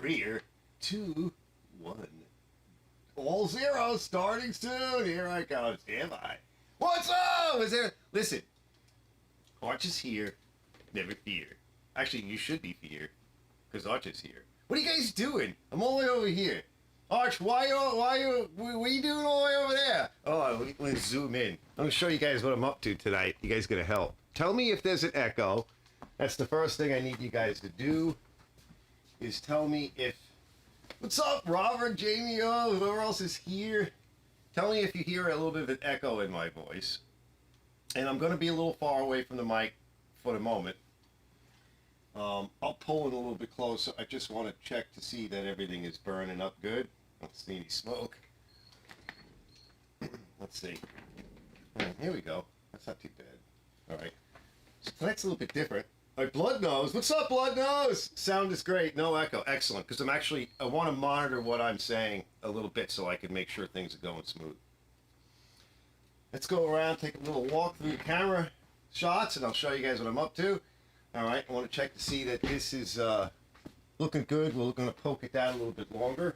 3, 2, 1. All zeros starting soon. Here I come. Stand by. What's up? Is there? Listen. Arch is here. Never fear. Actually, you should be fear, because Arch is here. What are you guys doing? I'm all the way over here. Arch, what are you doing all the way over there? Oh, let's zoom in. I'm gonna show you guys what I'm up to tonight. You guys gonna help. Tell me if there's an echo. That's the first thing I need you guys to do. Is tell me if. What's up, Robert, Jamie, whoever else is here? Tell me if you hear a little bit of an echo in my voice. And I'm gonna be a little far away from the mic for the moment. I'll pull in a little bit closer. I just want to check to see that everything is burning up good. I don't see any smoke. Let's see. Here we go. That's not too bad. All right. So tonight's a little bit different. All right, Blood Nose. What's up, Blood Nose? Sound is great. No echo. Excellent. Because I want to monitor what I'm saying a little bit so I can make sure things are going smooth. Let's go around, take a little walk through the camera shots, and I'll show you guys what I'm up to. All right, I want to check to see that this is looking good. We're going to poke it down a little bit longer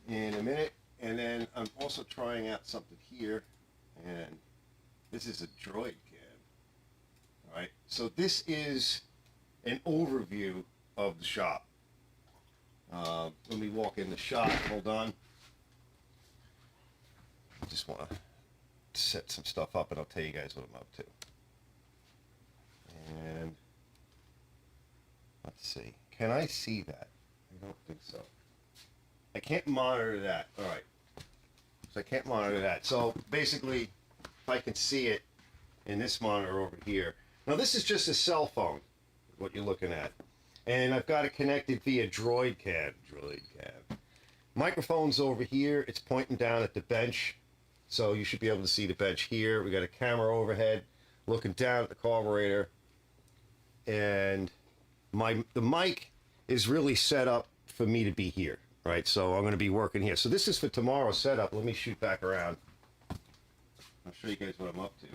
in a minute. And then I'm also trying out something here. And this is a droid cam. All right, so this is an overview of the shop. Let me walk in the shop. Hold on. I just want to set some stuff up and I'll tell you guys what I'm up to. And let's see. Can I see that? I don't think so. I can't monitor that. All right. So I can't monitor that. So basically, if I can see it in this monitor over here. Now this is just a cell phone, what you're looking at. And I've got it connected via droid cam. Microphone's over here. It's pointing down at the bench. So you should be able to see the bench here. We got a camera overhead looking down at the carburetor. And the mic is really set up for me to be here, right? So I'm going to be working here. So this is for tomorrow's setup. Let me shoot back around. I'll show you guys what I'm up to.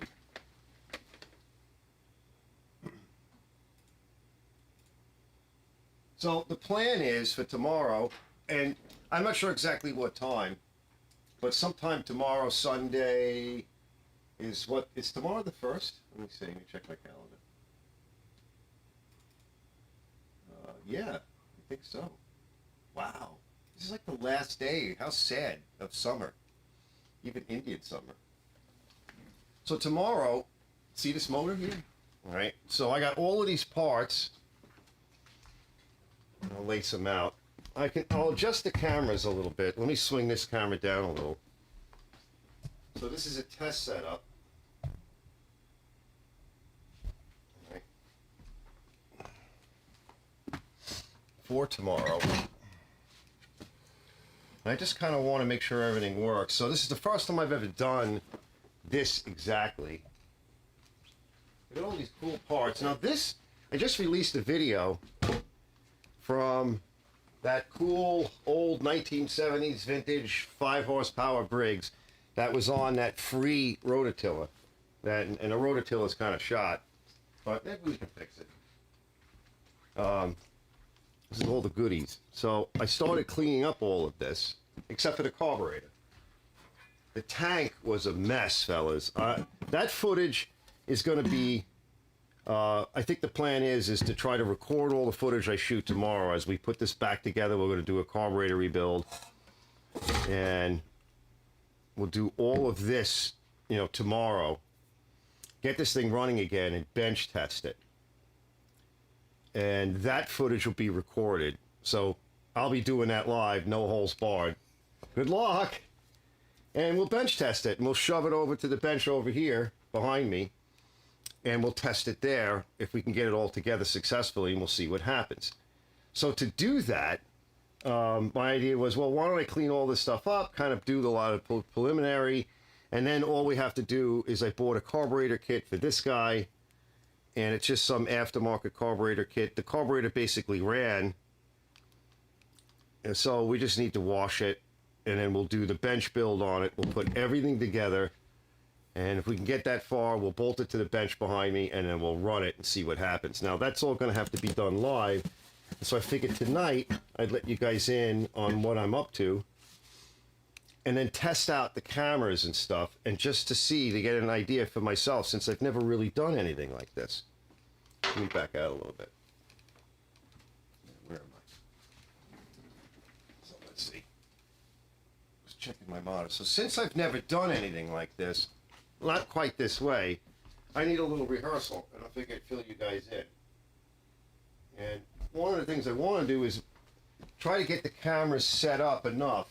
So the plan is for tomorrow, and I'm not sure exactly what time, but sometime tomorrow, Sunday, is tomorrow the 1st? Let me see, let me check my calendar. Yeah, I think so. Wow, this is like the last day, how sad, of summer, even Indian summer. So tomorrow, see this motor here? All right, so I got all of these parts. I'll lace them out. I'll adjust the cameras a little bit. Let me swing this camera down a little. So this is a test setup. All right. For tomorrow. I just kind of want to make sure everything works. So this is the first time I've ever done this exactly. Look at all these cool parts. Now this, I just released a video from that cool old 1970s vintage 5 horsepower Briggs that was on that free rototiller. And the rototiller is kind of shot, but maybe we can fix it. This is all the goodies. So I started cleaning up all of this, except for the carburetor. The tank was a mess, fellas. That footage is going to be, I think the plan is to try to record all the footage I shoot tomorrow. As we put this back together, we're going to do a carburetor rebuild. And we'll do all of this, tomorrow. Get this thing running again and bench test it. And that footage will be recorded. So I'll be doing that live, no holes barred. Good luck! And we'll bench test it, and we'll shove it over to the bench over here behind me. And we'll test it there if we can get it all together successfully, and we'll see what happens. So to do that, my idea was, well, why don't I clean all this stuff up, kind of do a lot of preliminary, and then all we have to do is I bought a carburetor kit for this guy, and it's just some aftermarket carburetor kit. The carburetor basically ran, and so we just need to wash it, and then we'll do the bench build on it. We'll put everything together. And if we can get that far, we'll bolt it to the bench behind me, and then we'll run it and see what happens. Now, that's all going to have to be done live, So I figured tonight I'd let you guys in on what I'm up to, and then test out the cameras and stuff, and just to get an idea for myself, since I've never really done anything like this. Let me back out a little bit. Where am I? So let's see. Just checking my monitor. So since I've never done anything like this, not quite this way, I need a little rehearsal, and I figured I'd fill you guys in. And one of the things I want to do is try to get the cameras set up enough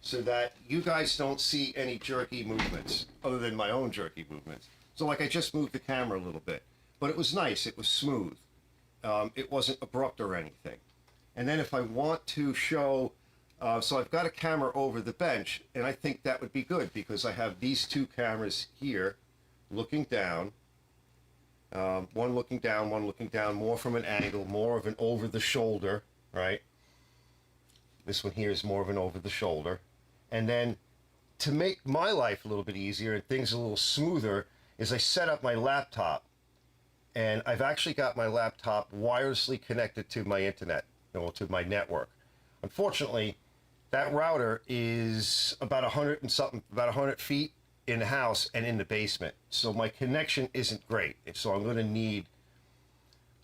so that you guys don't see any jerky movements other than my own jerky movements. So like I just moved the camera a little bit, but it was nice, it was smooth. It wasn't abrupt or anything. And then if I want to show, so I've got a camera over the bench, and I think that would be good because I have these two cameras here looking down. One looking down, one looking down, more from an angle, more of an over the shoulder, right? This one here is more of an over the shoulder. And then to make my life a little bit easier and things a little smoother is I set up my laptop, and I've actually got my laptop wirelessly connected to my internet, to my network. Unfortunately, that router is about 100 feet in the house and in the basement. So my connection isn't great. So I'm going to need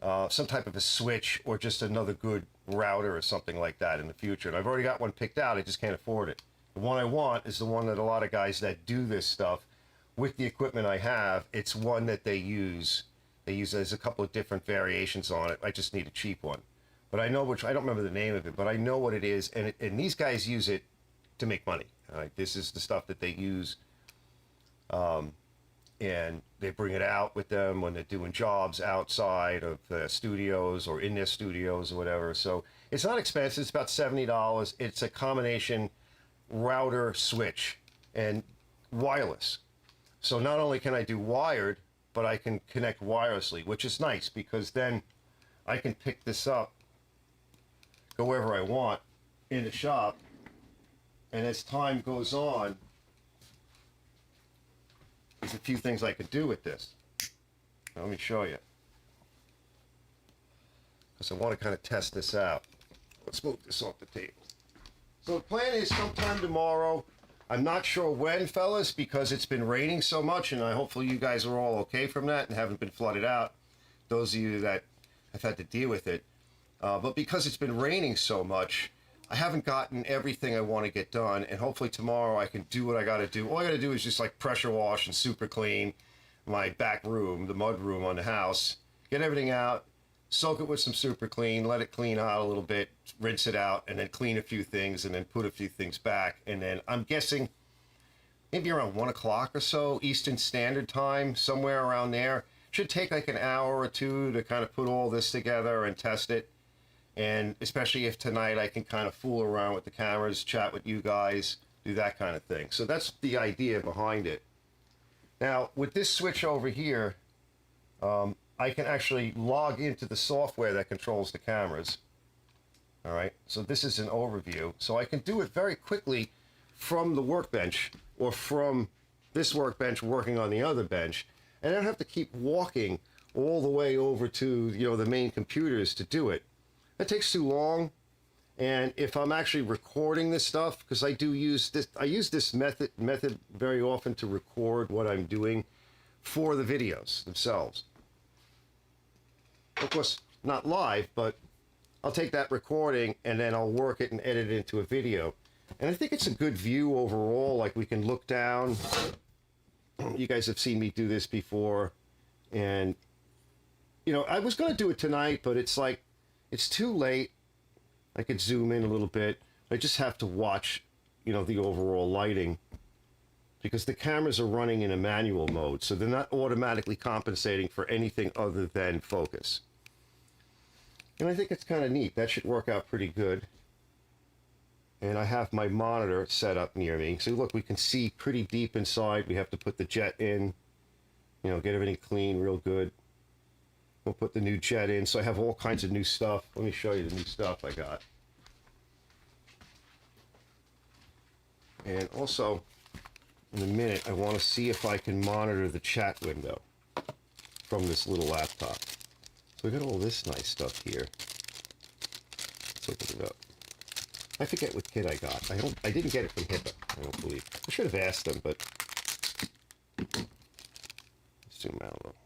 some type of a switch or just another good router or something like that in the future. And I've already got one picked out. I just can't afford it. The one I want is the one that a lot of guys that do this stuff with the equipment I have, it's one that they use. There's a couple of different variations on it. I just need a cheap one. But I know which, I don't remember the name of it, but I know what it is. And these guys use it to make money. This is the stuff that they use. And they bring it out with them when they're doing jobs outside of studios or in their studios or whatever. So it's not expensive. It's about $70. It's a combination router switch and wireless. So not only can I do wired, but I can connect wirelessly, which is nice because then I can pick this up, go wherever I want in the shop, and as time goes on, there's a few things I could do with this. Now, let me show you, because I want to kind of test this out. Let's move this off the table. So the plan is sometime tomorrow. I'm not sure when, fellas, because it's been raining so much, and hopefully you guys are all okay from that and haven't been flooded out, those of you that have had to deal with it. But because it's been raining so much, I haven't gotten everything I want to get done, and hopefully tomorrow I can do what I got to do. All I got to do is just like pressure wash and super clean my back room, the mud room on the house, get everything out, soak it with some super clean, let it clean out a little bit, rinse it out, and then clean a few things, and then put a few things back. And then I'm guessing maybe around 1 o'clock or so, Eastern Standard Time, somewhere around there. Should take like an hour or two to kind of put all this together and test it. And especially if tonight I can kind of fool around with the cameras, chat with you guys, do that kind of thing. So that's the idea behind it. Now, with this switch over here, I can actually log into the software that controls the cameras. All right, so this is an overview. So I can do it very quickly from the workbench or from this workbench working on the other bench. And I don't have to keep walking all the way over to, the main computers to do it. That takes too long. And if I'm actually recording this stuff, because I use this method very often to record what I'm doing for the videos themselves. Of course, not live, but I'll take that recording and then I'll work it and edit it into a video. And I think it's a good view overall. Like we can look down. You guys have seen me do this before. And, I was going to do it tonight, but it's like, it's too late. I could zoom in a little bit. I just have to watch, the overall lighting because the cameras are running in a manual mode. So they're not automatically compensating for anything other than focus. And I think it's kind of neat. That should work out pretty good. And I have my monitor set up near me. So look, we can see pretty deep inside. We have to put the jet in, get everything clean real good. We'll put the new jet in. So I have all kinds of new stuff. Let me show you the new stuff I got. And also, in a minute, I want to see if I can monitor the chat window from this little laptop. So we got all this nice stuff here. Let's open it up. I forget what kit I got. I didn't get it from HIPAA, I don't believe. I should have asked them, but zoom out a little.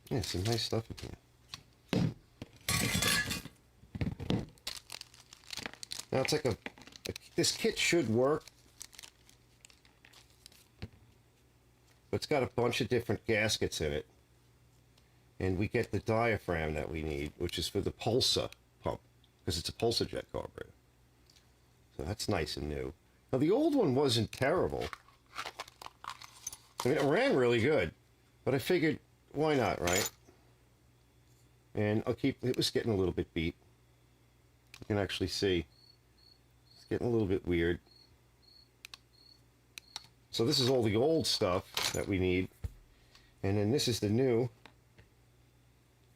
Yeah, some nice stuff in here. Now it's like this kit should work, but it's got a bunch of different gaskets in it. And we get the diaphragm that we need, which is for the Pulsa pump, because it's a Pulsa jet carburetor. So that's nice and new. Now the old one wasn't terrible. I mean, it ran really good, but I figured, why not, right? And it was getting a little bit beat. You can actually see. It's getting a little bit weird. So this is all the old stuff that we need. And then this is the new.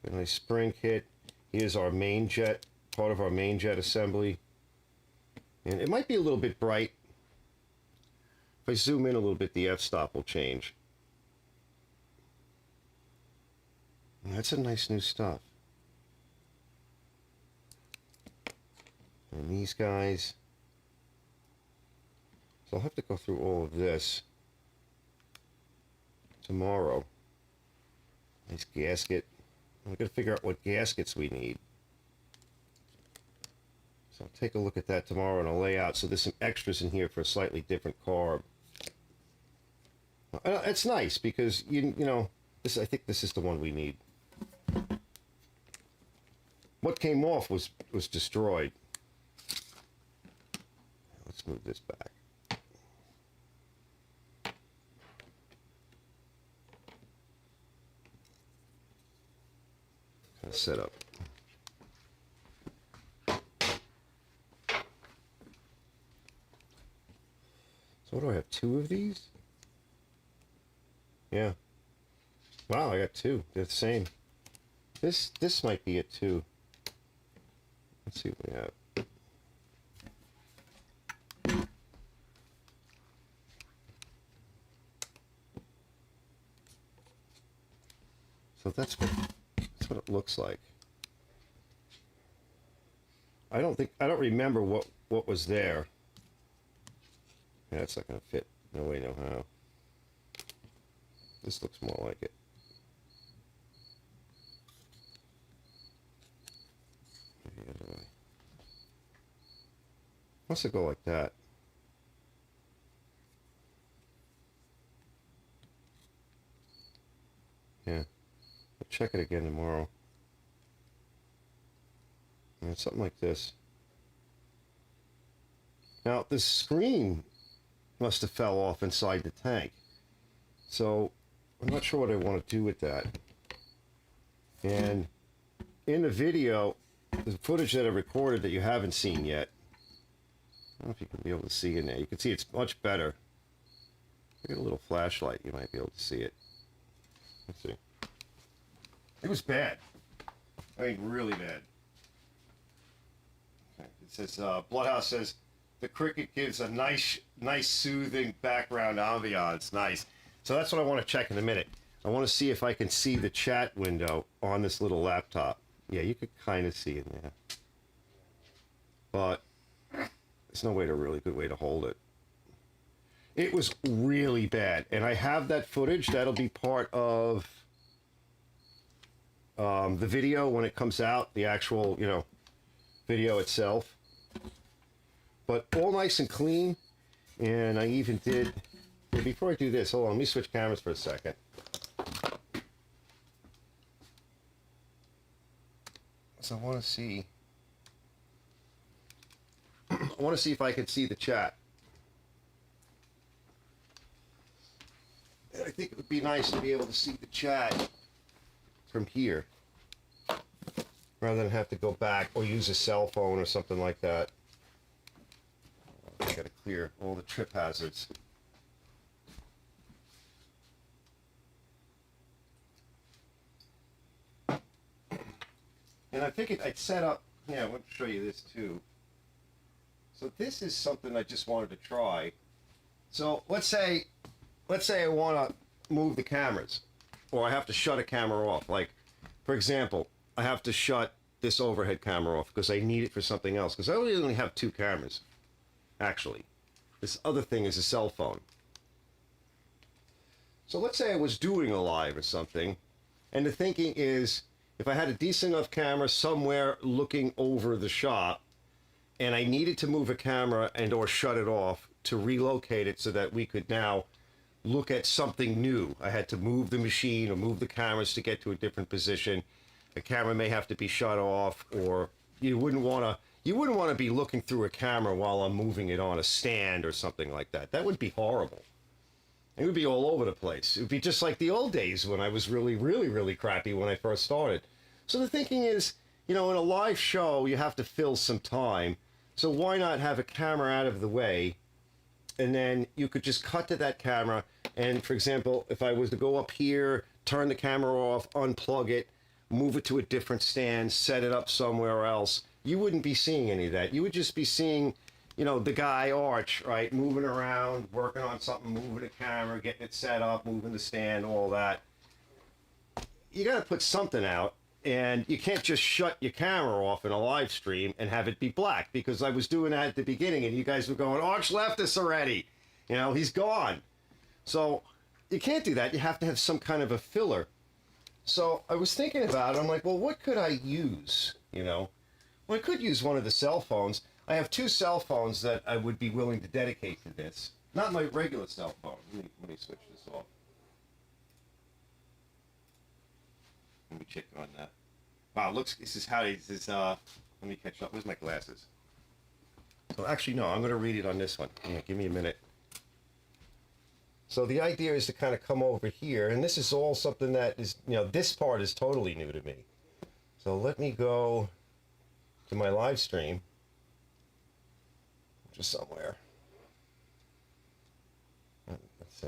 A nice spring kit. Here's our main jet, part of our main jet assembly. And it might be a little bit bright. If I zoom in a little bit, the f-stop will change. And that's some nice new stuff. And these guys. So I'll have to go through all of this tomorrow. Nice gasket. We've got to figure out what gaskets we need. So I'll take a look at that tomorrow and I'll lay out. So there's some extras in here for a slightly different carb. It's nice because, you know, I think this is the one we need. What came off was destroyed. Let's move this back. Set up. So what do I have? 2 of these? Yeah. Wow, I got 2. They're the same. This might be it too. Let's see what we have. So that's what it looks like. I don't remember what was there. Yeah, it's not gonna fit. No way, no how. This looks more like it. Maybe the other way. Must it go like that? Yeah. I'll check it again tomorrow. And something like this. Now, the screen must have fell off inside the tank. So, I'm not sure what I want to do with that. And in the video, the footage that I recorded that you haven't seen yet, I don't know if you can be able to see in there. You can see it's much better. Get a little flashlight, you might be able to see it. Let's see. It was bad. I mean, really bad. Okay. It says, Bloodhouse says, the cricket gives a nice, soothing background ambiance. Nice. So that's what I want to check in a minute. I want to see if I can see the chat window on this little laptop. Yeah, you could kind of see in there. But there's no really good way to hold it. It was really bad. And I have that footage. That'll be part of the video when it comes out, the actual, video itself. But all nice and clean. And I even did, before I do this, hold on, let me switch cameras for a second. So I want to see if I can see the chat. I think it would be nice to be able to see the chat from here rather than have to go back or use a cell phone or something like that. I gotta clear all the trip hazards. And I figured I'd set up, I want to show you this too. So this is something I just wanted to try. So let's say I want to move the cameras, or I have to shut a camera off. Like for example, I have to shut this overhead camera off because I need it for something else. Because I only have 2 cameras, actually. This other thing is a cell phone. So let's say I was doing a live or something, and the thinking is, if I had a decent enough camera somewhere looking over the shop, and I needed to move a camera and or shut it off to relocate it so that we could now look at something new. I had to move the machine or move the cameras to get to a different position. A camera may have to be shut off, or you wouldn't want to be looking through a camera while I'm moving it on a stand or something like that. That would be horrible. It would be all over the place. It would be just like the old days when I was really crappy when I first started. So the thinking is, you know, in a live show, you have to fill some time. So why not have a camera out of the way, and then you could just cut to that camera. And for example, if I was to go up here, turn the camera off, unplug it, move it to a different stand, set it up somewhere else, you wouldn't be seeing any of that. You would just be seeing, you know, the guy Arch, right, moving around, working on something, moving the camera, getting it set up, moving the stand, all that. You got to put something out, and you can't just shut your camera off in a live stream and have it be black, because I was doing that at the beginning, and you guys were going, Arch left us already. You know, he's gone. So you can't do that. You have to have some kind of a filler. So I was thinking about it. I'm like, well, what could I use, you know? Well, I could use one of the cell phones. I have 2 cell phones that I would be willing to dedicate to this. Not my regular cell phone. Let me switch this off. Let me check on that. Wow, looks, this is how this is, let me catch up. Where's my glasses? So actually, no, I'm going to read it on this one. Yeah, give me a minute. So the idea is to kind of come over here, and this is all something that is, you know, this part is totally new to me. So let me go to my live stream, just somewhere. Let's see.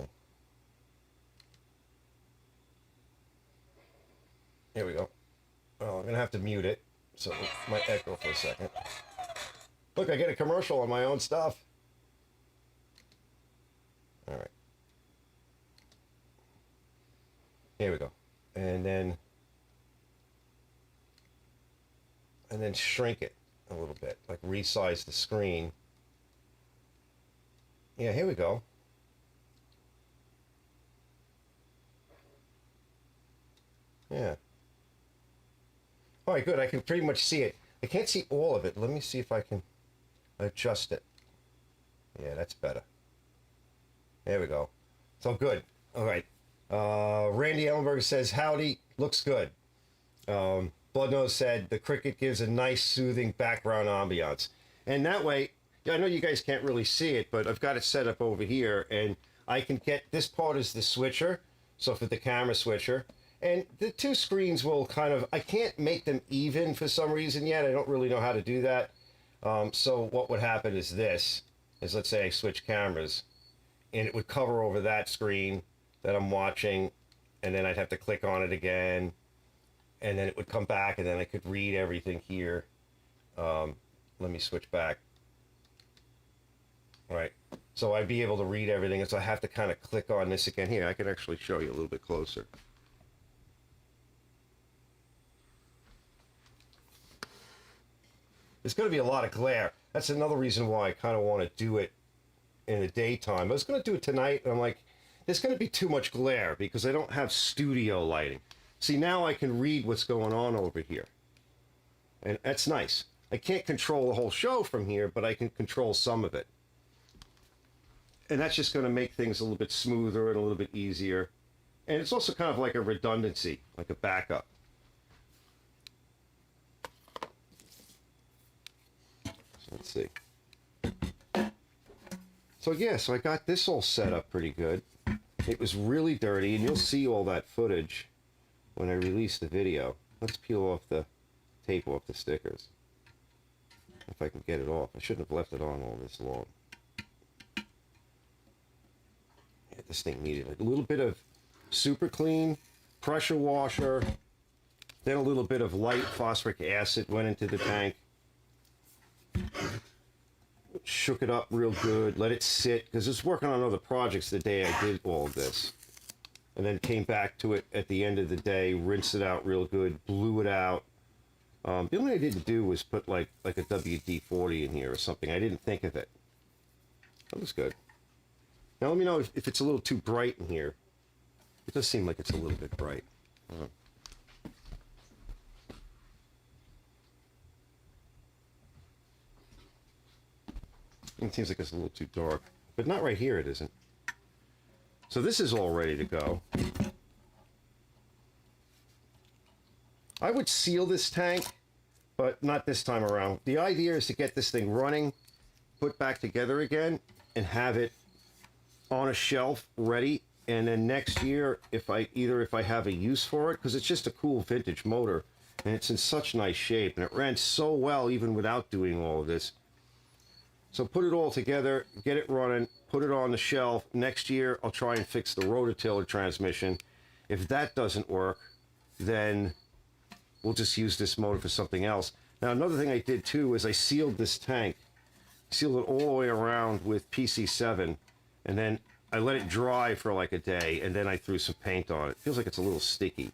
Here we go. Oh, I'm going to have to mute it, so it might echo for a second. Look, I get a commercial on my own stuff. All right. Here we go. And then shrink it a little bit, like resize the screen. Yeah, here we go. Yeah. All right, good. I can pretty much see it. I can't see all of it. Let me see if I can adjust it. Yeah, that's better. There we go. So good. All right. Randy Ellenberg says, howdy, looks good. Bloodnose said, the cricket gives a nice soothing background ambiance. And that way, I know you guys can't really see it, but I've got it set up over here, and I can get, this part is the switcher, so for the camera switcher. And the 2 screens will kind of, I can't make them even for some reason yet. I don't really know how to do that. So what would happen is this, is let's say I switch cameras, and it would cover over that screen that I'm watching, and then I'd have to click on it again, and then it would come back, and then I could read everything here. Let me switch back. All right, so I'd be able to read everything, and so I have to kind of click on this again. Here, I can actually show you a little bit closer. There's going to be a lot of glare. That's another reason why I kind of want to do it in the daytime. I was going to do it tonight, and I'm like, there's going to be too much glare because I don't have studio lighting. See, now I can read what's going on over here. And that's nice. I can't control the whole show from here, but I can control some of it. And that's just going to make things a little bit smoother and a little bit easier. And it's also kind of like a redundancy, like a backup. So let's see. So yeah, so I got this all set up pretty good. It was really dirty, and you'll see all that footage when I release the video. Let's peel off the tape off the stickers. If I can get it off. I shouldn't have left it on all this long. Yeah, this thing needed a little bit of super clean, pressure washer, then a little bit of light phosphoric acid went into the tank. Shook it up real good, let it sit, because I was working on other projects the day I did all of this. and then came back to it at the end of the day, rinsed it out real good, blew it out. The only thing I didn't do was put like a WD-40 in here or something. I didn't think of it. That was good. Now let me know if it's a little too bright in here. It does seem like it's a little bit bright. It seems like it's a little too dark, but not right here, it isn't. So this is all ready to go. I would seal this tank, but not this time around. The idea is to get this thing running, put back together again, and have it on a shelf ready. And then next year, if I have a use for it, because it's just a cool vintage motor, and it's in such nice shape, and it ran so well even without doing all of this. So put it all together, get it running, put it on the shelf. Next year, I'll try and fix the rototiller transmission. If that doesn't work, then we'll just use this motor for something else. Now, another thing I did too is I sealed this tank, sealed it all the way around with PC7, and then I let it dry for like a day, and then I threw some paint on it. Feels like it's a little sticky,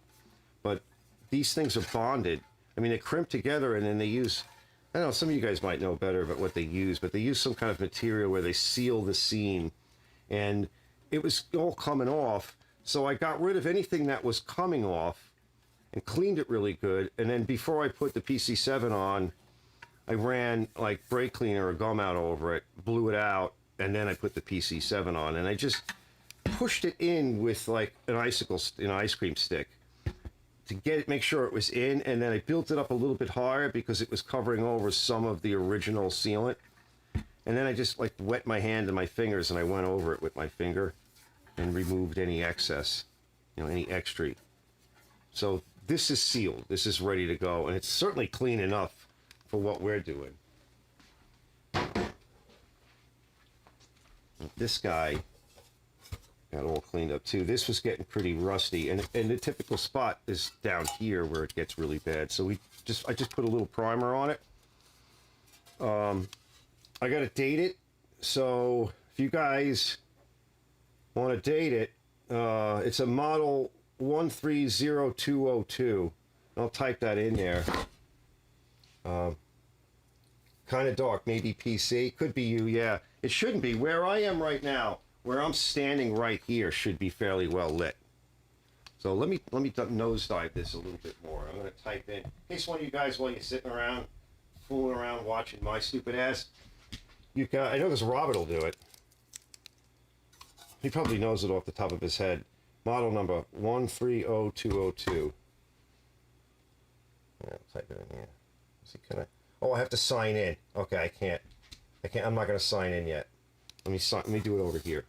but these things are bonded. I mean, they crimp together, and then they use, I don't know, some of you guys might know better about what they use, but they use some kind of material where they seal the seam, and it was all coming off, so I got rid of anything that was coming off and cleaned it really good, and then before I put the PC7 on, I ran like brake cleaner or gum out over it, blew it out, and then I put the PC7 on, and I just pushed it in with like an ice cream stick to get it, make sure it was in, and then I built it up a little bit higher because it was covering over some of the original sealant. And then I just like wet my hand and my fingers, and I went over it with my finger and removed any excess, any extra. So this is sealed. This is ready to go, and it's certainly clean enough for what we're doing. This guy got all cleaned up too. This was getting pretty rusty, and the typical spot is down here where it gets really bad. So I just put a little primer on it. I got to date it. So if you guys want to date it, it's a model 130202. I'll type that in there. Kind of dark, maybe PC. Could be you, yeah. It shouldn't be. Where I am right now, where I'm standing right here, should be fairly well lit. So let me nosedive this a little bit more. I'm going to type in case one of you guys, while you're sitting around, fooling around watching my stupid ass, I know this Robert will do it. He probably knows it off the top of his head. Model number 130202. Yeah, I'll type it in here. See, can I? Oh, I have to sign in. Okay, I can't. I'm not going to sign in yet. Let me do it over here.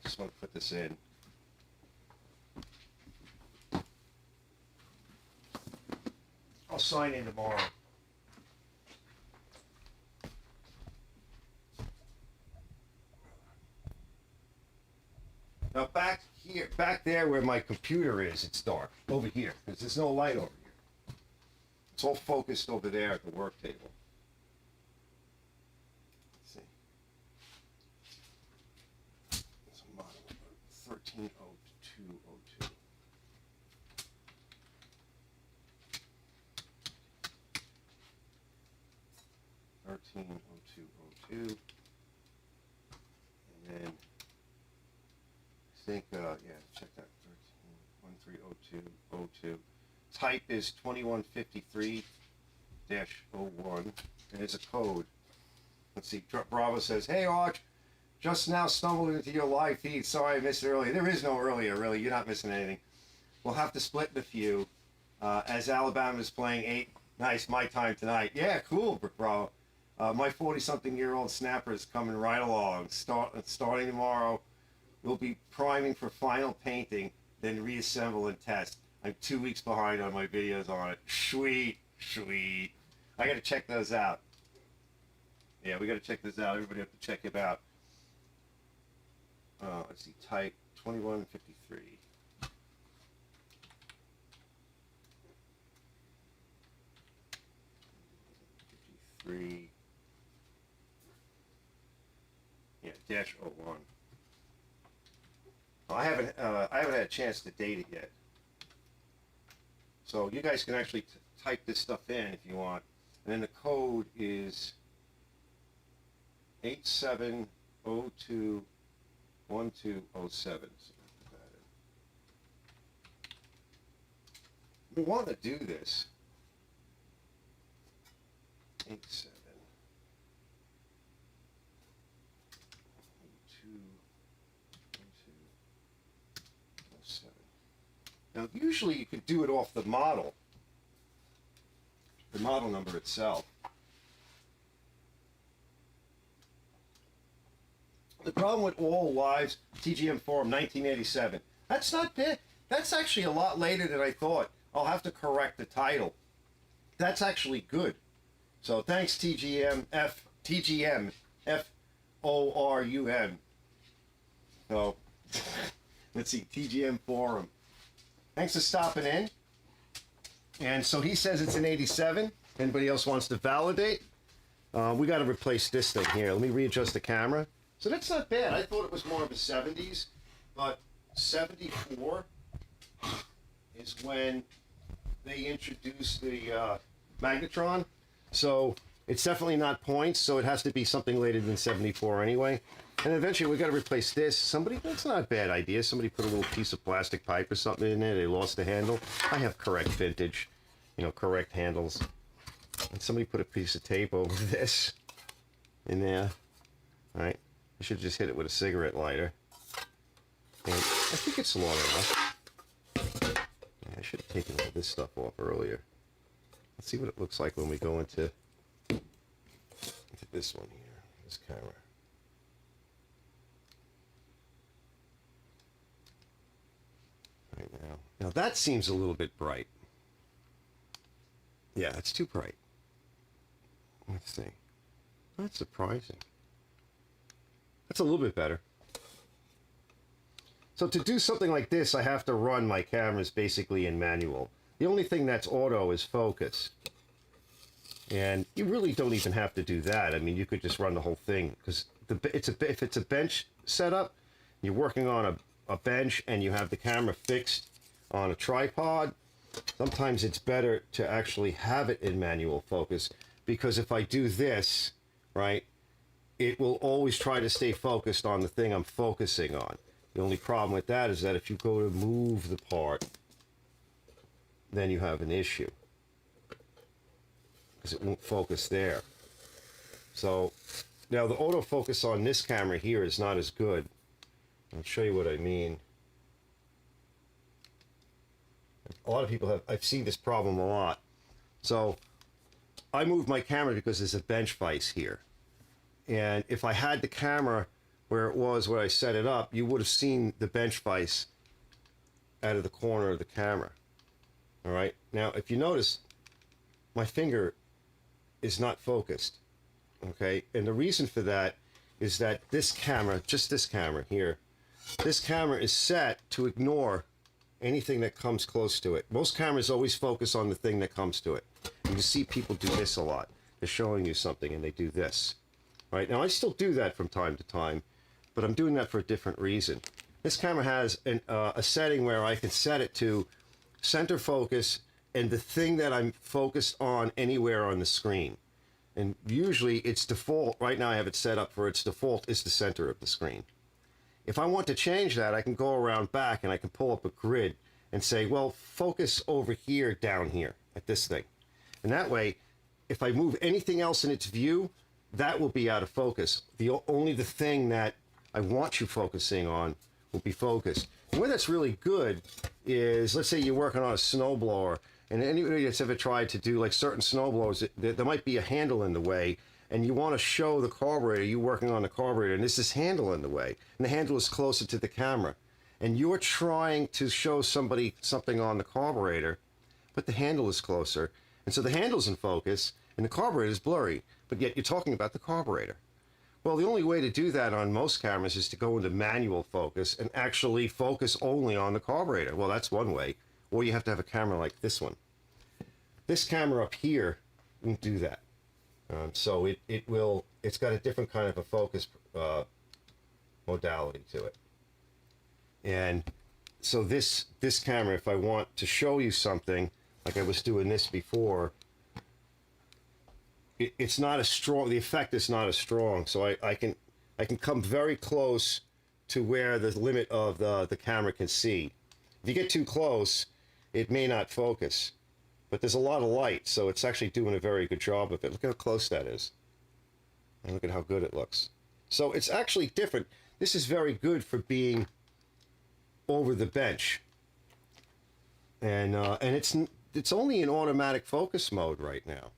Just want to put this in. I'll sign in tomorrow. Now back there where my computer is, it's dark. Over here, because there's no light over here. It's all focused over there at the work table. Let's see. It's a model number 130202. And then I think check that 130202. Type is 2153-01, and it's a code. Let's see. Bravo says, "Hey Arch, just now stumbled into your live feed. Sorry I missed it earlier." There is no earlier, really. You're not missing anything. We'll have to split in a few. As Alabama's playing 8. Nice, my time tonight. Yeah, cool, Bravo. My 40-something-year-old snapper is coming right along. Starting tomorrow, we'll be priming for final painting, then reassemble and test. I'm 2 weeks behind on my videos on it. Sweet. I got to check those out. Yeah, we got to check this out. Everybody have to check it out. Let's see. Type 2153. 53. Yeah, -01. I haven't had a chance to date it yet. So you guys can actually type this stuff in if you want. And then the code is 87021207. We want to do this. 87021207. Now, usually you could do it off the model number itself. The problem with All Lives TGM Forum 1987, that's not bad. That's actually a lot later than I thought. I'll have to correct the title. That's actually good. So thanks TGM FORUM. So let's see, TGM Forum. Thanks for stopping in. And so he says it's an 87. Anybody else wants to validate? We got to replace this thing here. Let me readjust the camera. So that's not bad. I thought it was more of a 70s, but 74 is when they introduced the magnetron. So it's definitely not points, so it has to be something later than 74 anyway. And eventually we got to replace this. That's not a bad idea. Somebody put a little piece of plastic pipe or something in there. They lost the handle. I have correct vintage, correct handles. And somebody put a piece of tape over this in there. All right. I should just hit it with a cigarette lighter. And I think it's long enough. Yeah, I should have taken all this stuff off earlier. Let's see what it looks like when we go into this one here, this camera. Right now that seems a little bit bright. Yeah, it's too bright. Let's see. That's surprising. That's a little bit better. So to do something like this, I have to run my cameras basically in manual. The only thing that's auto is focus. And you really don't even have to do that. I mean, you could just run the whole thing, because if it's a bench setup, you're working on a bench and you have the camera fixed on a tripod, sometimes it's better to actually have it in manual focus, because if I do this, right, it will always try to stay focused on the thing I'm focusing on. The only problem with that is that if you go to move the part, then you have an issue, because it won't focus there. So now the autofocus on this camera here is not as good. I'll show you what I mean. A lot of people I've seen this problem a lot. So I moved my camera because there's a bench vise here. And if I had the camera where it was, where I set it up, you would have seen the bench vise out of the corner of the camera. All right. Now, if you notice, my finger is not focused. Okay. And the reason for that is that this camera, just this camera here, this camera is set to ignore anything that comes close to it. Most cameras always focus on the thing that comes to it. And you see people do this a lot. They're showing you something and they do this. Right? Now, I still do that from time to time, but I'm doing that for a different reason. This camera has a setting where I can set it to center focus and the thing that I'm focused on anywhere on the screen. And usually it's default. Right now I have it set up for its default is the center of the screen. If I want to change that, I can go around back and I can pull up a grid and say, well, focus over here, down here, at this thing. And that way, if I move anything else in its view, that will be out of focus. Only the thing that I want you focusing on will be focused. And where that's really good is, let's say you're working on a snowblower, and anybody that's ever tried to do like certain snowblowers, there might be a handle in the way, and you want to show the carburetor, you're working on the carburetor, and there's this handle in the way, and the handle is closer to the camera. And you're trying to show somebody something on the carburetor, but the handle is closer. And so the handle's in focus, and the carburetor is blurry, but yet you're talking about the carburetor. Well, the only way to do that on most cameras is to go into manual focus and actually focus only on the carburetor. Well, that's one way. Or you have to have a camera like this one. This camera up here won't do that. So it's got a different kind of a focus modality to it. And so this camera, if I want to show you something, like I was doing this before, it's not as strong. The effect is not as strong. So I can come very close to where the limit of the camera can see. If you get too close, it may not focus. But there's a lot of light, so it's actually doing a very good job of it. Look how close that is. And look at how good it looks. So it's actually different. This is very good for being over the bench. And it's only in automatic focus mode right now.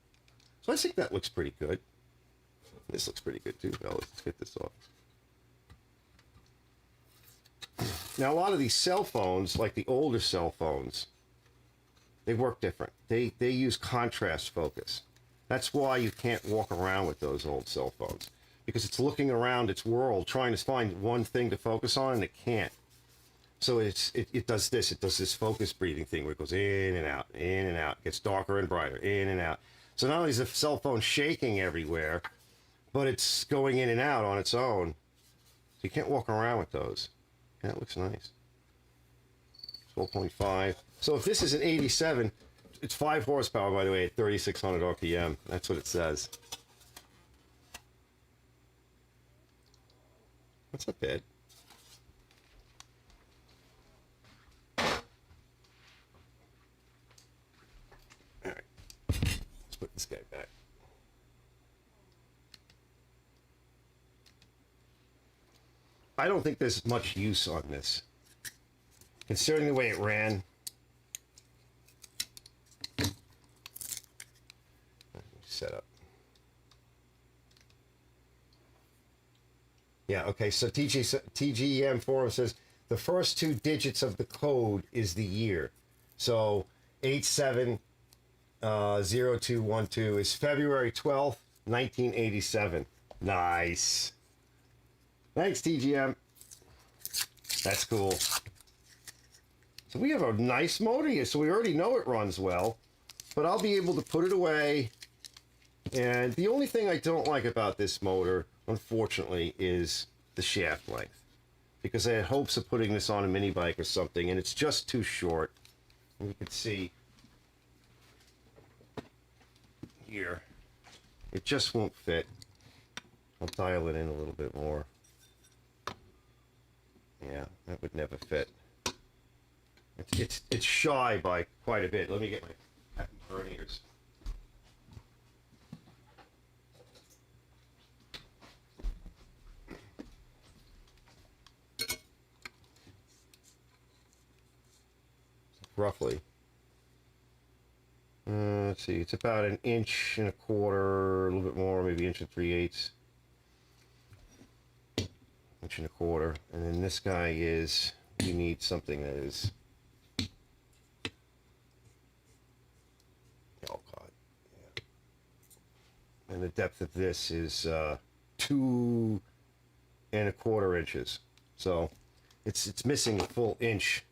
So I think that looks pretty good. This looks pretty good too. Now let's get this off. Now a lot of these cell phones, like the older cell phones, they work different. They use contrast focus. That's why you can't walk around with those old cell phones, because it's looking around its world trying to find one thing to focus on, and it can't. So it does this. It does this focus breathing thing where it goes in and out, gets darker and brighter, in and out. So not only is the cell phone shaking everywhere, but it's going in and out on its own. So you can't walk around with those. And that looks nice. 12.5. So if this is an 87, it's 5 horsepower, by the way, at 3,600 RPM. That's what it says. That's not bad. All right. Let's put this guy back. I don't think there's much use on this, considering the way it ran. Set up. Yeah, okay, so TGM forum says the first 2 digits of the code is the year. So 870212 is February 12th, 1987. Nice. Thanks, TGM. That's cool. So we have a nice motor here, so we already know it runs well, but I'll be able to put it away. And the only thing I don't like about this motor, unfortunately, is the shaft length, because I had hopes of putting this on a mini bike or something, and it's just too short. And you can see here, it just won't fit. I'll dial it in a little bit more. Yeah, that would never fit. It's shy by quite a bit. Let me get my happy verniers. Roughly. Let's see, it's about 1.25 inches, a little bit more, maybe 1 3/8. 1.25 inches. And then this guy is, you need something that is, oh god, yeah. And the depth of this is 2.25 inches. So it's missing a full inch.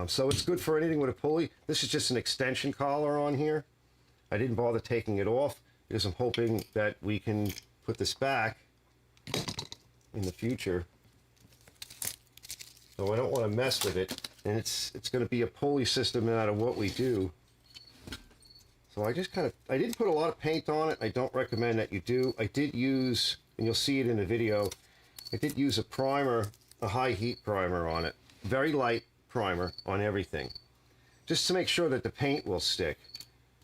So it's good for anything with a pulley. This is just an extension collar on here. I didn't bother taking it off because I'm hoping that we can put this back in the future. So I don't want to mess with it, and it's going to be a pulley system no matter what we do. So I just I didn't put a lot of paint on it. I don't recommend that you do. I did use, and you'll see it in the video, I did use a primer, a high heat primer on it. Very light primer on everything, just to make sure that the paint will stick.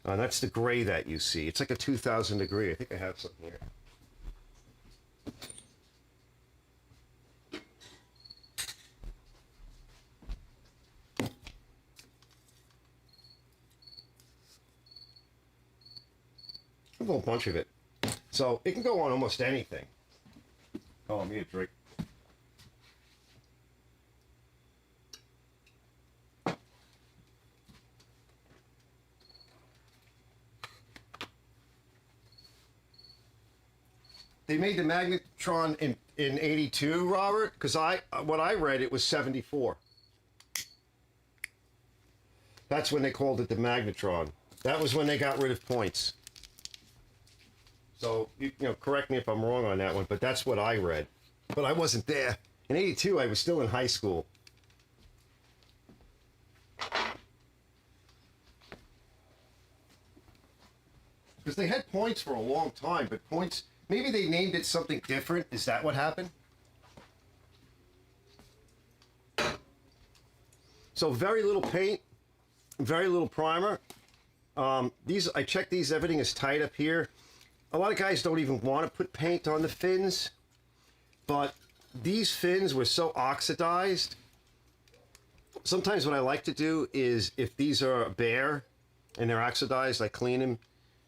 That's the gray that you see. It's like a 2000 degree. I think I have some here. A whole bunch of it. So it can go on almost anything. Oh, me a drink. They made the magnetron in 82, Robert, because what I read, it was 74. That's when they called it the magnetron. That was when they got rid of points. So, you know, correct me if I'm wrong on that one, but that's what I read. But I wasn't there. In 82, I was still in high school. Because they had points for a long time, but points, maybe they named it something different. Is that what happened? So very little paint, very little primer. These, I checked these, everything is tight up here. A lot of guys don't even want to put paint on the fins, but these fins were so oxidized. Sometimes what I like to do is, if these are bare and they're oxidized, I clean them,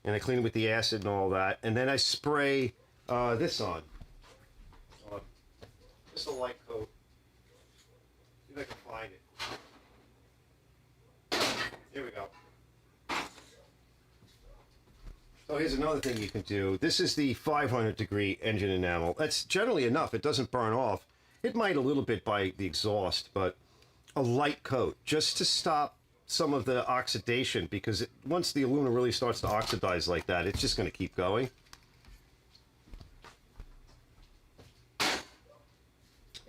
and I clean them with the acid and all that, and then I spray this on. Just a light coat. See if I can find it. Here we go. So here's another thing you can do. This is the 500 degree engine enamel. That's generally enough. It doesn't burn off. It might a little bit by the exhaust, but a light coat just to stop some of the oxidation, because once the aluminum really starts to oxidize like that, it's just going to keep going.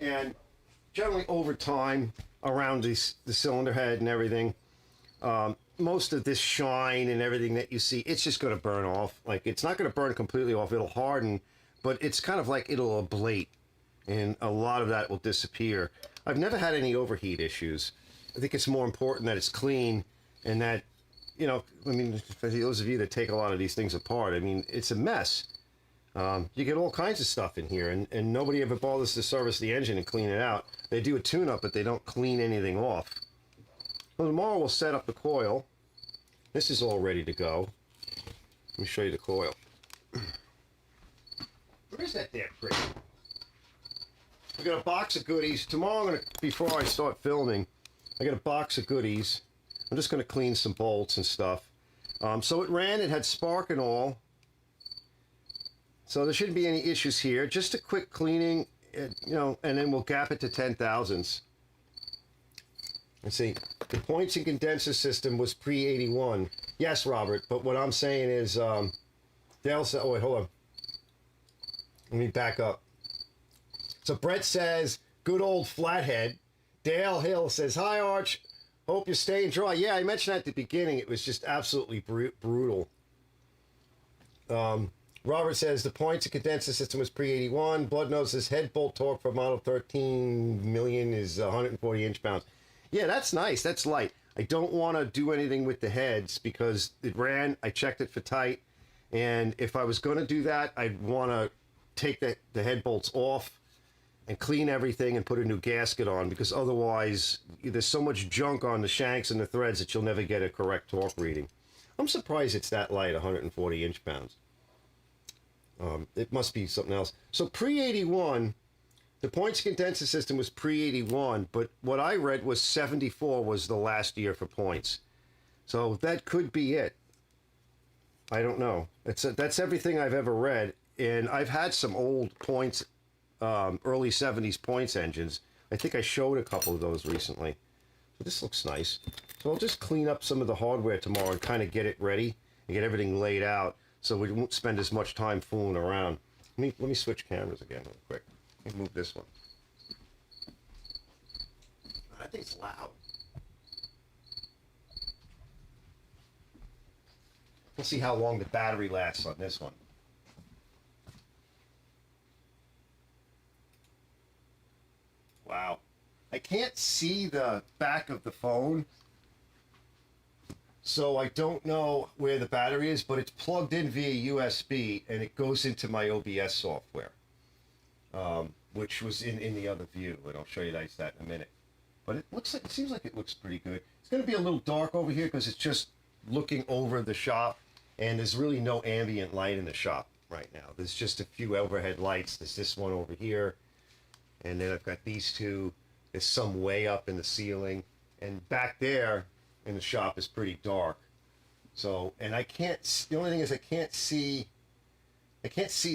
And generally over time, around the cylinder head and everything, most of this shine and everything that you see, it's just going to burn off. Like, it's not going to burn completely off. It'll harden, but it's kind of like it'll ablate, and a lot of that will disappear. I've never had any overheat issues. I think it's more important that it's clean, and that, you know, I mean, for those of you that take a lot of these things apart, I mean, it's a mess. You get all kinds of stuff in here, and nobody ever bothers to service the engine and clean it out. They do a tune-up, but they don't clean anything off. Well, tomorrow we'll set up the coil. This is all ready to go. Let me show you the coil. Where is that there, pretty? I got a box of goodies. Tomorrow I'm gonna, before I start filming, I got a box of goodies. I'm just gonna clean some bolts and stuff. So it ran, it had spark and all. So there shouldn't be any issues here. Just a quick cleaning, you know, and then we'll gap it to 10,000ths. Let's see, the points and condenser system was pre-81. Yes, Robert, but what I'm saying is, Dale said, oh wait, hold on. Let me back up. So Brett says, good old flathead. Dale Hill says, hi Arch, hope you're staying dry. Yeah, I mentioned that at the beginning. It was just absolutely brutal. Robert says, the points and condenser system was pre-81. Blood Nose says, head bolt torque for model 13 million is 140 inch-pounds. Yeah, that's nice. That's light. I don't want to do anything with the heads because it ran. I checked it for tight. And if I was going to do that, I'd want to take the head bolts off and clean everything and put a new gasket on, because otherwise there's so much junk on the shanks and the threads that you'll never get a correct torque reading. I'm surprised it's that light, 140 inch-pounds. It must be something else. So pre-81... the points condenser system was pre-81, but what I read was 74 was the last year for points. So that could be it. I don't know. That's everything I've ever read, and I've had some old points, early 70s points engines. I think I showed a couple of those recently. But this looks nice. So I'll just clean up some of the hardware tomorrow and kind of get it ready and get everything laid out so we won't spend as much time fooling around. Let me switch cameras again real quick. Move this one. That thing's loud. We'll see how long the battery lasts on this one. Wow. I can't see the back of the phone, so I don't know where the battery is, but it's plugged in via USB and it goes into my OBS software. Which was in the other view, and I'll show you guys that in a minute. But it seems like it looks pretty good. It's going to be a little dark over here because it's just looking over the shop, and there's really no ambient light in the shop right now. There's just a few overhead lights. There's this one over here, and then I've got these two. There's some way up in the ceiling, and back there in the shop is pretty dark. So, and I can't. The only thing is I can't see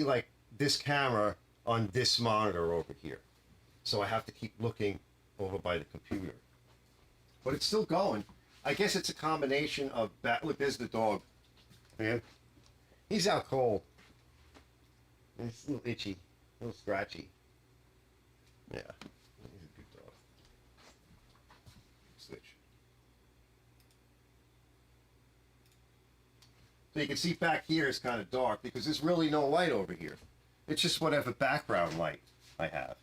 like this camera on this monitor over here. So I have to keep looking over by the computer. But it's still going. I guess it's a combination of look, there's the dog. Man. He's out cold. And it's a little itchy, a little scratchy. Yeah. He's a good dog. Switch. So you can see back here is kind of dark because there's really no light over here. It's just whatever background light I have.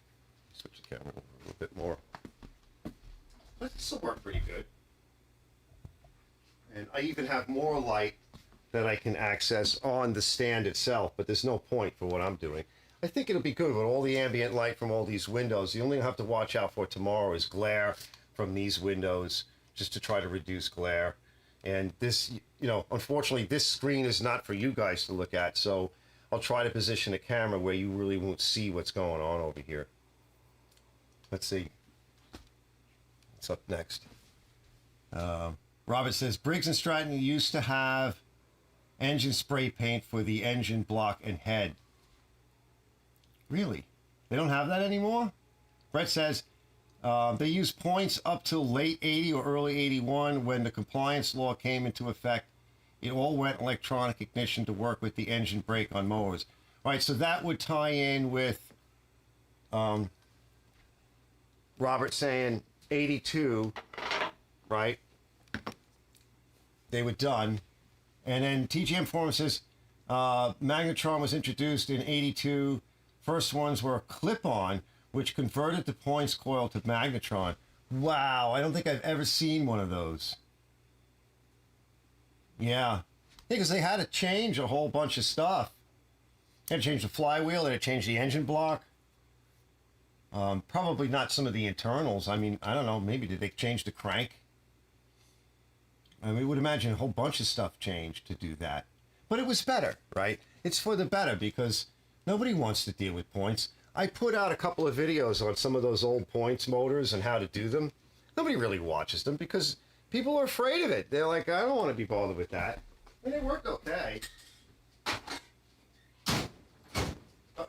Switch the camera a little bit more. But this will work pretty good. And I even have more light that I can access on the stand itself, but there's no point for what I'm doing. I think it'll be good with all the ambient light from all these windows. The only thing I have to watch out for tomorrow is glare from these windows, just to try to reduce glare. And this, you know, unfortunately, this screen is not for you guys to look at, so I'll try to position a camera where you really won't see what's going on over here. Let's see. What's up next? Robert says, Briggs and Stratton used to have engine spray paint for the engine block and head. Really? They don't have that anymore? Brett says, they used points up till late 80 or early 81 when the compliance law came into effect. It all went electronic ignition to work with the engine brake on mowers. All right, so that would tie in with Robert saying 82, right? They were done. And then TGM Forum says, Magnetron was introduced in 82. First ones were a clip-on, which converted the points coil to magnetron. Wow, I don't think I've ever seen one of those. Yeah, because they had to change a whole bunch of stuff. They had to change the flywheel, they had to change the engine block. Probably not some of the internals. I mean, I don't know, maybe did they change the crank? I mean, we would imagine a whole bunch of stuff changed to do that. But it was better, right? It's for the better because nobody wants to deal with points. I put out a couple of videos on some of those old points motors and how to do them. Nobody really watches them because people are afraid of it. They're like, I don't want to be bothered with that. And they worked okay.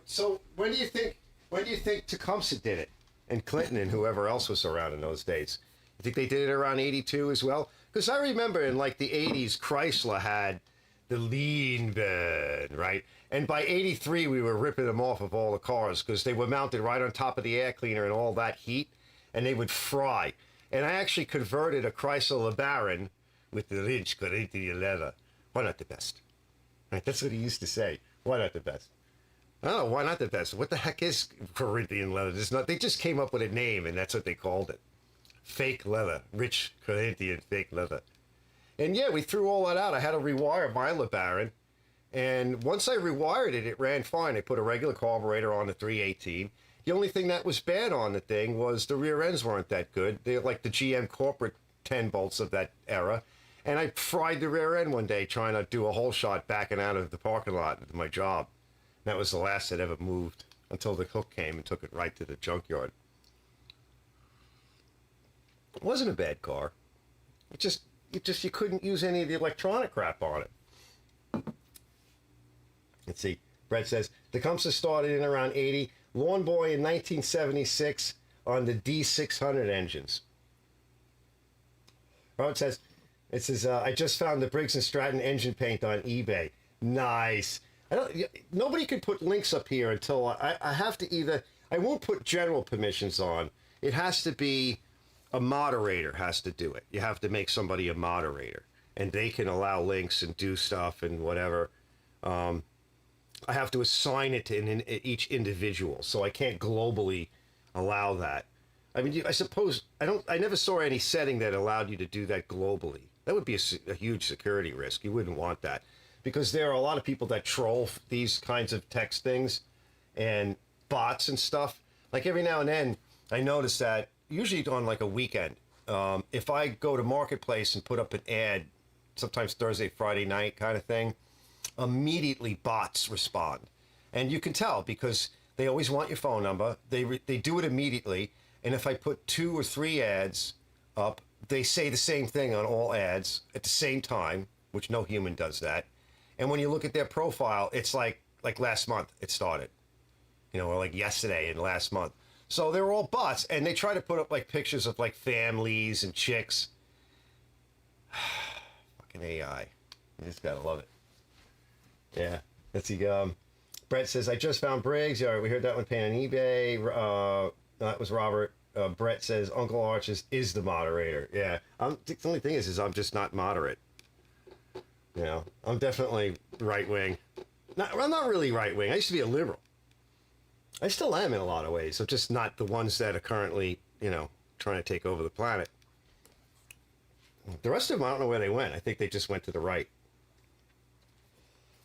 So when do you think Tecumseh did it? And Clinton and whoever else was around in those days? You think they did it around 82 as well? Because I remember in like the 80s, Chrysler had the lean bin, right? And by 83, we were ripping them off of all the cars because they were mounted right on top of the air cleaner and all that heat, and they would fry. And I actually converted a Chrysler LeBaron with the rich Corinthian leather. Why not the best? Right? That's what he used to say. Why not the best? Oh, why not the best? What the heck is Corinthian leather? There's not. They just came up with a name, and that's what they called it. Fake leather, rich Corinthian fake leather. And yeah, we threw all that out. I had to rewire my LeBaron. And once I rewired it, it ran fine. I put a regular carburetor on the 318. The only thing that was bad on the thing was the rear ends weren't that good. They're like the GM corporate 10 bolts of that era. And I fried the rear end one day trying to do a whole shot backing out of the parking lot at my job. That was the last it ever moved until the hook came and took it right to the junkyard. It wasn't a bad car. You couldn't use any of the electronic crap on it. Let's see. Brett says, Tecumseh started in around 80. Lawn Boy in 1976 on the D600 engines. Robert says, I just found the Briggs & Stratton engine paint on eBay. Nice. Nobody can put links up here until I have to either, I won't put general permissions on. It has to be a moderator has to do it. You have to make somebody a moderator, and they can allow links and do stuff and whatever. I have to assign it to each individual, so I can't globally allow that. I mean, I suppose I never saw any setting that allowed you to do that globally. That would be a huge security risk. You wouldn't want that because there are a lot of people that troll these kinds of text things and bots and stuff. Like every now and then, I notice that usually on like a weekend, if I go to Marketplace and put up an ad, sometimes Thursday, Friday night kind of thing, immediately bots respond. And you can tell because they always want your phone number. They do it immediately. And if I put 2 or 3 ads up, they say the same thing on all ads at the same time, which no human does that. And when you look at their profile, it's like last month it started, or like yesterday and last month. So they're all bots, and they try to put up like pictures of like families and chicks. Fucking AI. You just gotta love it. Yeah. Let's see. Brett says, I just found Briggs. All right, we heard that one paying on eBay. That was Robert. Brett says Uncle Arch is the moderator. Yeah. The only thing is I'm just not moderate. You know, I'm definitely right wing. I'm not really right wing. I used to be a liberal. I still am in a lot of ways. I'm just not the ones that are currently, you know, trying to take over the planet. The rest of them, I don't know where they went. I think they just went to the right.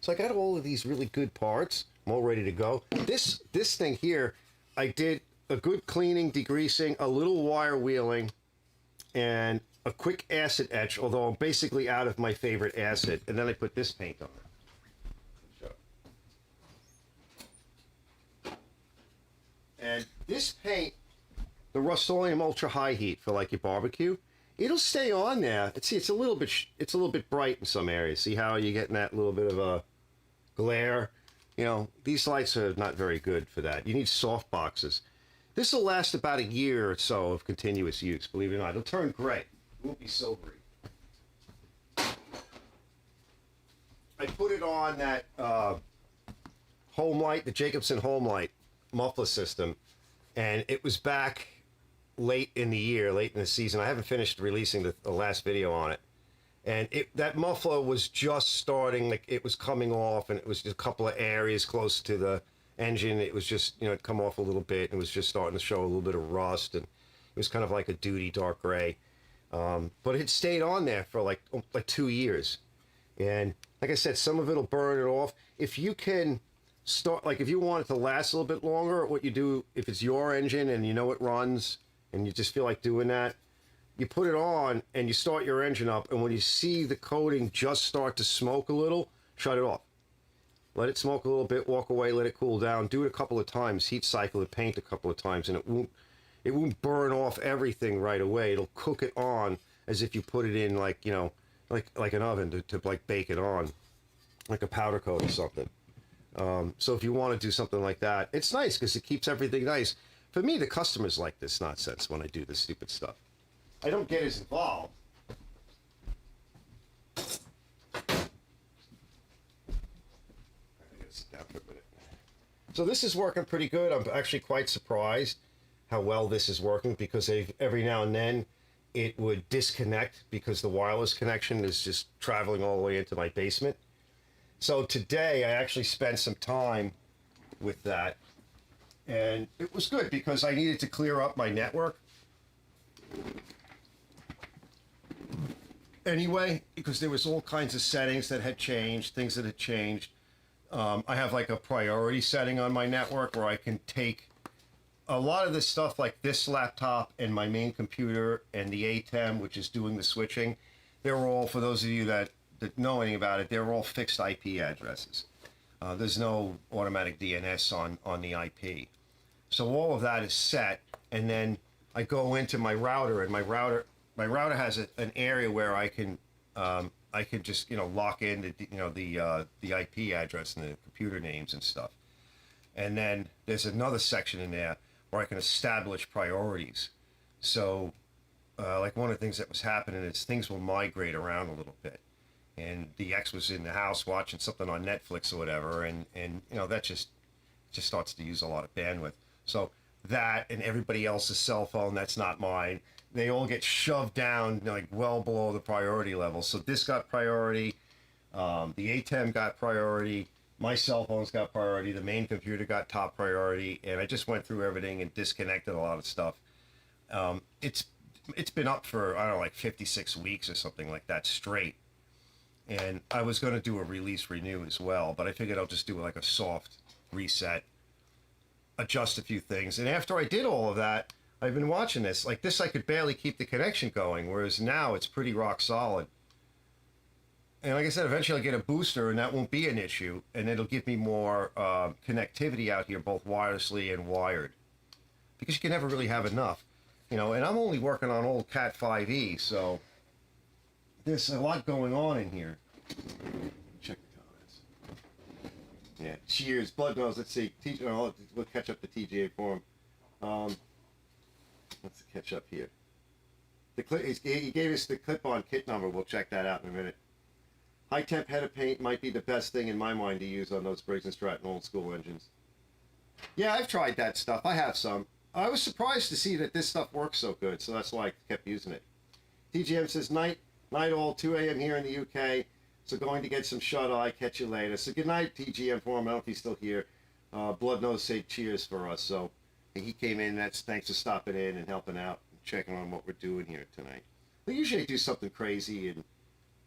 So I got all of these really good parts. I'm all ready to go. This thing here, I did a good cleaning, degreasing, a little wire wheeling, and a quick acid etch, although I'm basically out of my favorite acid. And then I put this paint on it. And this paint, the Rust-Oleum Ultra High Heat for like your barbecue, it'll stay on there. See, it's a little bit bright in some areas. See how you're getting that little bit of a glare? You know, these lights are not very good for that. You need soft boxes. This will last about a year or so of continuous use, believe it or not. It'll turn gray. It won't be silvery. I put it on that home light, the Jacobson home light muffler system, and it was back late in the year, late in the season. I haven't finished releasing the last video on it. And that muffler was just starting, like it was coming off, and it was just a couple of areas close to the engine. It was just, you know, it come off a little bit, and it was just starting to show a little bit of rust, and it was kind of like a duty dark gray. But it stayed on there for like 2 years. And like I said, some of it'll burn it off. If you can start, like if you want it to last a little bit longer, what you do, if it's your engine and you know it runs, and you just feel like doing that, you put it on and you start your engine up, and when you see the coating just start to smoke a little, shut it off. Let it smoke a little bit, walk away, let it cool down. Do it a couple of times, heat cycle the paint a couple of times, and it won't burn off everything right away. It'll cook it on as if you put it in like, you know, like an oven to like bake it on, like a powder coat or something. So if you want to do something like that, it's nice because it keeps everything nice. For me, the customers like this nonsense when I do this stupid stuff. I don't get as involved. I gotta sit down for a minute. So this is working pretty good. I'm actually quite surprised how well this is working, because every now and then it would disconnect because the wireless connection is just traveling all the way into my basement. So today I actually spent some time with that, and it was good because I needed to clear up my network anyway, because there was all kinds of settings that had changed, things that had changed. I have like a priority setting on my network where I can take a lot of this stuff, like this laptop and my main computer and the ATEM, which is doing the switching. They're all, for those of you that know anything about it, they're all fixed IP addresses. There's no automatic DNS on the IP. So all of that is set, and then I go into my router, and my router has an area where I can just, you know, lock in the IP address and the computer names and stuff. And then there's another section in there where I can establish priorities. So like one of the things that was happening is things will migrate around a little bit. And the ex was in the house watching something on Netflix or whatever, and you know, that just starts to use a lot of bandwidth. So that and everybody else's cell phone that's not mine, they all get shoved down like well below the priority level. So this got priority, the ATEM got priority, my cell phone's got priority, the main computer got top priority, and I just went through everything and disconnected a lot of stuff. It's been up for, I don't know, like 56 weeks or something like that straight. And I was going to do a release renew as well, but I figured I'll just do like a soft reset, adjust a few things. And after I did all of that, I've been watching this. Like this, I could barely keep the connection going, whereas now it's pretty rock solid. And like I said, eventually I'll get a booster, and that won't be an issue. And it'll give me more connectivity out here, both wirelessly and wired. Because you can never really have enough. You know, and I'm only working on old Cat 5e, so there's a lot going on in here. Check the comments. Yeah, cheers, blood nose. Let's see. We'll catch up the TGA for him. Let's catch up here. He gave us the clip-on kit number. We'll check that out in a minute. High temp head of paint might be the best thing in my mind to use on those Briggs & Stratton old school engines. Yeah, I've tried that stuff. I have some. I was surprised to see that this stuff works so good, so that's why I kept using it. TGM says, night all, 2 a.m. here in the UK, so going to get some shut-eye, catch you later. So good night, TGM, for him. I don't know if he's still here. Blood Nose say cheers for us, so he came in. That's thanks for stopping in and helping out and checking on what we're doing here tonight. We usually do something crazy and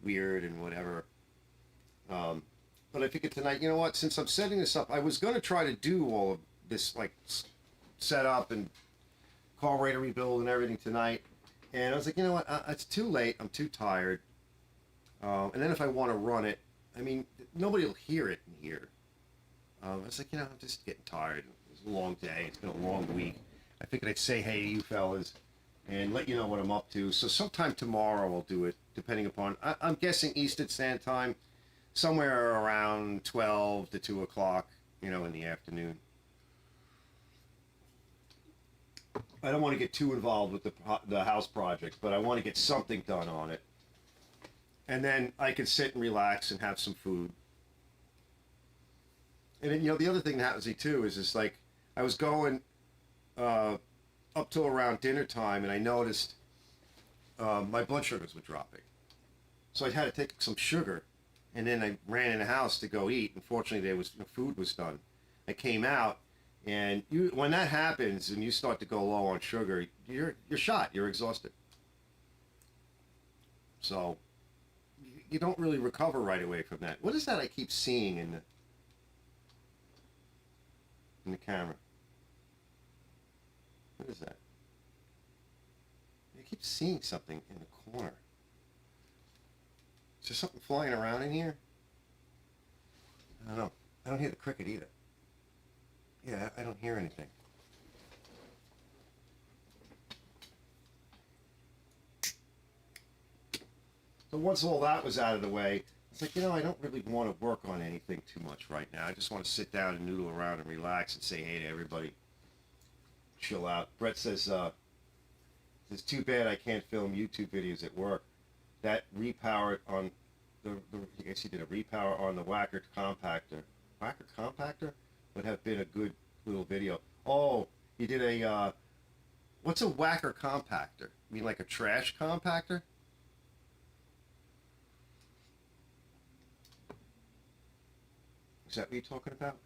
weird and whatever. But I figured tonight, you know what, since I'm setting this up, I was going to try to do all of this, like, set up and carburetor rebuild and everything tonight. And I was like, you know what, it's too late. I'm too tired. And then if I want to run it, I mean, nobody will hear it in here. I was like, you know, I'm just getting tired. It was a long day. It's been a long week. I figured I'd say hey to you fellas and let you know what I'm up to. So sometime tomorrow I'll do it, depending upon, I'm guessing Eastern Standard Time, somewhere around 12 to 2 o'clock, you know, in the afternoon. I don't want to get too involved with the house project, but I want to get something done on it. And then I can sit and relax and have some food. And then, you know, the other thing that happens to me too is just like, I was going up till around dinner time and I noticed my blood sugars were dropping. So I had to take some sugar. And then I ran in the house to go eat. Unfortunately, the food was done. I came out, and when that happens and you start to go low on sugar, you're shot. You're exhausted. So you don't really recover right away from that. What is that I keep seeing in the camera? What is that? I keep seeing something in the corner. Is there something flying around in here? I don't know. I don't hear the cricket either. Yeah, I don't hear anything. So once all that was out of the way, it's like, you know, I don't really want to work on anything too much right now. I just want to sit down and noodle around and relax and say hey to everybody. Chill out. Brett says, it's too bad I can't film YouTube videos at work. That repowered on I guess he did a repower on the Whacker compactor. Whacker compactor would have been a good little video. Oh, he did a, what's a Whacker compactor? You mean like a trash compactor? Is that what you're talking about?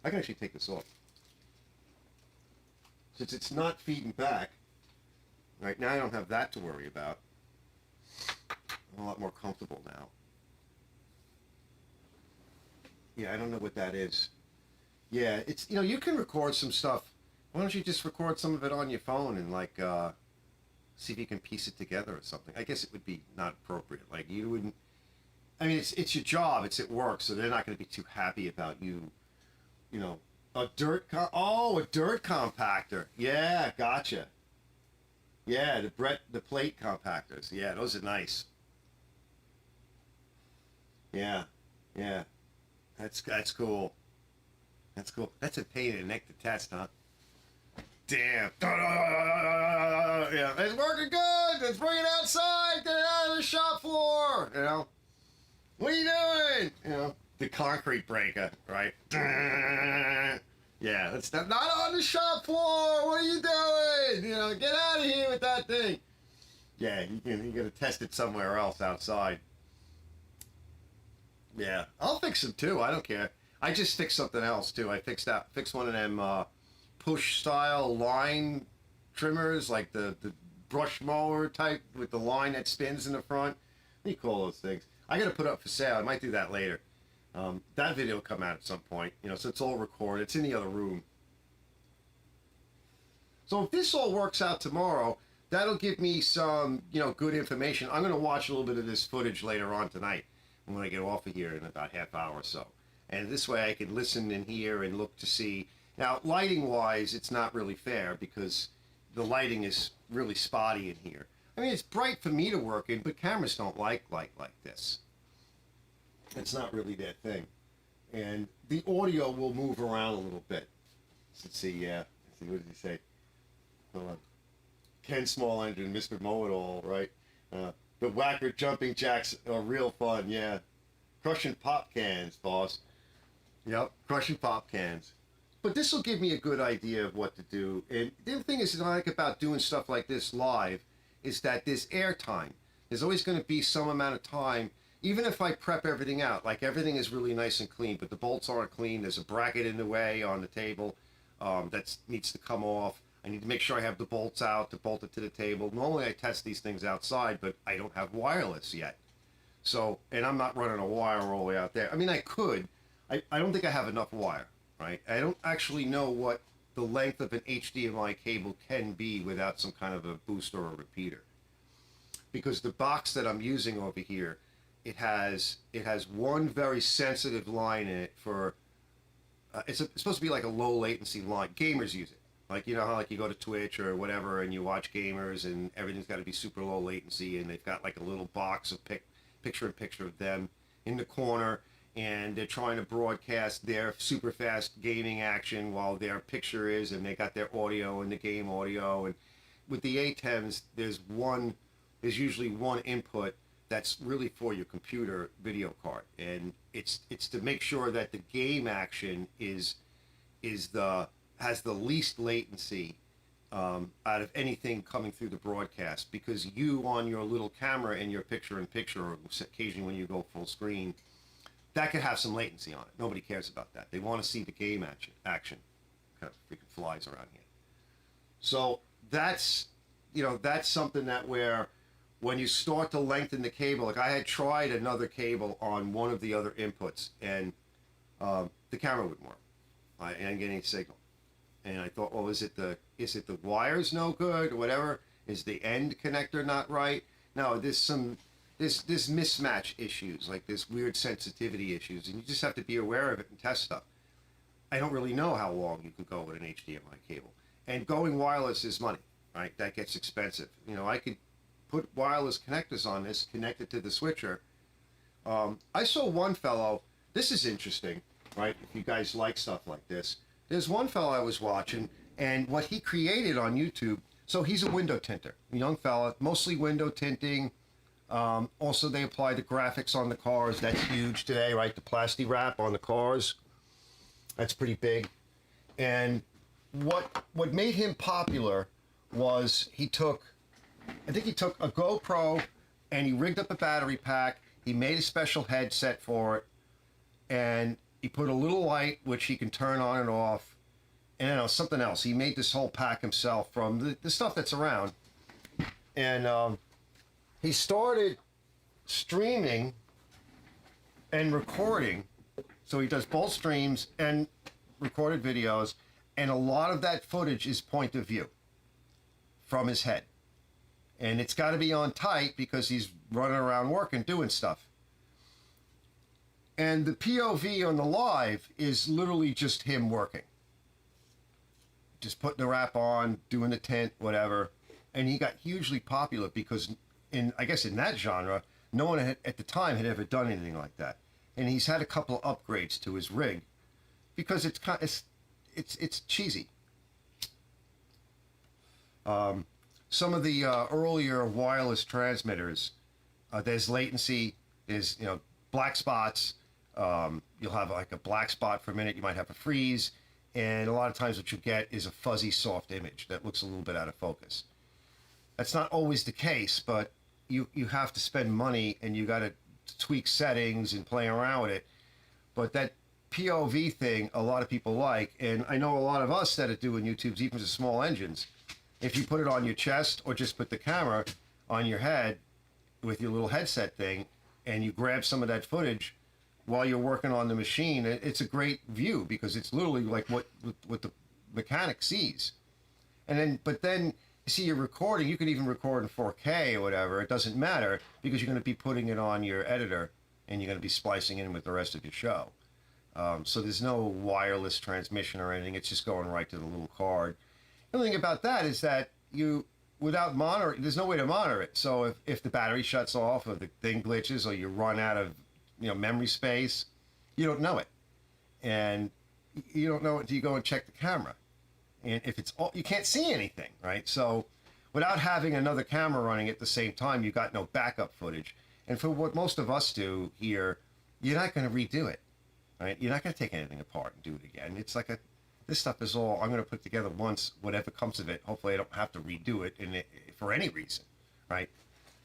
I can actually take this off. Since it's not feeding back, right now I don't have that to worry about. I'm a lot more comfortable now. Yeah, I don't know what that is. Yeah, it's, you know, you can record some stuff. Why don't you just record some of it on your phone and like see if you can piece it together or something. I guess it would be not appropriate. Like you wouldn't, I mean, it's your job, it's at work, so they're not going to be too happy about you, you know, a dirt compactor. Yeah, gotcha. Yeah, the plate compactors. Yeah, those are nice. Yeah, yeah, that's cool. That's cool. That's a pain in the neck to test, huh? Damn. Yeah, it's working good. Let's bring it outside. Get it out of the shop floor. You know, what are you doing? You know, the concrete breaker, right? Yeah, that's not on the shop floor. What are you doing? You know, get out of here with that thing. Yeah, you gotta test it somewhere else outside. Yeah, I'll fix them too. I don't care. I just fixed something else too. I fixed one of them push style line trimmers, like the brush mower type with the line that spins in the front. What do you call those things? I got to put up for sale. I might do that later. That video will come out at some point, you know, so it's all recorded. It's in the other room. So if this all works out tomorrow, that'll give me some, you know, good information. I'm going to watch a little bit of this footage later on tonight when I get off of here in about half hour or so. And this way I can listen and hear and look to see. Now, lighting-wise, it's not really fair because the lighting is really spotty in here. I mean, it's bright for me to work in, but cameras don't like light like this. It's not really their thing. And the audio will move around a little bit. Let's see, yeah. Let's see, what did he say? Hold on. Ken Small Engine, Mr. Know-It-All, right? The Whacker jumping jacks are real fun, yeah. Crushing pop cans, boss. Yep, crushing pop cans. But this will give me a good idea of what to do. And the other thing is that I like about doing stuff like this live is that there's airtime. There's always going to be some amount of time, even if I prep everything out, like everything is really nice and clean, but the bolts aren't clean. There's a bracket in the way on the table that needs to come off. I need to make sure I have the bolts out to bolt it to the table. Normally I test these things outside, but I don't have wireless yet. So, and I'm not running a wire all the way out there. I mean, I could. I don't think I have enough wire, right? I don't actually know what the length of an HDMI cable can be without some kind of a booster or a repeater. Because the box that I'm using over here, it has one very sensitive line in it for, it's supposed to be like a low latency line. Gamers use it. Like, you know how like you go to Twitch or whatever and you watch gamers and everything's got to be super low latency and they've got like a little box of picture-in-picture of them in the corner and they're trying to broadcast their super fast gaming action while their picture is, and they got their audio and the game audio. And with the A10s, there's usually one input that's really for your computer video card, and it's to make sure that the game action has the least latency out of anything coming through the broadcast, because you on your little camera and your picture-in-picture, or occasionally when you go full screen, that could have some latency on it. Nobody cares about that. They want to see the game action. Kind of freaking flies around here. So that's something that where when you start to lengthen the cable, like I had tried another cable on one of the other inputs, and the camera wouldn't work. I didn't get any signal. And I thought, well, is it the wires no good or whatever? Is the end connector not right? No, there's mismatch issues, like there's weird sensitivity issues, and you just have to be aware of it and test stuff. I don't really know how long you can go with an HDMI cable. And going wireless is money, right? That gets expensive. You know, I could put wireless connectors on this, connect it to the switcher. I saw one fellow, this is interesting, right? If you guys like stuff like this. There's one fellow I was watching, and what he created on YouTube, so he's a window tinter, a young fella, mostly window tinting. Also, they apply the graphics on the cars. That's huge today, right? The plasti wrap on the cars. That's pretty big. And what made him popular was I think he took a GoPro and he rigged up a battery pack. He made a special headset for it, and he put a little light which he can turn on and off, and something else. He made this whole pack himself from the stuff that's around, and he started streaming and recording. So he does both streams and recorded videos, and a lot of that footage is point of view from his head. And it's got to be on tight because he's running around working, doing stuff. And the POV on the live is literally just him working. Just putting the wrap on, doing the tint, whatever. And he got hugely popular because I guess in that genre, no one at the time had ever done anything like that. And he's had a couple of upgrades to his rig because it's cheesy. Some of the earlier wireless transmitters, there's latency, there's black spots. You'll have like a black spot for a minute. You might have a freeze, and a lot of times what you get is a fuzzy, soft image that looks a little bit out of focus. That's not always the case, but you have to spend money and you got to tweak settings and play around with it. But that POV thing, a lot of people like, and I know a lot of us that are doing YouTubes, even to small engines. If you put it on your chest or just put the camera on your head with your little headset thing, and you grab some of that footage while you're working on the machine, it's a great view because it's literally like what the mechanic sees. But then you see you're recording. You can even record in 4K or whatever. It doesn't matter because you're going to be putting it on your editor and you're going to be splicing in with the rest of your show. So there's no wireless transmission or anything. It's just going right to the little card. The thing about that is that without monitoring, there's no way to monitor it. So if the battery shuts off or the thing glitches or you run out of memory space, you don't know it. And you don't know it until you go and check the camera. And if it's all, you can't see anything, right? So without having another camera running at the same time, you got no backup footage. And for what most of us do here, you're not going to redo it, right? You're not going to take anything apart and do it again. It's like This stuff is all I'm going to put together once, whatever comes of it. Hopefully I don't have to redo it for any reason, right?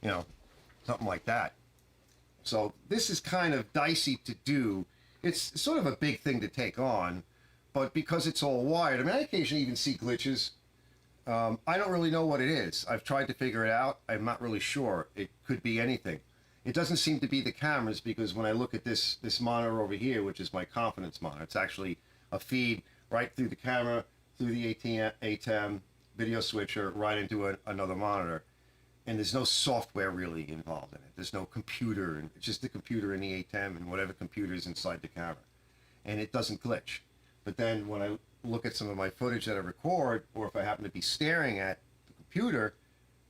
You know, something like that. So this is kind of dicey to do. It's sort of a big thing to take on, but because it's all wired, I mean, I occasionally even see glitches. I don't really know what it is. I've tried to figure it out. I'm not really sure. It could be anything. It doesn't seem to be the cameras, because when I look at this monitor over here, which is my confidence monitor, it's actually a feed right through the camera, through the ATEM video switcher, right into another monitor. And there's no software really involved in it. There's no computer, and it's just the computer in the ATEM and whatever computer is inside the camera. And it doesn't glitch. But then when I look at some of my footage that I record, or if I happen to be staring at the computer,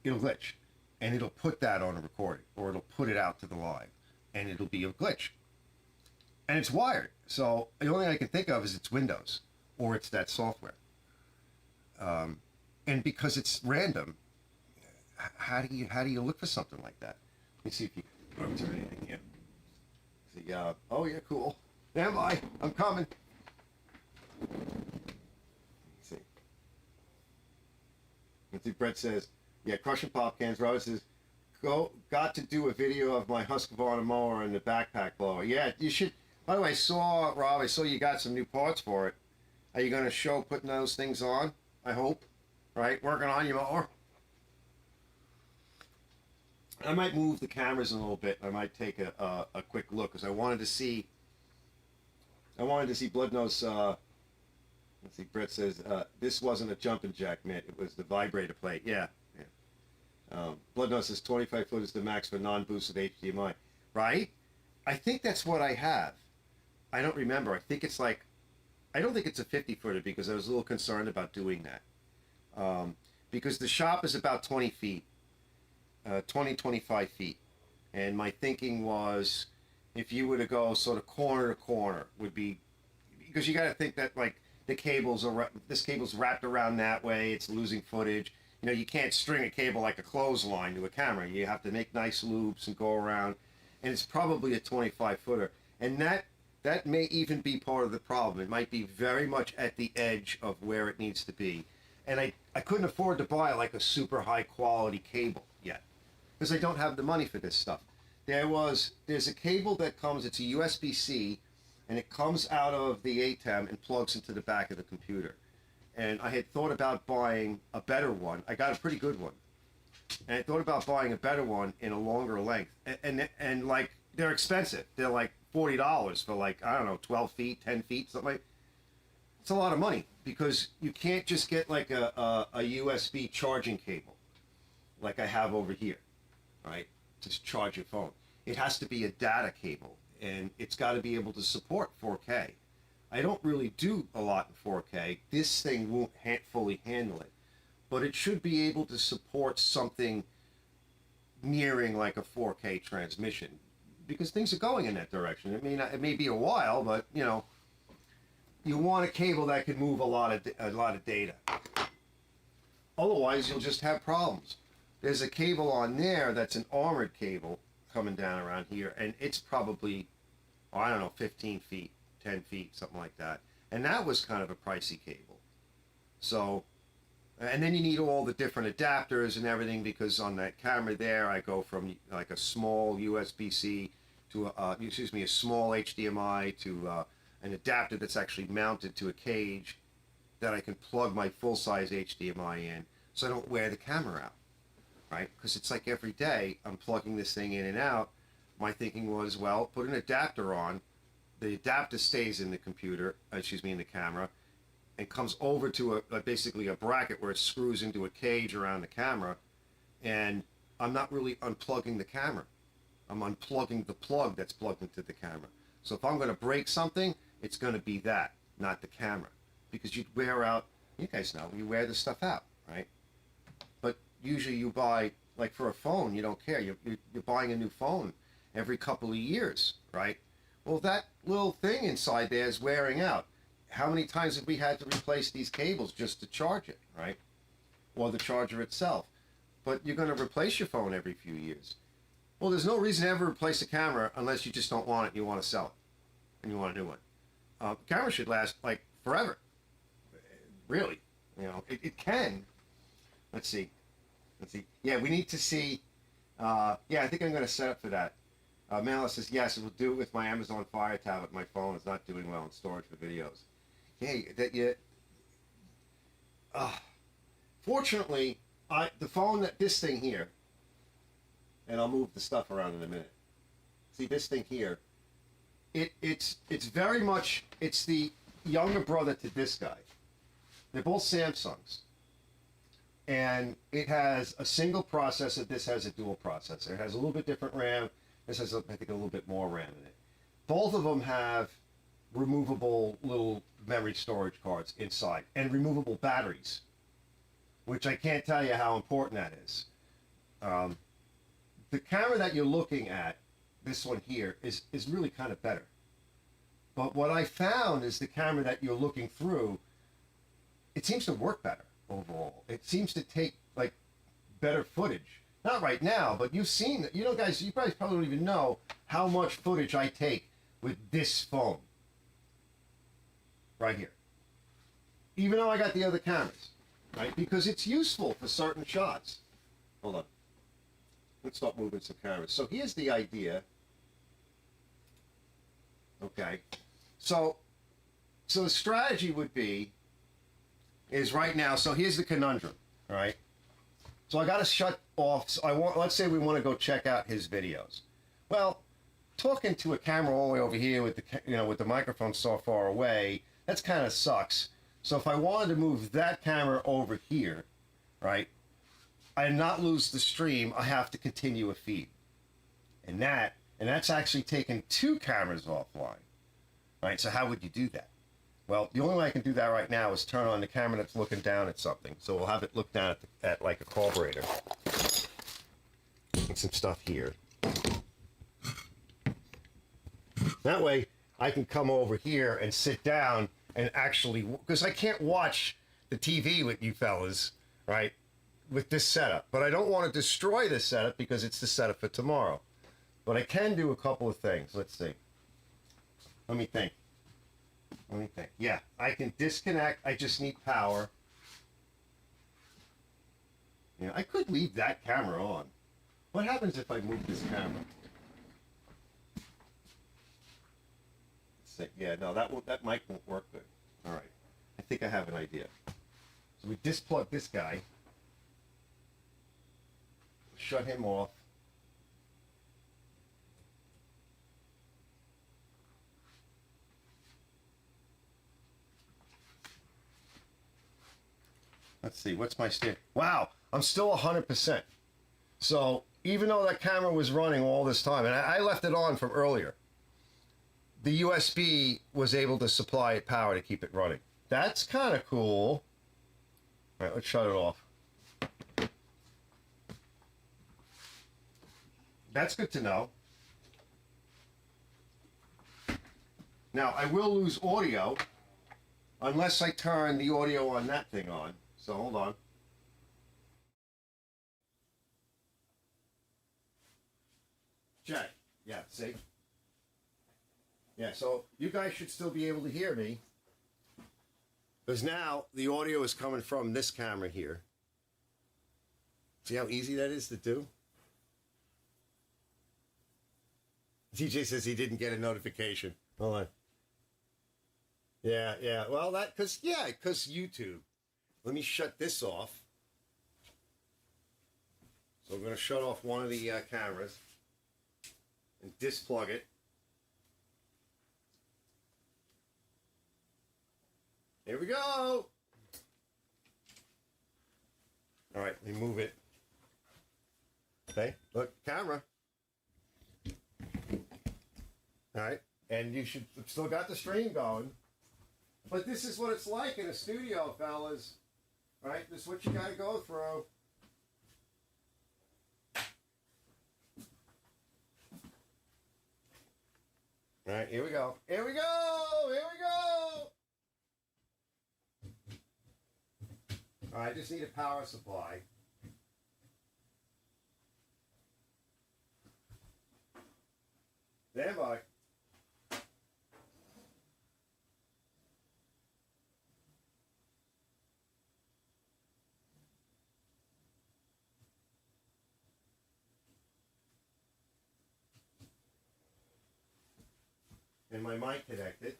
it'll glitch. And it'll put that on a recording, or it'll put it out to the live, and it'll be a glitch. And it's wired. So the only thing I can think of is it's Windows, or it's that software. And because it's random, how do you look for something like that? Let me see if you can turn anything here. See, oh yeah, cool. Stand by, I'm coming. Let's see. Let's see. Brett says, yeah, crushing pop cans. Robert says, got to do a video of my Husqvarna mower and the backpack blower. Yeah, you should. By the way, Rob, I saw you got some new parts for it. Are you going to show putting those things on? I hope. Right? Working on your mower. I might move the cameras a little bit. I might take a quick look, because I wanted to see Blood Nose. Let's see. Brett says this wasn't a jumping jack, Mitt. It was the vibrator plate. Yeah. Blood Nose says 25 foot is the max for non-boosted HDMI. Right? I think that's what I have. I don't remember. I think it's like, I don't think it's a 50 footer, because I was a little concerned about doing that. Because the shop is about 20 feet. 25 feet. And my thinking was, if you were to go sort of corner to corner, would be, because you got to think that like the cables are, this cable's wrapped around that way, it's losing footage. You know, you can't string a cable like a clothesline to a camera. You have to make nice loops and go around. And it's probably a 25 footer. And that may even be part of the problem. It might be very much at the edge of where it needs to be. And I couldn't afford to buy like a super high quality cable yet, because I don't have the money for this stuff. There's a cable that comes, it's a USB-C, and it comes out of the ATEM and plugs into the back of the computer. And I had thought about buying a better one. I got a pretty good one. And I thought about buying a better one in a longer length. And like, they're expensive. They're like $40 for like, I don't know, 12 feet, 10 feet, something like that. It's a lot of money, because you can't just get like a USB charging cable like I have over here, right? To charge your phone. It has to be a data cable, and it's got to be able to support 4K. I don't really do a lot in 4K. This thing won't fully handle it, but it should be able to support something nearing like a 4K transmission, because things are going in that direction. It may be a while, but you know, you want a cable that can move a lot of data. Otherwise, you'll just have problems. There's a cable on there that's an armored cable coming down around here, and it's probably, I don't know, 15 feet, 10 feet, something like that. And that was kind of a pricey cable. So, and then you need all the different adapters and everything, because on that camera there, I go from like a small USB-C to a small HDMI to an adapter that's actually mounted to a cage that I can plug my full-size HDMI in, so I don't wear the camera out, right? Because it's like every day I'm plugging this thing in and out. My thinking was, well, put an adapter on. The adapter stays in the computer, in the camera, and comes over to basically a bracket where it screws into a cage around the camera, and I'm not really unplugging the camera. I'm unplugging the plug that's plugged into the camera. So if I'm going to break something, it's going to be that, not the camera. Because you'd wear out, you guys know, you wear this stuff out, right? But usually you buy, like for a phone, you don't care. You're buying a new phone every couple of years, right? Well, that little thing inside there is wearing out. How many times have we had to replace these cables just to charge it, right? Or the charger itself. But you're going to replace your phone every few years. Well, there's no reason to ever replace a camera unless you just don't want it and you want to sell it. And you want a new one. Camera should last like forever. really. You know, it can. Let's see. Yeah, we need to see. Yeah, I think I'm going to set up for that. Malice says, yes, it will do it with my Amazon Fire tablet. My phone is not doing well in storage for videos. Hey, fortunately, this thing here, and I'll move the stuff around in a minute. See, this thing here, it's very much, it's the younger brother to this guy. They're both Samsungs. And it has a single processor. This has a dual processor. It has a little bit different RAM. This has, I think, a little bit more RAM in it. Both of them have removable little memory storage cards inside and removable batteries, which I can't tell you how important that is. The camera that you're looking at, this one here, is really kind of better. But what I found is the camera that you're looking through, it seems to work better overall. It seems to take like better footage. Not right now, but you've seen that. You know, guys, you guys probably don't even know how much footage I take with this phone right here. Even though I got the other cameras, right? Because it's useful for certain shots. Hold on. Let's start moving some cameras. So here's the idea. Okay. So the strategy would be is right now. So here's the conundrum, all right? So I got to shut off. So let's say we want to go check out his videos. Well, talking to a camera all the way over here with the microphone so far away, that's kind of sucks. So if I wanted to move that camera over here, right, and not lose the stream, I have to continue a feed. And that's actually taking two cameras offline, right? So how would you do that? Well, the only way I can do that right now is turn on the camera that's looking down at something. So we'll have it look down at like a carburetor. And some stuff here. That way I can come over here and sit down and actually, because I can't watch the TV with you fellas, right, with this setup. But I don't want to destroy this setup because it's the setup for tomorrow. But I can do a couple of things. Let's see. Let me think. Yeah, I can disconnect. I just need power. Yeah, I could leave that camera on. What happens if I move this camera? Let's see. Yeah, no, that mic won't work good. All right. I think I have an idea. So we displug this guy. Shut him off. Let's see, what's my stand? Wow, I'm still 100%. So even though that camera was running all this time, and I left it on from earlier, the USB was able to supply it power to keep it running. That's kind of cool. All right, let's shut it off. That's good to know. Now, I will lose audio unless I turn the audio on that thing on. So hold on. Check. Yeah, see? Yeah, so you guys should still be able to hear me. Because now the audio is coming from this camera here. See how easy that is to do? DJ says he didn't get a notification. Hold on. Yeah. Well, because YouTube. Let me shut this off. So I'm going to shut off one of the cameras and displug it. Here we go. All right, let me move it. Okay, look, camera. All right, and you should have still got the stream going. But this is what it's like in a studio, fellas. All right, this is what you got to go through. All right, here we go. Here we go. Here we go. All right, I just need a power supply. Stand by. and my mic connected.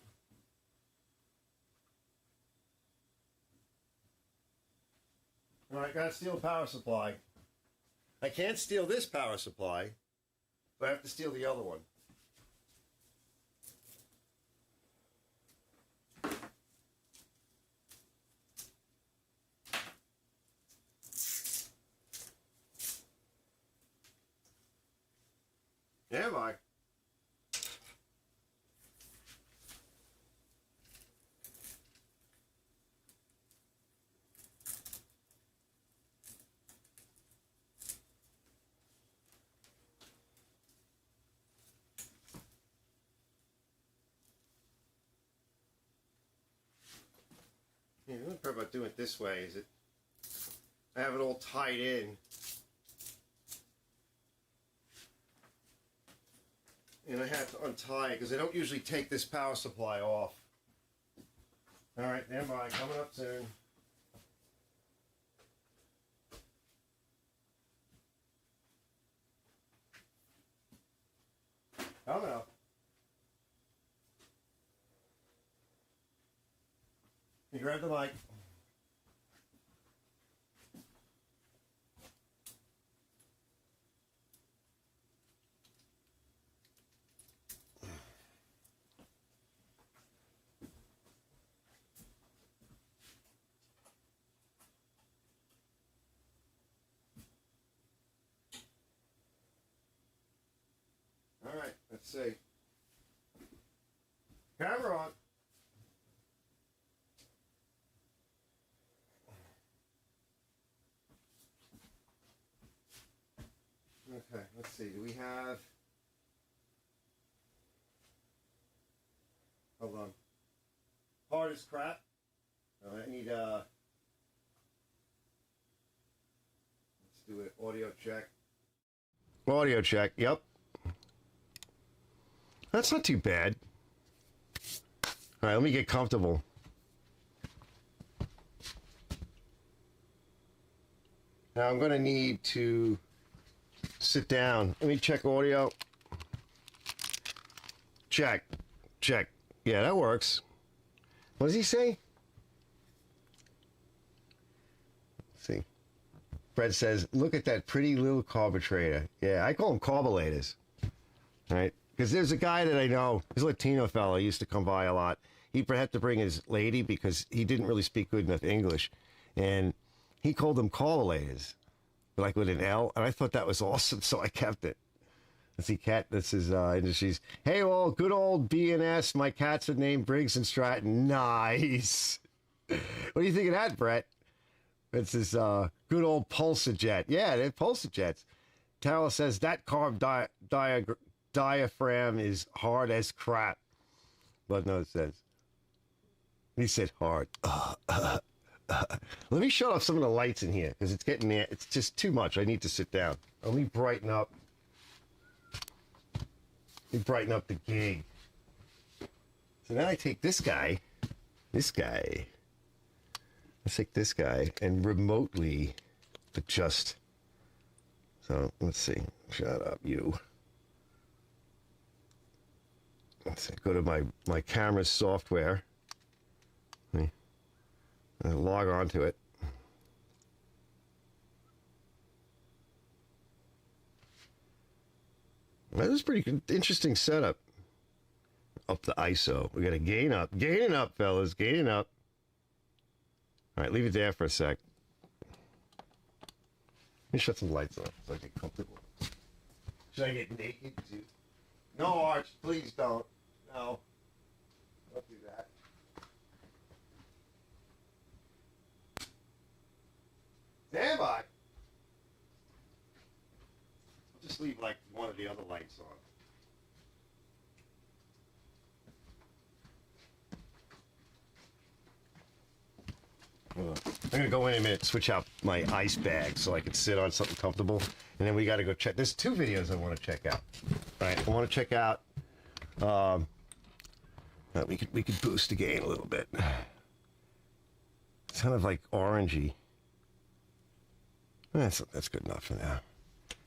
All right, gotta steal the power supply. I can't steal this power supply, but I have to steal the other one. Am I? Yeah, the only part about doing it this way is I have it all tied in. And I have to untie it because I don't usually take this power supply off. All right, stand by, coming up soon. Coming up. You grab the mic. All right, let's see. Camera on. Okay, let's see. Do we have... Hold on. Hard as crap. I need, let's do it. Audio check. Audio check, yep. That's not too bad. All right, let me get comfortable. Now I'm going to need to sit down. Let me check audio. Check. Check. Yeah, that works. What does he say? Let's see. Fred says, look at that pretty little carburetor. Yeah, I call them carburetors. All right? Because there's a guy that I know, he's a Latino fellow, he used to come by a lot. He had to bring his lady because he didn't really speak good enough English. And he called them carburetors, like with an L. And I thought that was awesome, so I kept it. Let's see, cat, this is Industries. Hey, well, good old BNS. My cats are named Briggs and Stratton. Nice. What do you think of that, Brett? This is good old Pulsajet. Yeah, they're Pulsajets. Tara says that carb diaphragm is hard as crap. But no, it says. He said hard. Let me shut off some of the lights in here because it's getting there. It's just too much. I need to sit down. Let me brighten up. Let me brighten up the gig. So now I take this guy. Let's take this guy and remotely adjust. So let's see. Shut up, you. Let's see. Go to my camera's software. Log on to it. That was pretty good, interesting setup. Up the ISO. We got to gain up. Gaining up, fellas. Gaining up. All right, leave it there for a sec. Let me shut some lights on so I get comfortable. Should I get naked too? No, Arch, please don't. No. Don't do that. Stand by. I'll just leave like one of the other lights on. I'm gonna go in a minute, switch out my ice bag so I can sit on something comfortable, and then we gotta go check. There's two videos I want to check out. All right, I want to check out. We could boost the gain a little bit. It's kind of like orangey. That's good enough for now.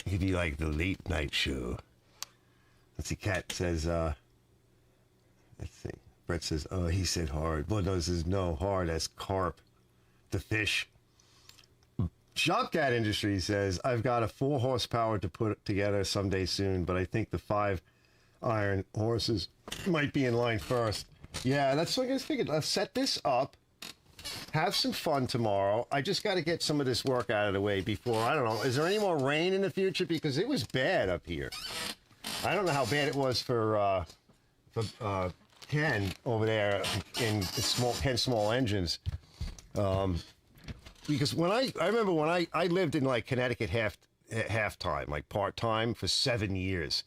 It could be like the late night show. Let's see, Kat says, Let's see. Brett says, oh, he said hard. Blood Nose says, no, hard as carp, the fish. Shopcat Industries says, I've got a 4 horsepower to put together someday soon, but I think the 5 iron horses might be in line first. Yeah, that's what I figured. Let's set this up, have some fun tomorrow. I just got to get some of this work out of the way before, I don't know, is there any more rain in the future? Because it was bad up here. I don't know how bad it was for Ken over there in Ken Small Engines. Because when I remember when I lived in like Connecticut half-time, like part-time for 7 years.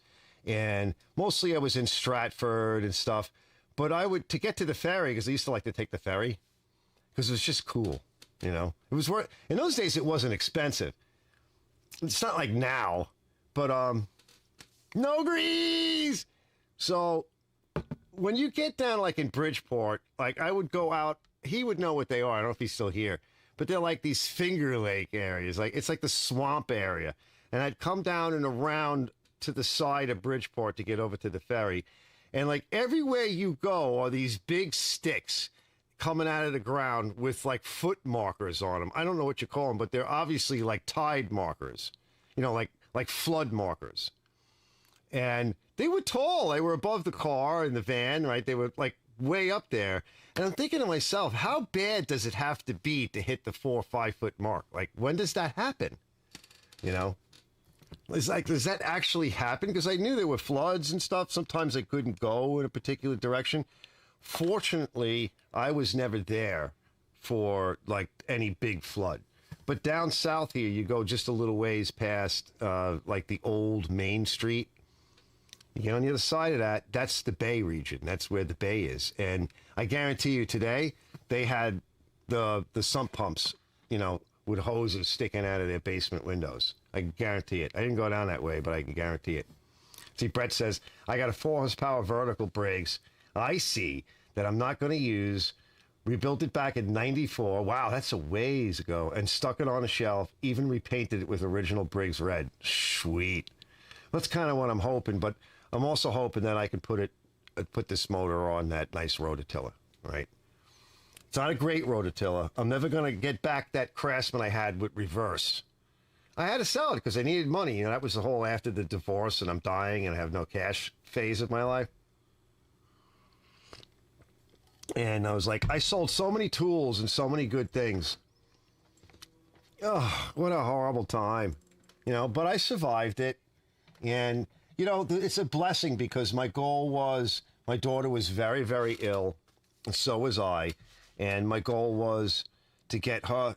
And mostly I was in Stratford and stuff. But I would, to get to the ferry, because I used to like to take the ferry, because it was just cool, you know. It was worth, in those days it wasn't expensive. It's not like now, but no grease! So when you get down like in Bridgeport, like I would go out, he would know what they are, I don't know if he's still here, but they're like these Finger Lake areas, like it's like the swamp area. And I'd come down and around to the side of Bridgeport to get over to the ferry. And like everywhere you go are these big sticks coming out of the ground with like foot markers on them. I don't know what you call them, but they're obviously like tide markers, you know, like flood markers. And they were tall. They were above the car and the van, right? They were like way up there. And I'm thinking to myself, how bad does it have to be to hit the 4 or 5 foot mark? Like, when does that happen? You know? It's like, does that actually happen? Because I knew there were floods and stuff. Sometimes I couldn't go in a particular direction. Fortunately, I was never there for like any big flood. But down south here, you go just a little ways past like the old Main Street. You get on the other side of that, that's the Bay region. That's where the Bay is. And I guarantee you today, they had the sump pumps, you know, with hoses sticking out of their basement windows. I can guarantee it. I didn't go down that way, but I can guarantee it. See, Brett says, I got a 4 horsepower vertical Briggs. I see that I'm not going to use. Rebuilt it back in 94. Wow, that's a ways ago. And stuck it on a shelf. Even repainted it with original Briggs red. Sweet. That's kind of what I'm hoping, but I'm also hoping that I can put this motor on that nice rototiller, right? It's not a great rototiller. I'm never going to get back that Craftsman I had with reverse. I had to sell it because I needed money. You know, that was the whole after the divorce and I'm dying and I have no cash phase of my life. And I was like, I sold so many tools and so many good things. Oh, what a horrible time. You know, but I survived it. And, you know, it's a blessing because my goal was, my daughter was very, very ill. And so was I. And my goal was to get her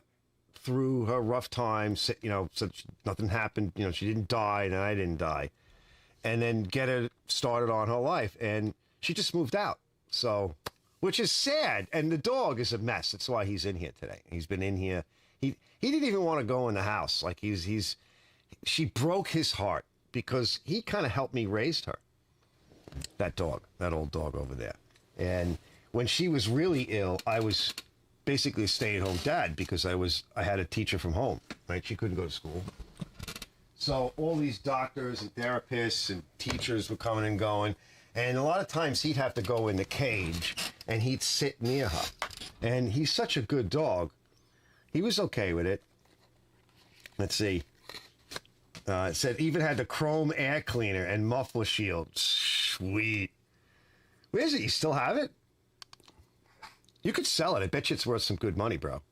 through her rough times, you know, so nothing happened, you know, she didn't die and I didn't die. And then get her started on her life. And she just moved out. So, which is sad. And the dog is a mess. That's why he's in here today. He's been in here. He didn't even want to go in the house. Like she broke his heart because he kind of helped me raise her. That dog, that old dog over there. And when she was really ill, I was basically a stay-at-home dad because I had a teacher from home, right? She couldn't go to school. So all these doctors and therapists and teachers were coming and going. And a lot of times he'd have to go in the cage and he'd sit near her. And he's such a good dog. He was okay with it. Let's see. It said even had the chrome air cleaner and muffler shield. Sweet. Where is it? You still have it? You could sell it. I bet you it's worth some good money, bro.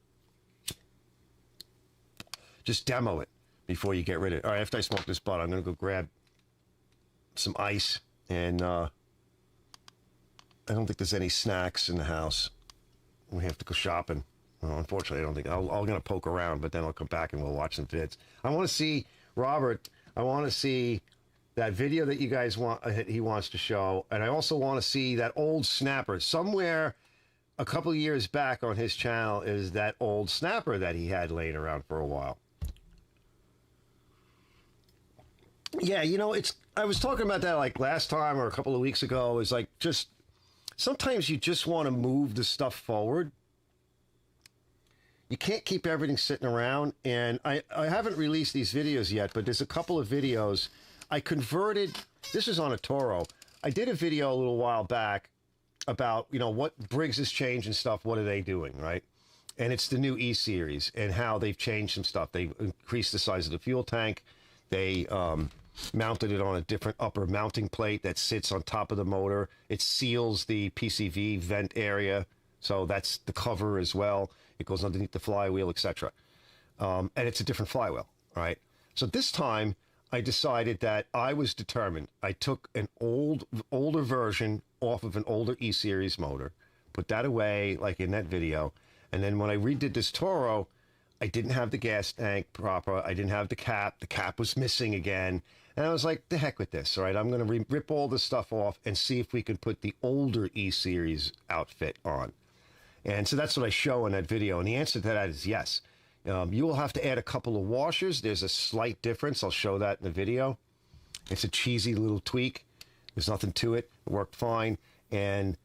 Just demo it before you get rid of it. All right, after I smoke this butt, I'm going to go grab some ice. And I don't think there's any snacks in the house. We have to go shopping. Well, unfortunately, I don't think. I'm going to poke around, but then I'll come back and we'll watch some vids. I want to see, Robert, I want to see that video that you guys want, he wants to show. And I also want to see that old snapper. Somewhere a couple of years back on his channel is that old snapper that he had laying around for a while. Yeah, you know, I was talking about that like last time or a couple of weeks ago. It's like just sometimes you just want to move the stuff forward. You can't keep everything sitting around. And I haven't released these videos yet, but there's a couple of videos I converted. This is on a Toro. I did a video a little while back about, you know, what Briggs has changed and stuff. What are they doing, right? And it's the new E series and how they've changed some stuff. They've increased the size of the fuel tank. They mounted it on a different upper mounting plate that sits on top of the motor. It seals the PCV vent area, so that's the cover as well. It goes underneath the flywheel, etc. And it's a different flywheel, right? So this time I decided that I was determined. I took an older version off of an older E series motor, put that away like in that video. And then when I redid this Toro, I didn't have the gas tank proper. I didn't have the cap. The cap was missing again. And I was like, the heck with this, all right? I'm going to rip all this stuff off and see if we can put the older E-Series outfit on. And so that's what I show in that video. And the answer to that is yes. You will have to add a couple of washers. There's a slight difference. I'll show that in the video. It's a cheesy little tweak. There's nothing to it. It worked fine. And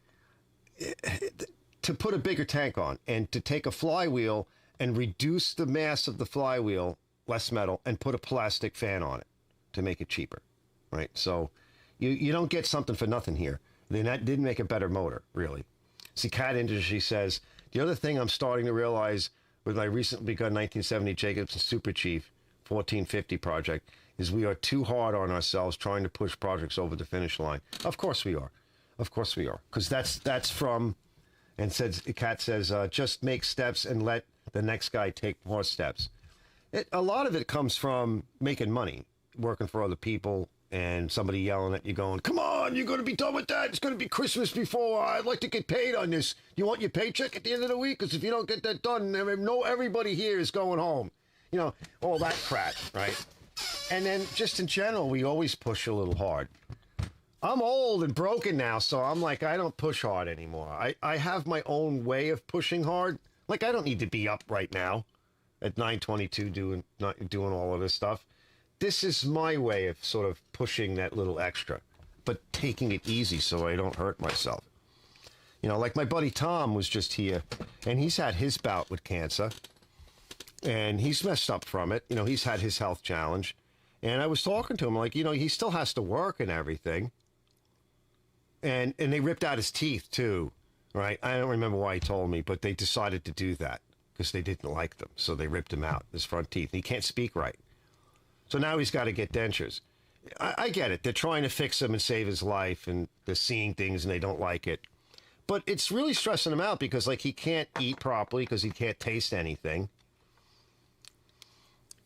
to put a bigger tank on and to take a flywheel and reduce the mass of the flywheel, less metal, and put a plastic fan on it to make it cheaper, right? So you don't get something for nothing here. Then that didn't make a better motor, really. See, Cat Industry says, the other thing I'm starting to realize with my recently begun 1970 Jacobson Super Chief 1450 project is we are too hard on ourselves trying to push projects over the finish line. Of course we are. Of course we are. Because that's from... And says, Kat says, just make steps and let the next guy take more steps. A lot of it comes from making money, working for other people, and somebody yelling at you going, come on, you're going to be done with that. It's going to be Christmas before. I'd like to get paid on this. You want your paycheck at the end of the week? Because if you don't get that done, everybody here is going home. You know, all that crap, right? And then just in general, we always push a little hard. I'm old and broken now, so I'm like, I don't push hard anymore. I have my own way of pushing hard. Like, I don't need to be up right now at 9:22 doing all of this stuff. This is my way of sort of pushing that little extra, but taking it easy so I don't hurt myself. You know, like my buddy Tom was just here, and he's had his bout with cancer, and he's messed up from it. You know, he's had his health challenge, and I was talking to him, like, you know, he still has to work and everything. And they ripped out his teeth, too, right? I don't remember why he told me, but they decided to do that because they didn't like them. So they ripped him out, his front teeth. He can't speak right. So now he's got to get dentures. I get it. They're trying to fix him and save his life, and they're seeing things and they don't like it. But it's really stressing him out because, like, he can't eat properly because he can't taste anything.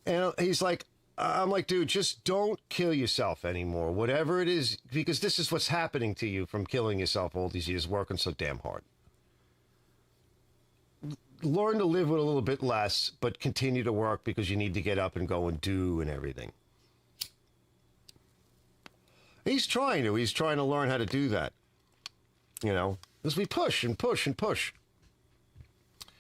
And he's like, I'm like, dude, just don't kill yourself anymore, whatever it is, because this is what's happening to you from killing yourself all these years working so damn hard. Learn to live with a little bit less, but continue to work because you need to get up and go and do and everything. He's trying to learn how to do that, you know, as we push and push and push,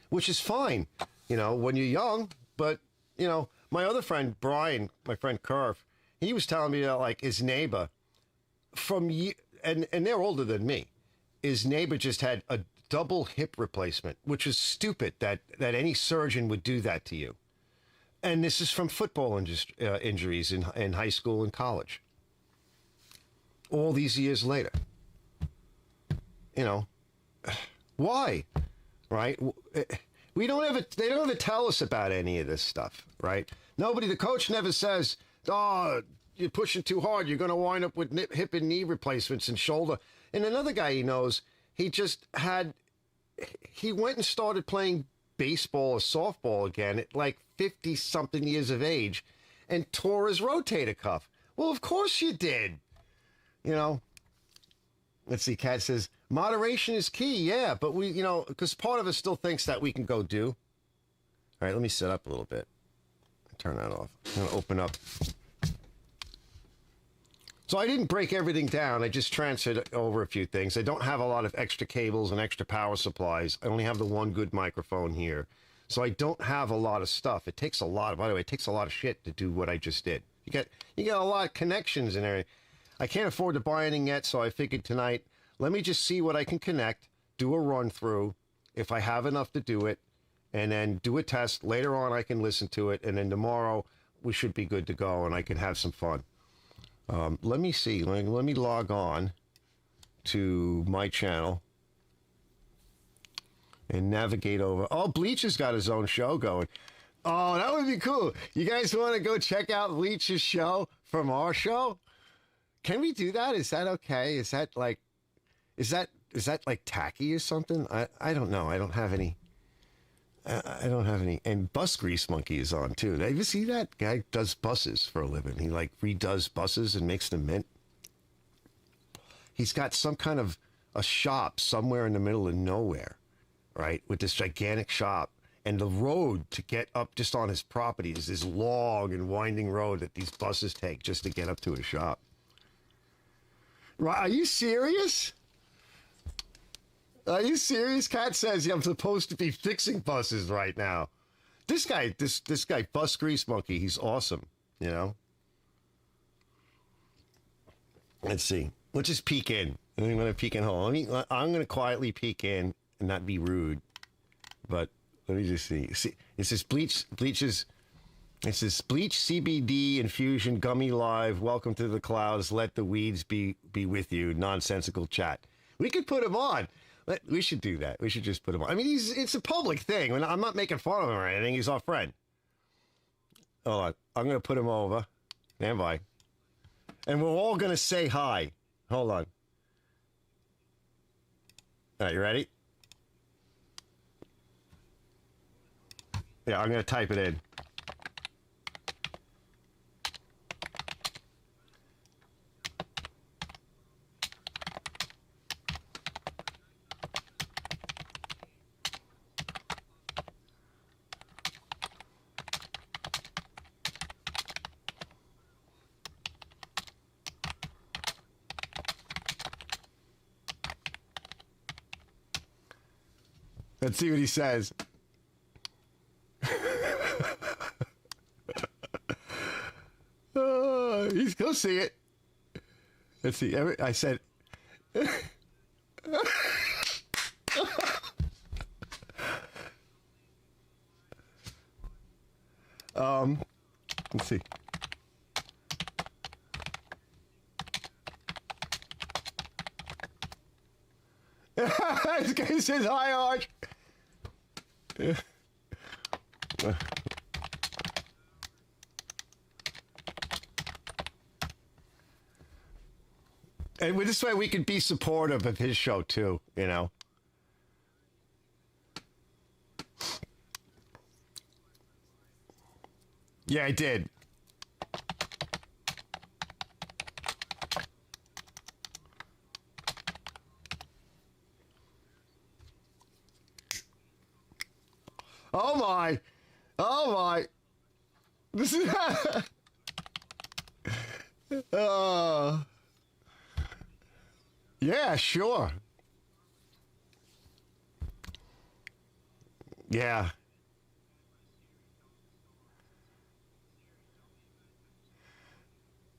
which is fine, you know, when you're young, but, you know, my other friend, Brian, my friend Curve, he was telling me that, like, his neighbor and they're older than me, his neighbor just had a double hip replacement, which is stupid that any surgeon would do that to you. And this is from football injuries in high school and college. All these years later. You know, why? Right? They don't ever tell us about any of this stuff, right? The coach never says, oh, you're pushing too hard. You're going to wind up with hip and knee replacements and shoulder. And another guy he knows, he went and started playing baseball or softball again at like 50-something years of age and tore his rotator cuff. Well, of course you did. You know, let's see, Kat says, moderation is key. Yeah, but we, you know, because part of us still thinks that we can go do. All right, let me set up a little bit. Turn that off. I'm going to open up. So I didn't break everything down. I just transferred over a few things. I don't have a lot of extra cables and extra power supplies. I only have the one good microphone here. So I don't have a lot of stuff. It takes a lot, by the way, it takes a lot of shit to do what I just did. You get a lot of connections in there. I can't afford to buy anything yet, so I figured tonight, let me just see what I can connect, do a run through, if I have enough to do it, and then do a test. Later on, I can listen to it, and then tomorrow we should be good to go, and I can have some fun. Let me see. Let me log on to my channel and navigate over. Oh, Bleach has got his own show going. Oh, that would be cool. You guys want to go check out Bleach's show from our show? Can we do that? Is that okay? Is that like tacky or something? I don't know. I don't have any. I don't have any. And Bus Grease Monkey is on too. Did you see that guy does buses for a living? He like redoes buses and makes them mint. He's got some kind of a shop somewhere in the middle of nowhere, right? With this gigantic shop. And the road to get up just on his property is this long and winding road that these buses take just to get up to his shop. Right? Are you serious? Are you serious? Kat says I'm supposed to be fixing buses right now. This guy, Bus Grease Monkey, he's awesome, you know? Let's see. We'll just peek in. I'm going to peek in. Hold on. I'm going to quietly peek in and not be rude. But let me just see. See, it says Bleach's. It says Bleach CBD infusion gummy live. Welcome to the clouds. Let the weeds be with you. Nonsensical chat. We could put him on. We should do that. We should just put him on. I mean, it's a public thing. I'm not making fun of him or anything. He's our friend. Hold on. I'm going to put him over. Stand by. And we're all going to say hi. Hold on. All right, you ready? Yeah, I'm going to type it in. Let's see what he says. He'll see it. Let's see. I said. Let's see. This guy says hi, Arch. And this way we can be supportive of his show too, you know. Yeah, I did. Oh my. Oh my. This is yeah, sure. Yeah.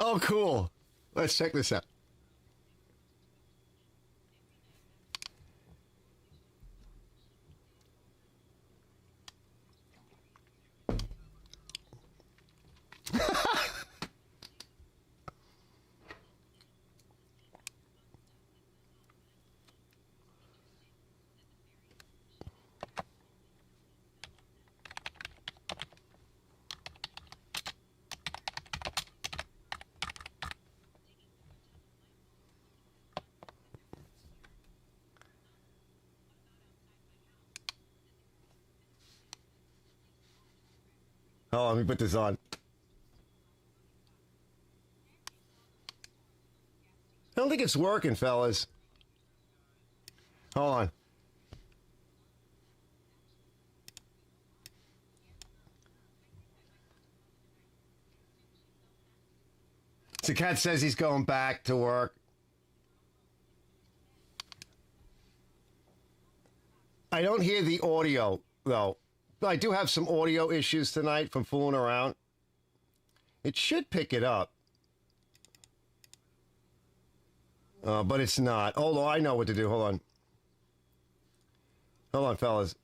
Oh, cool. Let's check this out. Oh, let me put this on. I don't think it's working, fellas. Hold on. So Cat says he's going back to work. I don't hear the audio, though. I do have some audio issues tonight from fooling around. It should pick it up. But it's not. Hold on, I know what to do. Hold on. Hold on, fellas.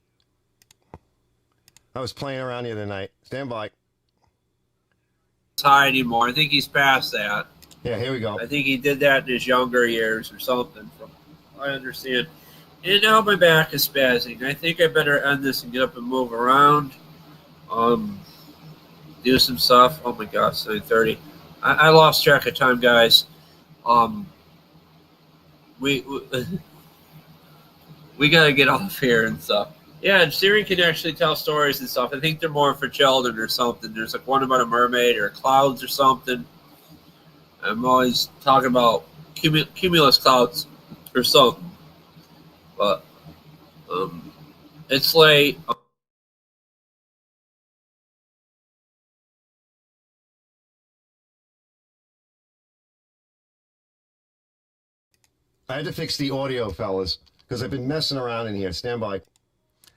I was playing around the other night. Stand by. High anymore. I think he's past that. Yeah, here we go. I think he did that in his younger years or something. From I understand. And now my back is spazzing. I think I better end this and get up and move around. Um, do some stuff. Oh my gosh, 7:30. I lost track of time, guys. Um, we we gotta get off here and stuff. Yeah, and Siri can actually tell stories and stuff. I think they're more for children or something. There's like one about a mermaid or clouds or something. I'm always talking about cumulus clouds or something. But um, it's late. I had to fix the audio, fellas, because I've been messing around in here. Stand by.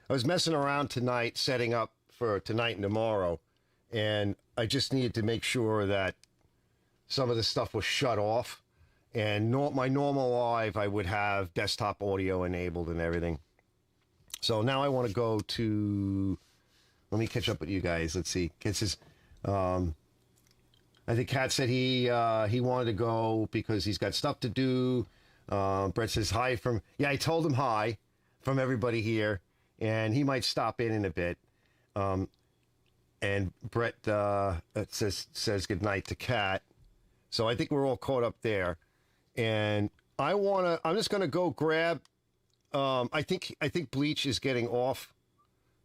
I was messing around tonight, setting up for tonight and tomorrow, and I just needed to make sure that some of the stuff was shut off. And my normal live, I would have desktop audio enabled and everything. So now I want to go to. Let me catch up with you guys. Let's see. It says, I think Kat said he wanted to go because he's got stuff to do. Brett says hi from. Yeah, I told him hi from everybody here, and he might stop in a bit. And Brett says good night to Kat. So I think we're all caught up there, and I'm just gonna go grab. I think Bleach is getting off,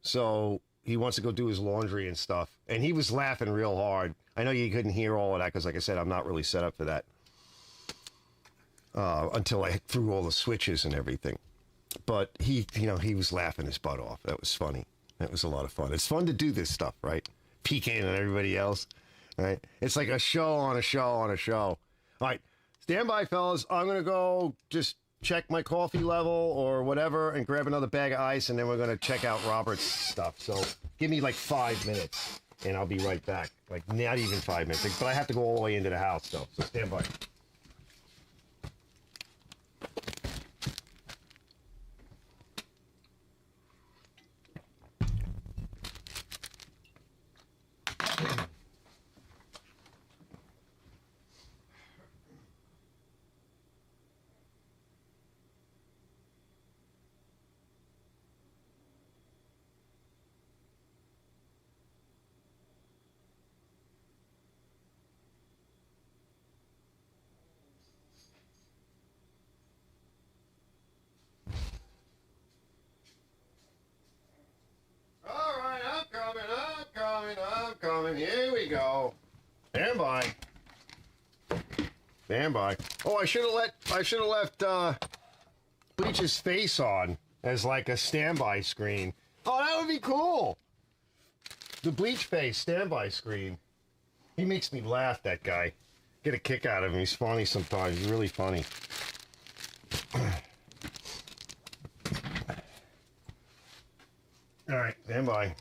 so he wants to go do his laundry and stuff. And he was laughing real hard. I know you couldn't hear all of that because, like I said, I'm not really set up for that until I threw all the switches and everything. But he was laughing his butt off. That was funny. That was a lot of fun. It's fun to do this stuff, right? Peeking at everybody else, right? It's like a show on a show on a show. All right, stand by, fellas. I'm gonna go just check my coffee level or whatever and grab another bag of ice, and then we're gonna check out Robert's stuff. So give me like 5 minutes, and I'll be right back. Like not even 5 minutes, but I have to go all the way into the house, though. So stand by. All right, I'm coming. Here we go. Stand by. Stand by. Oh, I should have left Bleach's face on as like a standby screen. Oh, that would be cool. The Bleach face standby screen. He makes me laugh, that guy. Get a kick out of him. He's funny sometimes. He's really funny. All right, stand by.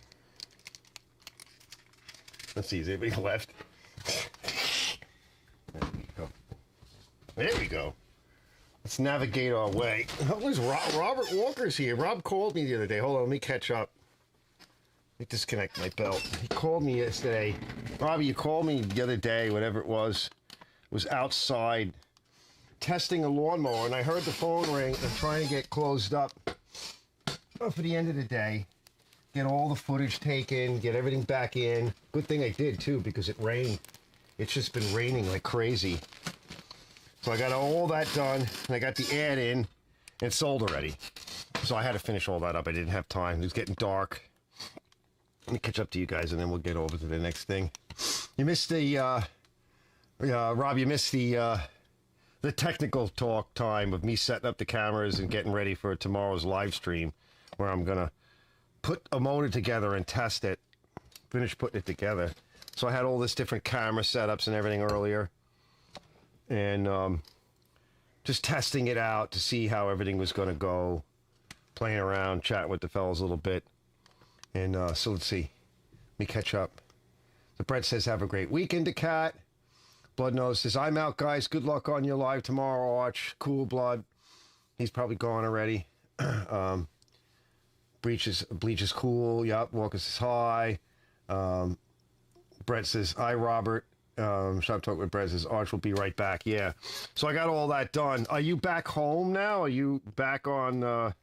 Let's see, is anybody left? There we go. There we go. Let's navigate our way. Oh, Robert Walker's here. Rob called me the other day. Hold on, let me catch up. Let me disconnect my belt. He called me yesterday. Robbie, you called me the other day, whatever it was outside testing a lawnmower, and I heard the phone ring. I'm trying to get closed up for the end of the day. Get all the footage taken, get everything back in. Good thing I did, too, because it rained. It's just been raining like crazy. So I got all that done, and I got the ad in, and it sold already. So I had to finish all that up. I didn't have time. It was getting dark. Let me catch up to you guys, and then we'll get over to the next thing. You missed the, Rob, you missed the technical talk time of me setting up the cameras and getting ready for tomorrow's live stream, where I'm going to put a motor together and test it. Finish putting it together. So I had all this different camera setups and everything earlier. And just testing it out to see how everything was going to go. Playing around, chatting with the fellas a little bit. And so let's see. Let me catch up. So Brett says, have a great weekend to Kat. Blood Nose says, I'm out, guys. Good luck on your live tomorrow, Arch. Cool, Blood. He's probably gone already. Bleach is cool. Yup. Walker says hi. Brett says hi, Robert. Shop Talk with Brett says Arch will be right back. Yeah. So I got all that done. Are you back home now? Are you back on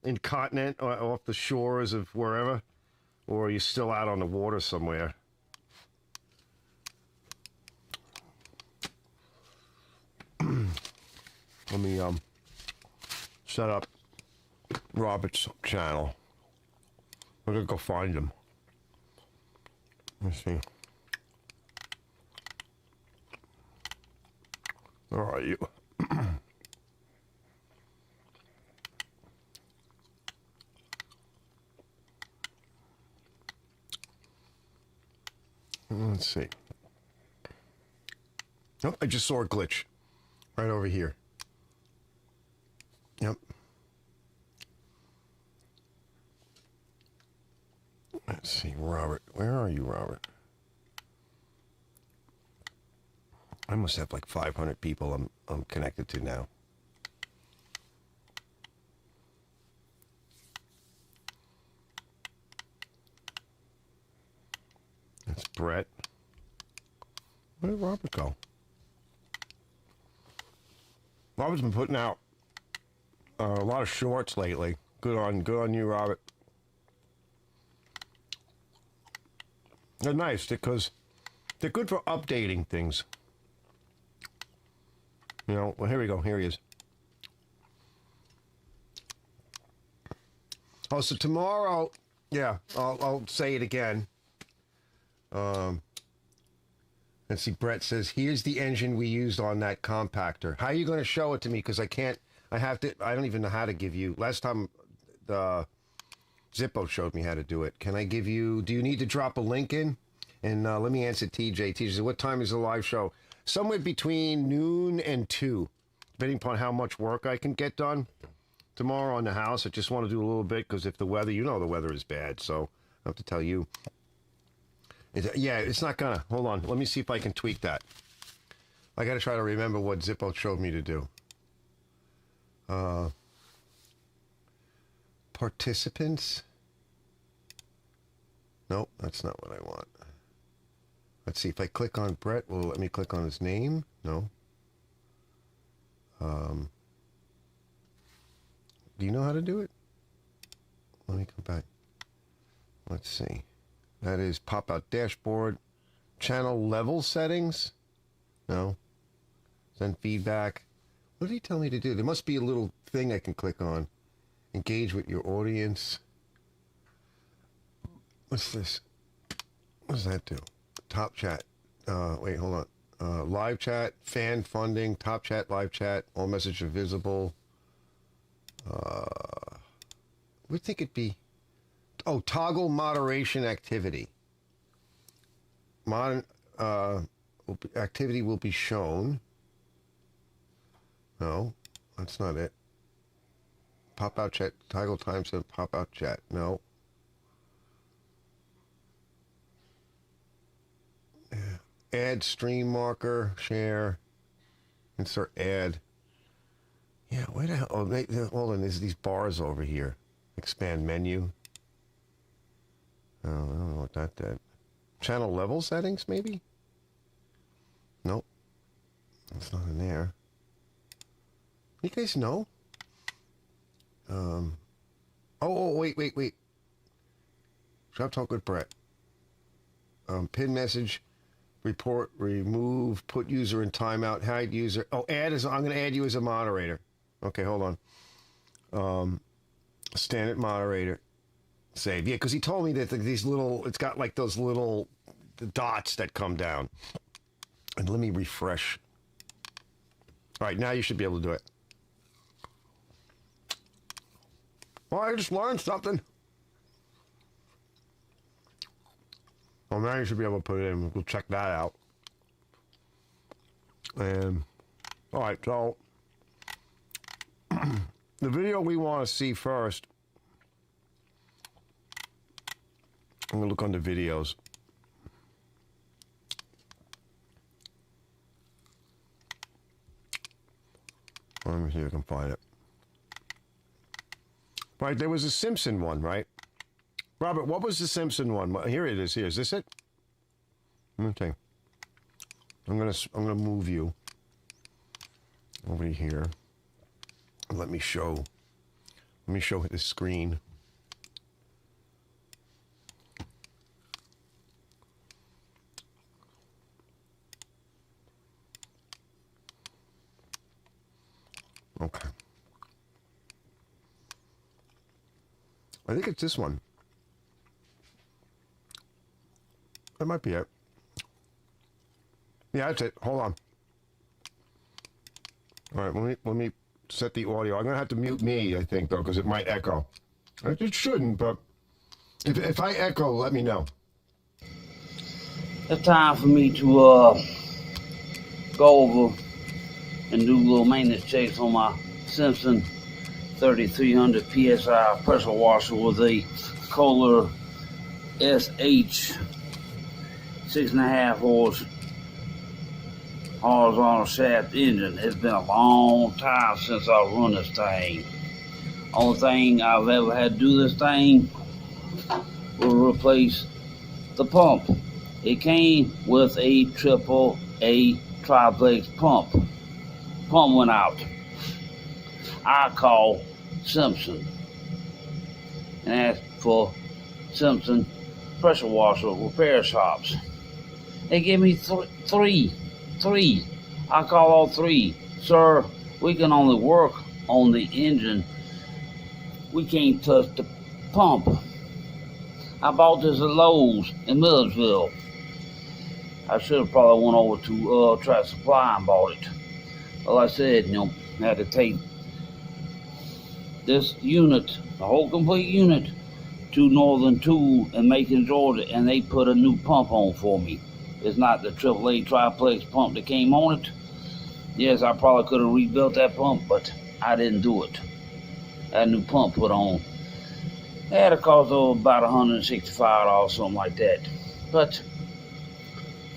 incontinent off the shores of wherever? Or are you still out on the water somewhere? Let me set up Robert's channel. We're gonna go find him. Let's see. Where are you? Let's see. Oh, I just saw a glitch right over here. Yep. Let's see, Robert. Where are you, Robert? I must have like 500 people I'm connected to now. That's Brett. Where did Robert go? Robert's been putting out a lot of shorts lately. Good on you, Robert. They're nice because they're good for updating things. You know, well, here we go. Here he is. Oh, so tomorrow, yeah, I'll say it again. Let's see, Brett says, here's the engine we used on that compactor. How are you going to show it to me? Because I don't even know how to give you. Last time the Zippo showed me how to do it. Can I give you, do you need to drop a link in? And let me answer TJ. TJ says, what time is the live show? Somewhere between noon and 2, depending upon how much work I can get done. Tomorrow on the house, I just want to do a little bit because if the weather, you know the weather is bad, so I have to tell you. Yeah, it's not gonna. Hold on. Let me see if I can tweak that. I got to try to remember what Zippo showed me to do. Participants? Nope, that's not what I want. Let's see. If I click on Brett, will it let me click on his name? No. Do you know how to do it? Let me come back. Let's see. That is pop-out dashboard. Channel level settings? No. Send feedback. What did he tell me to do? There must be a little thing I can click on. Engage with your audience. What's this? What does that do? Top chat. Wait, hold on. Live chat, fan funding, top chat, live chat, all messages visible. Would think it'd be. Oh, toggle moderation activity. Activity will be shown. No, that's not it. Pop out chat, toggle time set, pop out chat. No. Add stream marker, share, insert ad. Yeah, where the hell? Oh, hold on, there's these bars over here. Expand menu. Oh, I don't know what that did. Channel level settings, maybe? Nope. It's not in there. You guys know? Wait. Shop talk with Brett. Pin message, report, remove, put user in timeout, hide user. Oh, I'm going to add you as a moderator. Okay, hold on. Standard moderator. Save. Yeah, because he told me that these little, it's got like those little dots that come down. And let me refresh. All right, now you should be able to do it. Well, I just learned something. Well, now you should be able to put it in. We'll check that out. And, all right, so the video we want to see first, I'm going to look on the videos. Let me see if I can find it. Right, there was a Simpson one, right? Robert, what was the Simpson one? Here it is. Here, is this it? Okay. I'm gonna move you over here. Let me show Let me show this screen. Okay. I think it's this one. That might be it. Yeah, that's it. Hold on. All right, let me set the audio. I'm gonna have to mute me, I think, though, because it might echo. It shouldn't, but if I echo, let me know. It's time for me to go over and do a little maintenance checks on my Simpson 3300 PSI pressure washer with a Kohler SH 6.5 horse horizontal shaft engine. It's been a long time since I run this thing. Only thing I've ever had to do this thing was replace the pump. It came with a triple A triplex pump. Pump went out. I called Simpson and asked for Simpson pressure washer repair shops. They gave me three. I called all three. Sir, we can only work on the engine. We can't touch the pump. I bought this at Lowe's in Millersville. I should have probably went over to Track Supply and bought it. Well, I said, I had to take this unit, the whole complete unit, to Northern Tool in Macon, Georgia, and they put a new pump on for me. It's not the AAA triplex pump that came on it. Yes, I probably could have rebuilt that pump, but I didn't do it. That new pump put on. It had a cost of about $165, something like that. But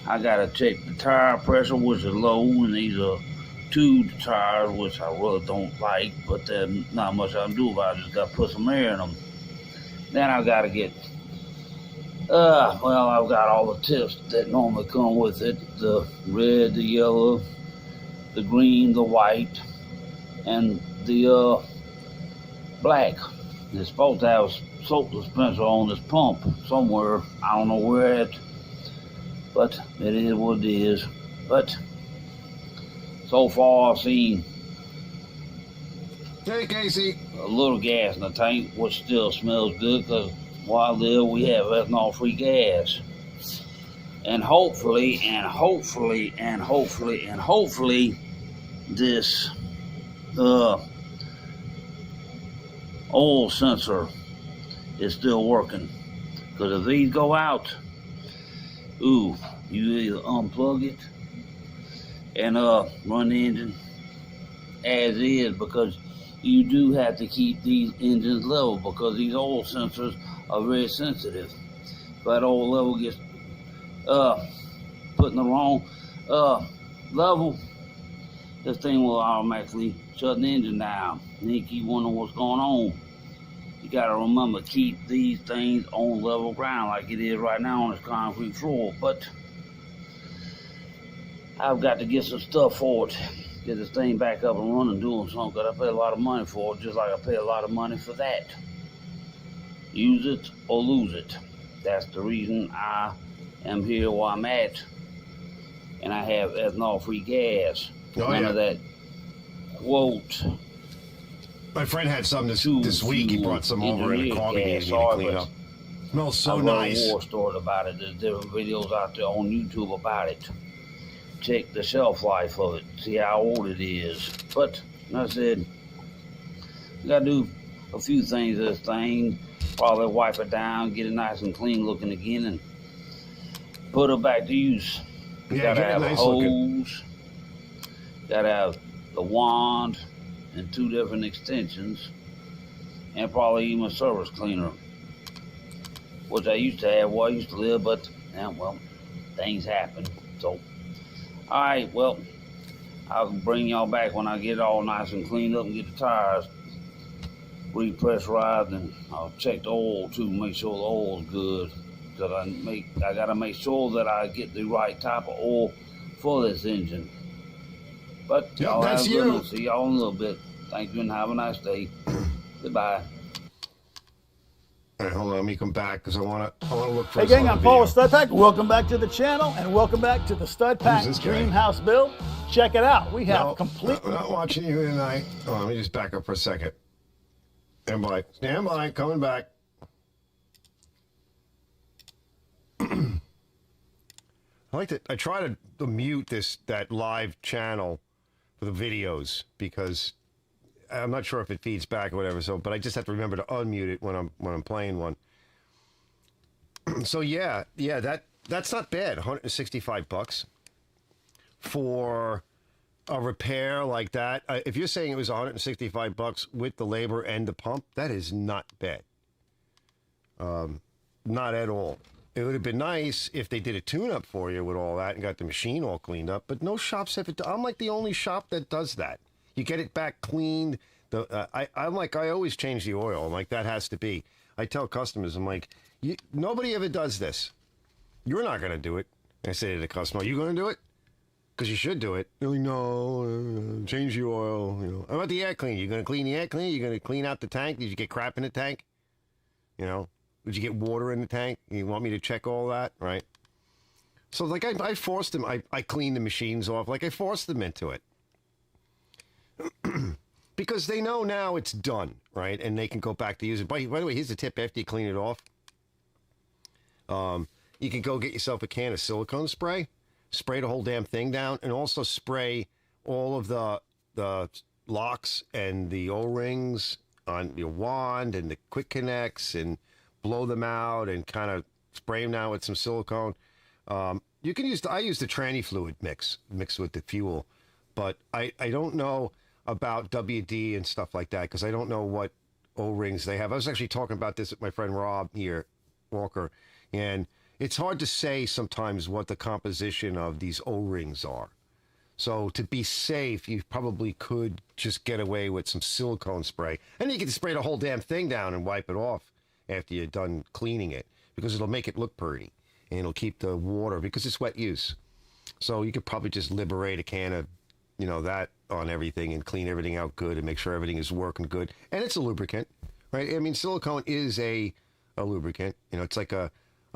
I gotta check the tire pressure, which is low, and these are tube tires, which I really don't like, but there's not much I can do about it. Just gotta put some air in them. Then I gotta get, I've got all the tips that normally come with it: the red, the yellow, the green, the white, and the black. They're supposed to have a soap dispenser on this pump somewhere. I don't know where it, but it is what it is. But so far I've seen Hey, Casey. a little gas in the tank, which still smells good because where I live we have ethanol-free gas. And hopefully, this oil sensor is still working. Because if these go out, you either unplug it and run the engine as is, because you do have to keep these engines level, because these oil sensors are very sensitive. If that oil level gets put in the wrong level, this thing will automatically shut the engine down. And you keep wondering what's going on. You gotta remember, keep these things on level ground like it is right now on this concrete floor. But I've got to get some stuff for it, get this thing back up and running, doing something, because I pay a lot of money for it, just like I pay a lot of money for that. Use it or lose it. That's the reason I am here where I'm at, and I have ethanol-free gas. None of that quote. My friend had some this week. He brought some over in a coffee and he to clean up. Smells so nice. I've war stories about it. There's different videos out there on YouTube about it. Check the shelf life of it. See how old it is. But, like I said, you gotta do a few things to this thing. Probably wipe it down, get it nice and clean looking again, and put it back to use. You gotta have a hose. Gotta have the wand and 2 different extensions, and probably even a surface cleaner, which I used to have where I used to live, but things happen. So, alright, well, I'll bring y'all back when I get it all nice and cleaned up and get the tires repressurized, and I'll check the oil too, make sure the oil's good, because I gotta make sure that I get the right type of oil for this engine. But y'all have a good one. See y'all in a little bit. Thank you and have a nice day. Goodbye. All right, hold on. Let me come back because I want to look for Hey this gang, other I'm Paul with video. Stud Pack. Welcome back to the channel and welcome back to the Stud Pack this guy? Dream House build. Check it out. We have No, complete. we're not watching you tonight. Oh, let me just back up for a second. Stand by. Stand by. Coming back. I try to mute that live channel for the videos because I'm not sure if it feeds back or whatever. So, but I just have to remember to unmute it when I'm playing one. So yeah, that's not bad. $165 for a repair like that. If you're saying it was $165 with the labor and the pump, that is not bad. Not at all. It would have been nice if they did a tune-up for you with all that and got the machine all cleaned up, but no shops have it. I'm like the only shop that does that. You get it back cleaned. I always change the oil. I'm like, that has to be. I tell customers, I'm like, nobody ever does this. You're not going to do it. I say to the customer, are you going to do it? Because you should do it. They're like, no, change the oil. You know, how about the air cleaner? You going to clean the air cleaner? You going to clean out the tank? Did you get crap in the tank? You know, did you get water in the tank? You want me to check all that, right? So like I forced them. I cleaned the machines off. Like I forced them into it. Because they know now it's done, right? And they can go back to use it. By the way, here's the tip after you clean it off. You can go get yourself a can of silicone spray. Spray the whole damn thing down. And also spray all of the locks and the O-rings on your wand and the quick connects and blow them out and kind of spray them down with some silicone. You can use, I use the tranny fluid mixed with the fuel. But I don't know about WD and stuff like that because I don't know what O-rings they have. I was actually talking about this with my friend Rob here, Walker, and it's hard to say sometimes what the composition of these O-rings are. So to be safe, you probably could just get away with some silicone spray. And you can spray the whole damn thing down and wipe it off after you're done cleaning it because it'll make it look pretty and it'll keep the water because it's wet use. So you could probably just liberate a can of, that on everything and clean everything out good and make sure everything is working good. And it's a lubricant, right? I mean, silicone is a lubricant. It's like a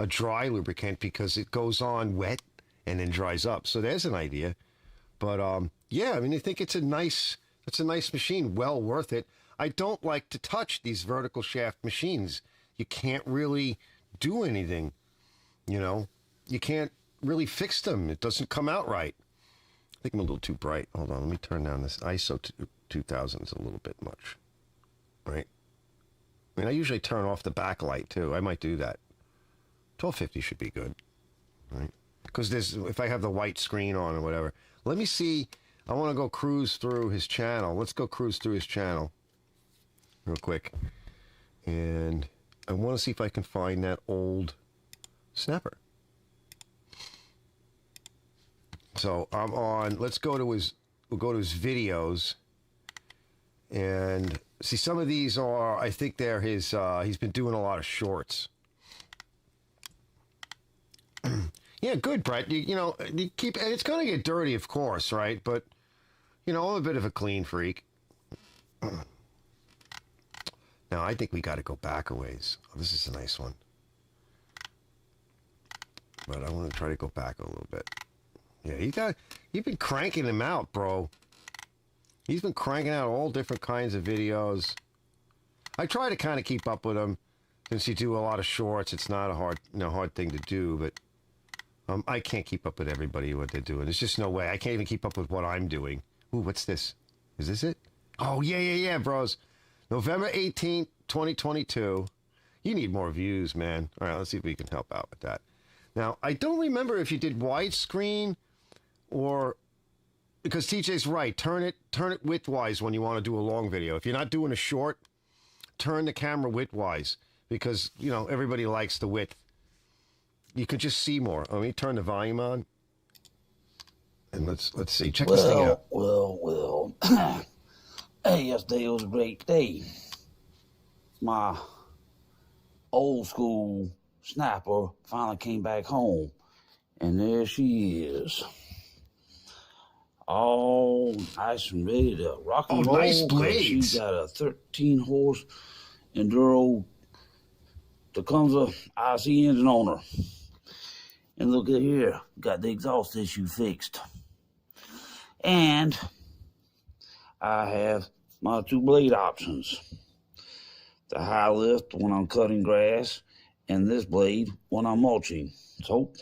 dry lubricant because it goes on wet and then dries up. So there's an idea. But yeah, I mean, I think it's a nice machine, well worth it. I don't like to touch these vertical shaft machines. You can't really do anything, You can't really fix them. It doesn't come out right. I think I'm a little too bright. Hold on, let me turn down this ISO 2000 is a little bit much, right? I mean, I usually turn off the backlight too. I might do that. 1250 should be good, right? Because if I have the white screen on or whatever. Let me see. I want to go cruise through his channel. Let's go cruise through his channel real quick. And I want to see if I can find that old snapper. So I'm on, we'll go to his videos and see some of these are, I think they're his, he's been doing a lot of shorts. Yeah, good, Brett. You keep, and it's going to get dirty, of course, right? But, I'm a bit of a clean freak. Now, I think we got to go back a ways. Oh, this is a nice one. But I want to try to go back a little bit. Yeah, you've been cranking him out, bro. He's been cranking out all different kinds of videos. I try to kind of keep up with him. Since you do a lot of shorts, it's not a hard thing to do, but I can't keep up with everybody, what they're doing. There's just no way. I can't even keep up with what I'm doing. Ooh, what's this? Is this it? Oh, yeah, bros. November 18th, 2022. You need more views, man. All right, let's see if we can help out with that. Now, I don't remember if you did widescreen or... Because TJ's right. Turn it widthwise when you want to do a long video. If you're not doing a short, turn the camera widthwise. Because, everybody likes the width. You can just see more. Let me turn the volume on. And let's see. Check this thing out. Well. Hey, yesterday was a great day. My old school snapper finally came back home. And there she is. all nice and ready to rock and roll. Nice 'cause blades. She's got a 13-horse Enduro Tecumseh IC engine on her. And look at here, got the exhaust issue fixed. And I have my 2 blade options. The high lift when I'm cutting grass, and this blade when I'm mulching. So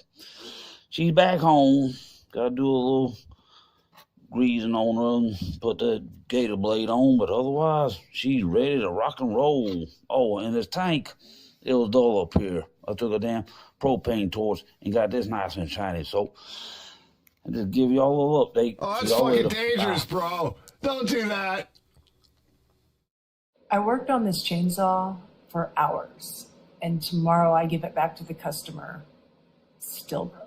she's back home. Gotta do a little greasing on her and put that gator blade on, but otherwise she's ready to rock and roll. Oh, and this tank, it was dull up here. I took a damn propane torch and got this nice and shiny. So I just give y'all a little update. Oh, See that's y'all fucking later. dangerous, Bye. bro. Don't do that. I worked on this chainsaw for hours, and tomorrow I give it back to the customer. Still broke.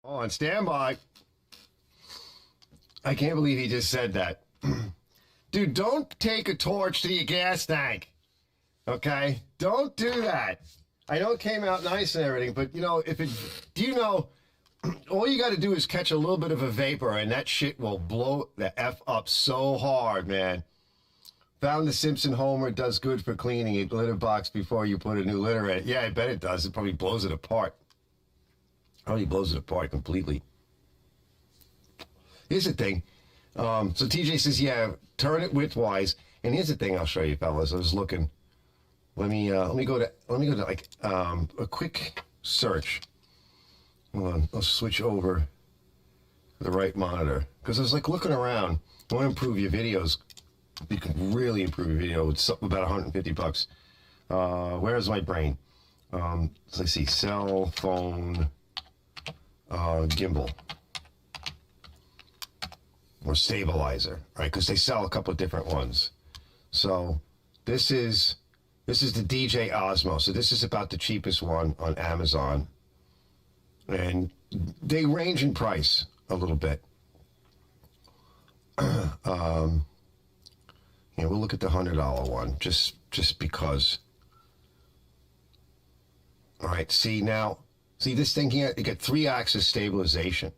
Oh, on standby. I can't believe he just said that. Dude, don't take a torch to your gas tank. Okay? Don't do that. I know it came out nice and everything, but all you got to do is catch a little bit of a vapor and that shit will blow the F up so hard, man. Found the Simpson Homer does good for cleaning a litter box before you put a new litter in it. Yeah, I bet it does. It probably blows it apart. Probably blows it apart completely. Here's the thing. So TJ says, yeah, turn it widthwise. And here's the thing I'll show you, fellas. I was looking. Let me go to like a quick search. Hold on, I'll switch over to the right monitor because I was like looking around. I want to improve your videos. You can really improve your video. It's about $150. Where's my brain? Let's see, cell phone gimbal or stabilizer, right? Because they sell a couple of different ones. So this is the DJ Osmo. So this is about the cheapest one on Amazon. And they range in price a little bit. We'll look at the $100 one just because. All right, see this thing here, you get 3-axis stabilization.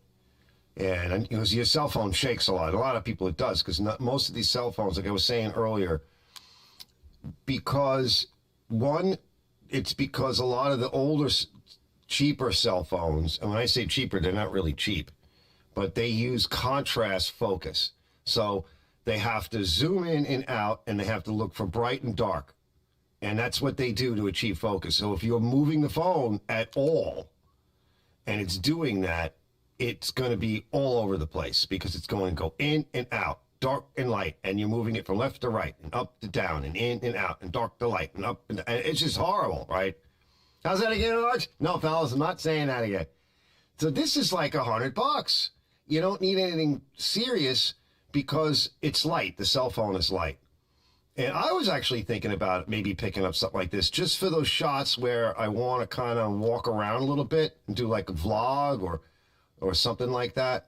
And your cell phone shakes a lot. A lot of people it does because most of these cell phones, like I was saying earlier, because it's because a lot of the older, cheaper cell phones, and when I say cheaper, they're not really cheap, but they use contrast focus. So they have to zoom in and out, and they have to look for bright and dark. And that's what they do to achieve focus. So if you're moving the phone at all, and it's doing that, it's going to be all over the place because it's going to go in and out, dark and light, and you're moving it from left to right and up to down and in and out and dark to light and up and down. It's just horrible, right? How's that again, Arch? No, fellas, I'm not saying that again. So this is like $100. You don't need anything serious because it's light. The cell phone is light. And I was actually thinking about maybe picking up something like this just for those shots where I want to kind of walk around a little bit and do like a vlog or something like that.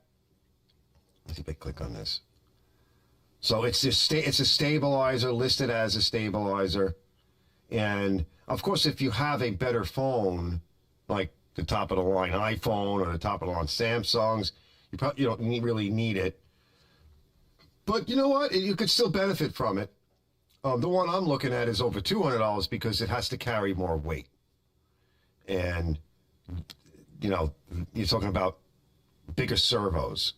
Let's see if I click on this. So it's a stabilizer, listed as a stabilizer. And of course, if you have a better phone, like the top of the line iPhone or the top of the line Samsungs, you don't really need it. But you know what? You could still benefit from it. The one I'm looking at is over $200 because it has to carry more weight. And, you're talking about bigger servos.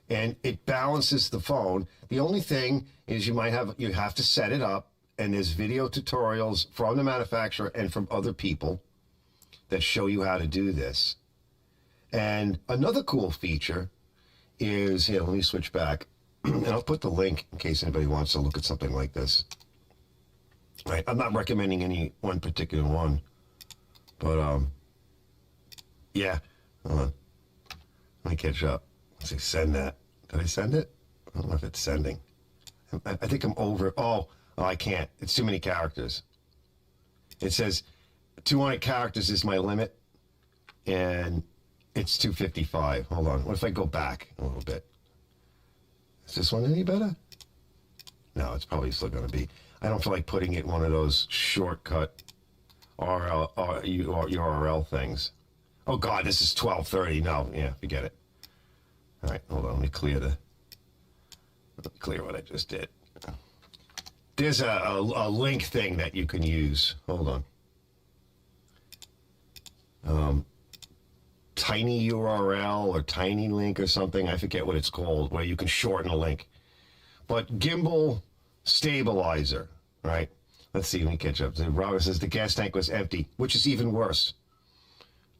And it balances the phone. The only thing is you have to set it up, and there's video tutorials from the manufacturer and from other people that show you how to do this. And another cool feature is, let me switch back, and I'll put the link in case anybody wants to look at something like this. Right, I'm not recommending any one particular one, but yeah. Hold on. Let me catch up. Let's see, send that. Did I send it? I don't know if it's sending. I think I'm over. Oh, I can't. It's too many characters. It says 200 characters is my limit, and it's 255. Hold on. What if I go back a little bit? Is this one any better? No, it's probably still going to be. I don't feel like putting it in one of those shortcut URL things. Oh God, this is 12:30. No, yeah, forget it. All right, hold on. Let me clear what I just did. There's a link thing that you can use. Hold on. Tiny URL or tiny link or something. I forget what it's called, where you can shorten a link. But gimbal stabilizer, right? Let's see, let me catch up. Robert says the gas tank was empty, which is even worse.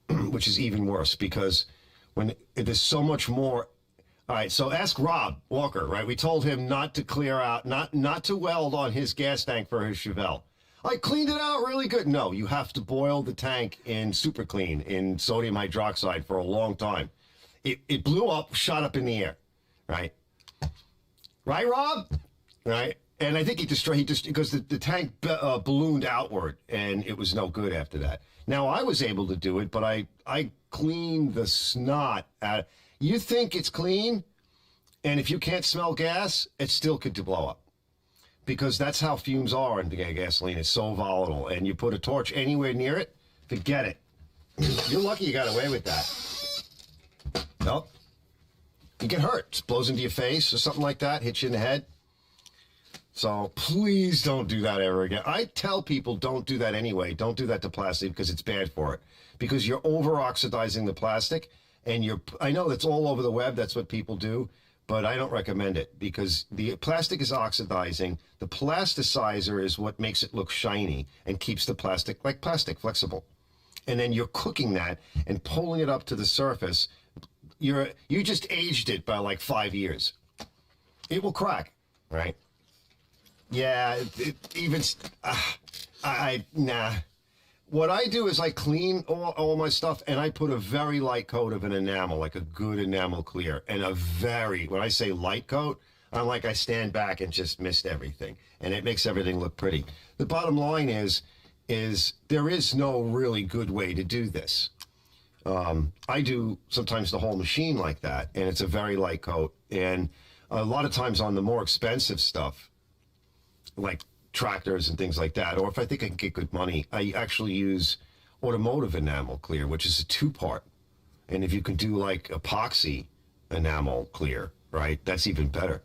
Which is even worse because when there's so much more. All right, so ask Rob Walker, right? We told him not to clear out, not to weld on his gas tank for his Chevelle. I cleaned it out really good. No, you have to boil the tank in super clean, in sodium hydroxide for a long time. It blew up, shot up in the air, right? Right, Rob? Right? And I think he because the tank ballooned outward, and it was no good after that. Now, I was able to do it, but I cleaned the snot out. You think it's clean, and if you can't smell gas, it still could blow up. Because that's how fumes are in gasoline. It's so volatile. And you put a torch anywhere near it, forget it. You're lucky you got away with that. Nope. You get hurt. It blows into your face or something like that, hits you in the head. So please don't do that ever again. I tell people don't do that anyway. Don't do that to plastic because it's bad for it. Because you're over-oxidizing the plastic. And I know that's all over the web. That's what people do. But I don't recommend it because the plastic is oxidizing. The plasticizer is what makes it look shiny and keeps the plastic, like plastic, flexible. And then you're cooking that and pulling it up to the surface. You just aged it by like 5 years. It will crack, right? Yeah, nah. What I do is I clean all my stuff and I put a very light coat of an enamel, like a good enamel clear. And when I say light coat, I'm like I stand back and just mist everything. And it makes everything look pretty. The bottom line is there is no really good way to do this. I do sometimes the whole machine like that, and it's a very light coat. And a lot of times on the more expensive stuff, like tractors and things like that, or if I think I can get good money, I actually use automotive enamel clear, which is a 2-part. And if you can do like epoxy enamel clear, right, that's even better.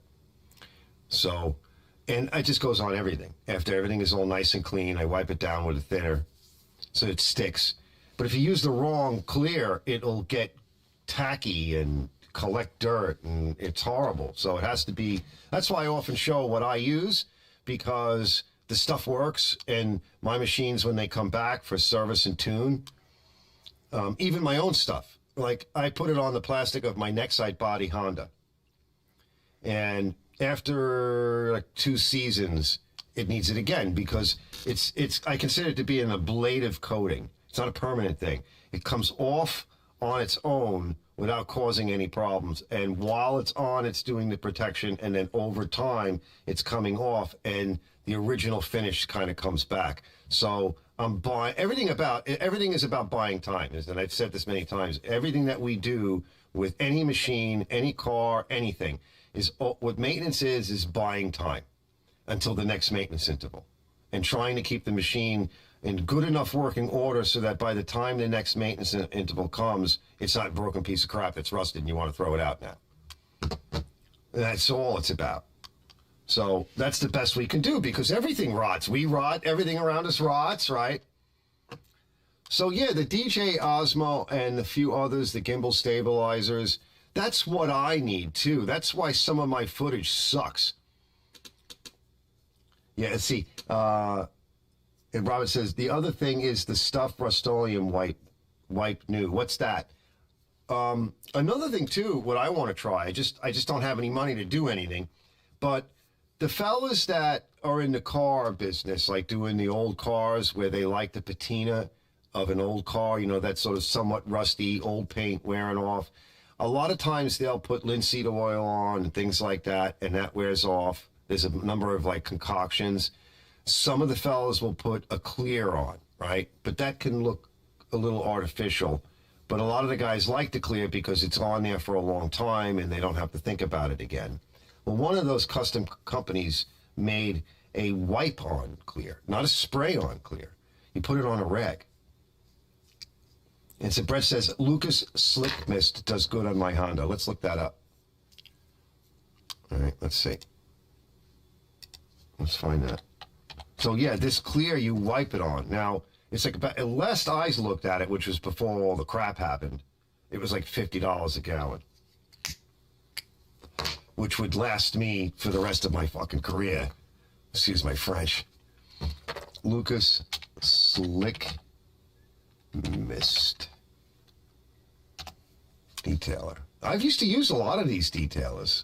So, and it just goes on everything. After everything is all nice and clean, I wipe it down with a thinner so it sticks. But if you use the wrong clear, it'll get tacky and collect dirt, and it's horrible. So it has to be, that's why I often show what I use, because the stuff works, and my machines, when they come back for service and tune, even my own stuff, like I put it on the plastic of my Nexite body Honda. And after like 2 seasons, it needs it again because I consider it to be an ablative coating. It's not a permanent thing. It comes off on its own without causing any problems. And while it's on, it's doing the protection. And then over time, it's coming off and the original finish kind of comes back. So I'm buying everything is about buying time. And I've said this many times. Everything that we do with any machine, any car, anything is what maintenance is buying time until the next maintenance interval and trying to keep the machine in good enough working order so that by the time the next maintenance interval comes, it's not a broken piece of crap that's rusted and you want to throw it out now. That's all it's about. So that's the best we can do because everything rots. We rot. Everything around us rots, right? So yeah, the DJ Osmo and a few others, the gimbal stabilizers, that's what I need too. That's why some of my footage sucks. Yeah, let's see. And Robert says, the other thing is the stuff Rust-Oleum wipe new. What's that? Another thing, too, what I want to try, I just don't have any money to do anything, but the fellas that are in the car business, like doing the old cars where they like the patina of an old car, you know, that sort of somewhat rusty, old paint wearing off, a lot of times they'll put linseed oil on and things like that, and that wears off. There's a number of, like, concoctions. Some of the fellas will put a clear on, right? But that can look a little artificial. But a lot of the guys like the clear because it's on there for a long time and they don't have to think about it again. Well, one of those custom companies made a wipe-on clear, not a spray-on clear. You put it on a rag. And so Brett says, Lucas Slick Mist does good on my Honda. Let's look that up. All right, let's see. Let's find that. So, yeah, this clear, you wipe it on. Now, it's like about, last I looked at it, which was before all the crap happened, it was like $50 a gallon, which would last me for the rest of my fucking career. Excuse my French. Lucas Slick Mist detailer. I've used to use a lot of these detailers.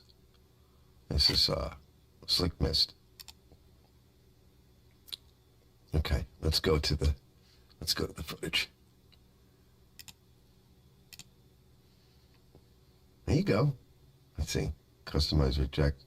This is Slick Mist. Okay, let's go to the footage. There you go. Let's see. Customize, reject.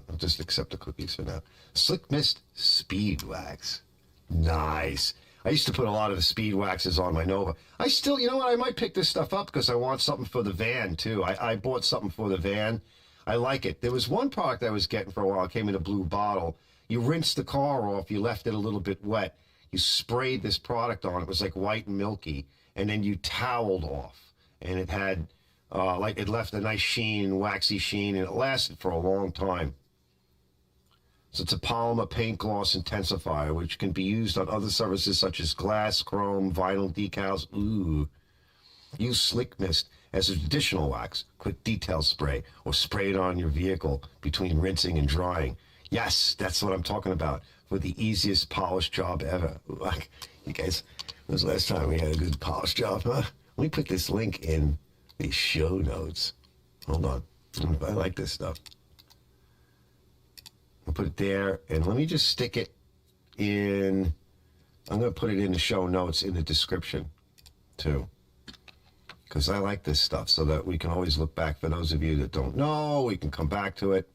I'll just accept the cookies for now. Slick Mist Speed Wax. Nice. I used to put a lot of the speed waxes on my Nova. I still, you know what, I might pick this stuff up because I want something for the van, too. I bought something for the van. I like it. There was one product I was getting for a while. It came in a blue bottle. You rinsed the car off. You left it a little bit wet. You sprayed this product on. It was like white and milky. And then you toweled off. And it had, it left a nice sheen, waxy sheen, and it lasted for a long time. So it's a polymer paint gloss intensifier, which can be used on other surfaces such as glass, chrome, vinyl decals. Ooh. Use Slick Mist as a traditional wax, quick detail spray, or spray it on your vehicle between rinsing and drying. Yes, that's what I'm talking about. For the easiest polish job ever. You guys, when was the last time we had a good polish job, huh? Let me put this link in the show notes. Hold on. I like this stuff. I'll put it there, and let me just stick it in. I'm going to put it in the show notes in the description, too. Because I like this stuff so that we can always look back. For those of you that don't know, we can come back to it.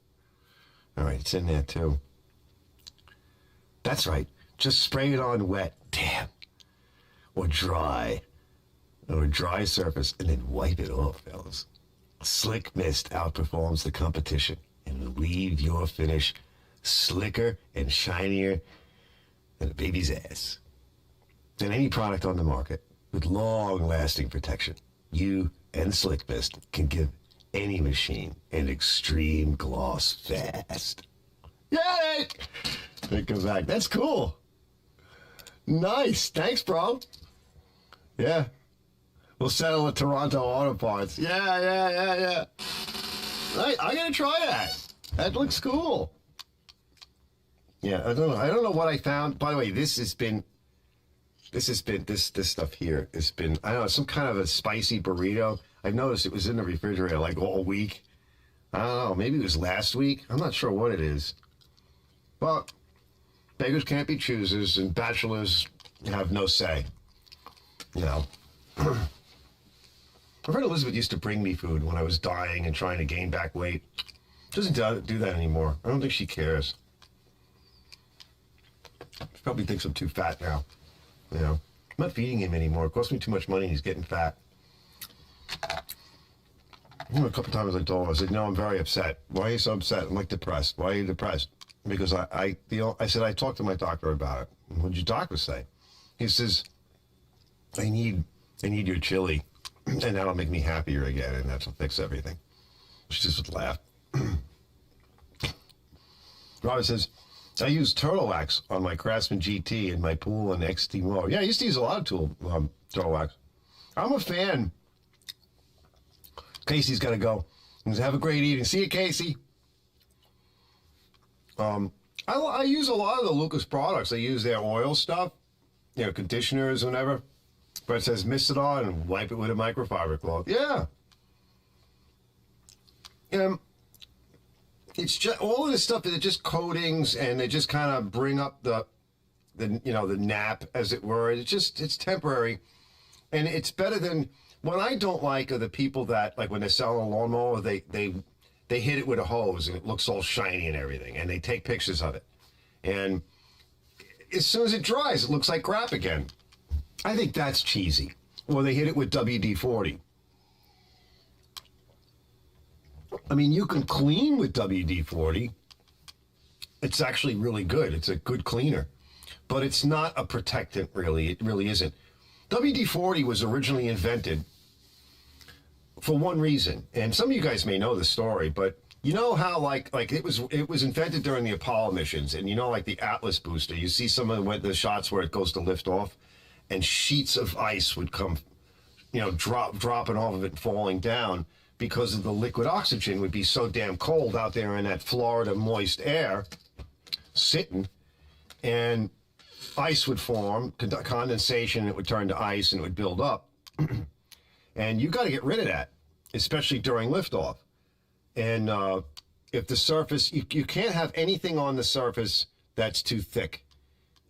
All right, it's in there, too. That's right. Just spray it on wet. Damn. Or dry. Or a dry surface, and then wipe it off, fellas. Slick Mist outperforms the competition and will leave your finish slicker and shinier than a baby's ass. Than any product on the market with long-lasting protection, you and Slick Mist can give any machine an extreme gloss fast. Yay! It goes back. That's cool. Nice. Thanks, bro. Yeah. We'll settle at Toronto Auto Parts. Yeah. Right, I'm gonna try that. That looks cool. Yeah, I don't know what I found. By the way, this stuff here has been, I don't know, some kind of a spicy burrito. I've noticed it was in the refrigerator like all week. I don't know, maybe it was last week. I'm not sure what it is. But beggars can't be choosers, and bachelors have no say. You know. My friend Elizabeth used to bring me food when I was dying and trying to gain back weight. She doesn't do that anymore. I don't think she cares. She probably thinks I'm too fat now. You know, I'm not feeding him anymore. It costs me too much money. He's getting fat. You know, a couple times I told her, I said, no, I'm very upset. Why are you so upset? I'm like depressed. Why are you depressed? Because I said, I talked to my doctor about it. What did your doctor say? He says, I need your chili. And that'll make me happier again, and that'll fix everything. She just would laugh. Robert says, I use turtle wax on my Craftsman GT in my pool and XT mower. Yeah, I used to use a lot of turtle wax. I'm a fan. Casey's got to go. Have a great evening. See you, Casey. I use a lot of the Lucas products. I use their oil stuff, you know, conditioners and whatever. But it says mist it on and wipe it with a microfiber cloth. Yeah. It's just all of this stuff that are just coatings, and they just kind of bring up the nap, as it were. It's temporary, and it's better than what I don't like are the people that, like, when they're selling a lawnmower, they hit it with a hose and it looks all shiny and everything, and they take pictures of it, and as soon as it dries, it looks like crap again. I think that's cheesy. Or they hit it with WD-40. I mean, you can clean with WD-40. It's actually really good. It's a good cleaner. But it's not a protectant, really. It really isn't. WD-40 was originally invented for one reason. And some of you guys may know the story, but you know how like it was invented during the Apollo missions, and you know, like the Atlas booster, you see some of the shots where it goes to lift off and sheets of ice would come, you know, dropping off of it and falling down because of the liquid oxygen would be so damn cold out there in that Florida moist air sitting, and ice would form, condensation, it would turn to ice and it would build up. And you got to get rid of that, especially during liftoff. And if the surface, you can't have anything on the surface that's too thick.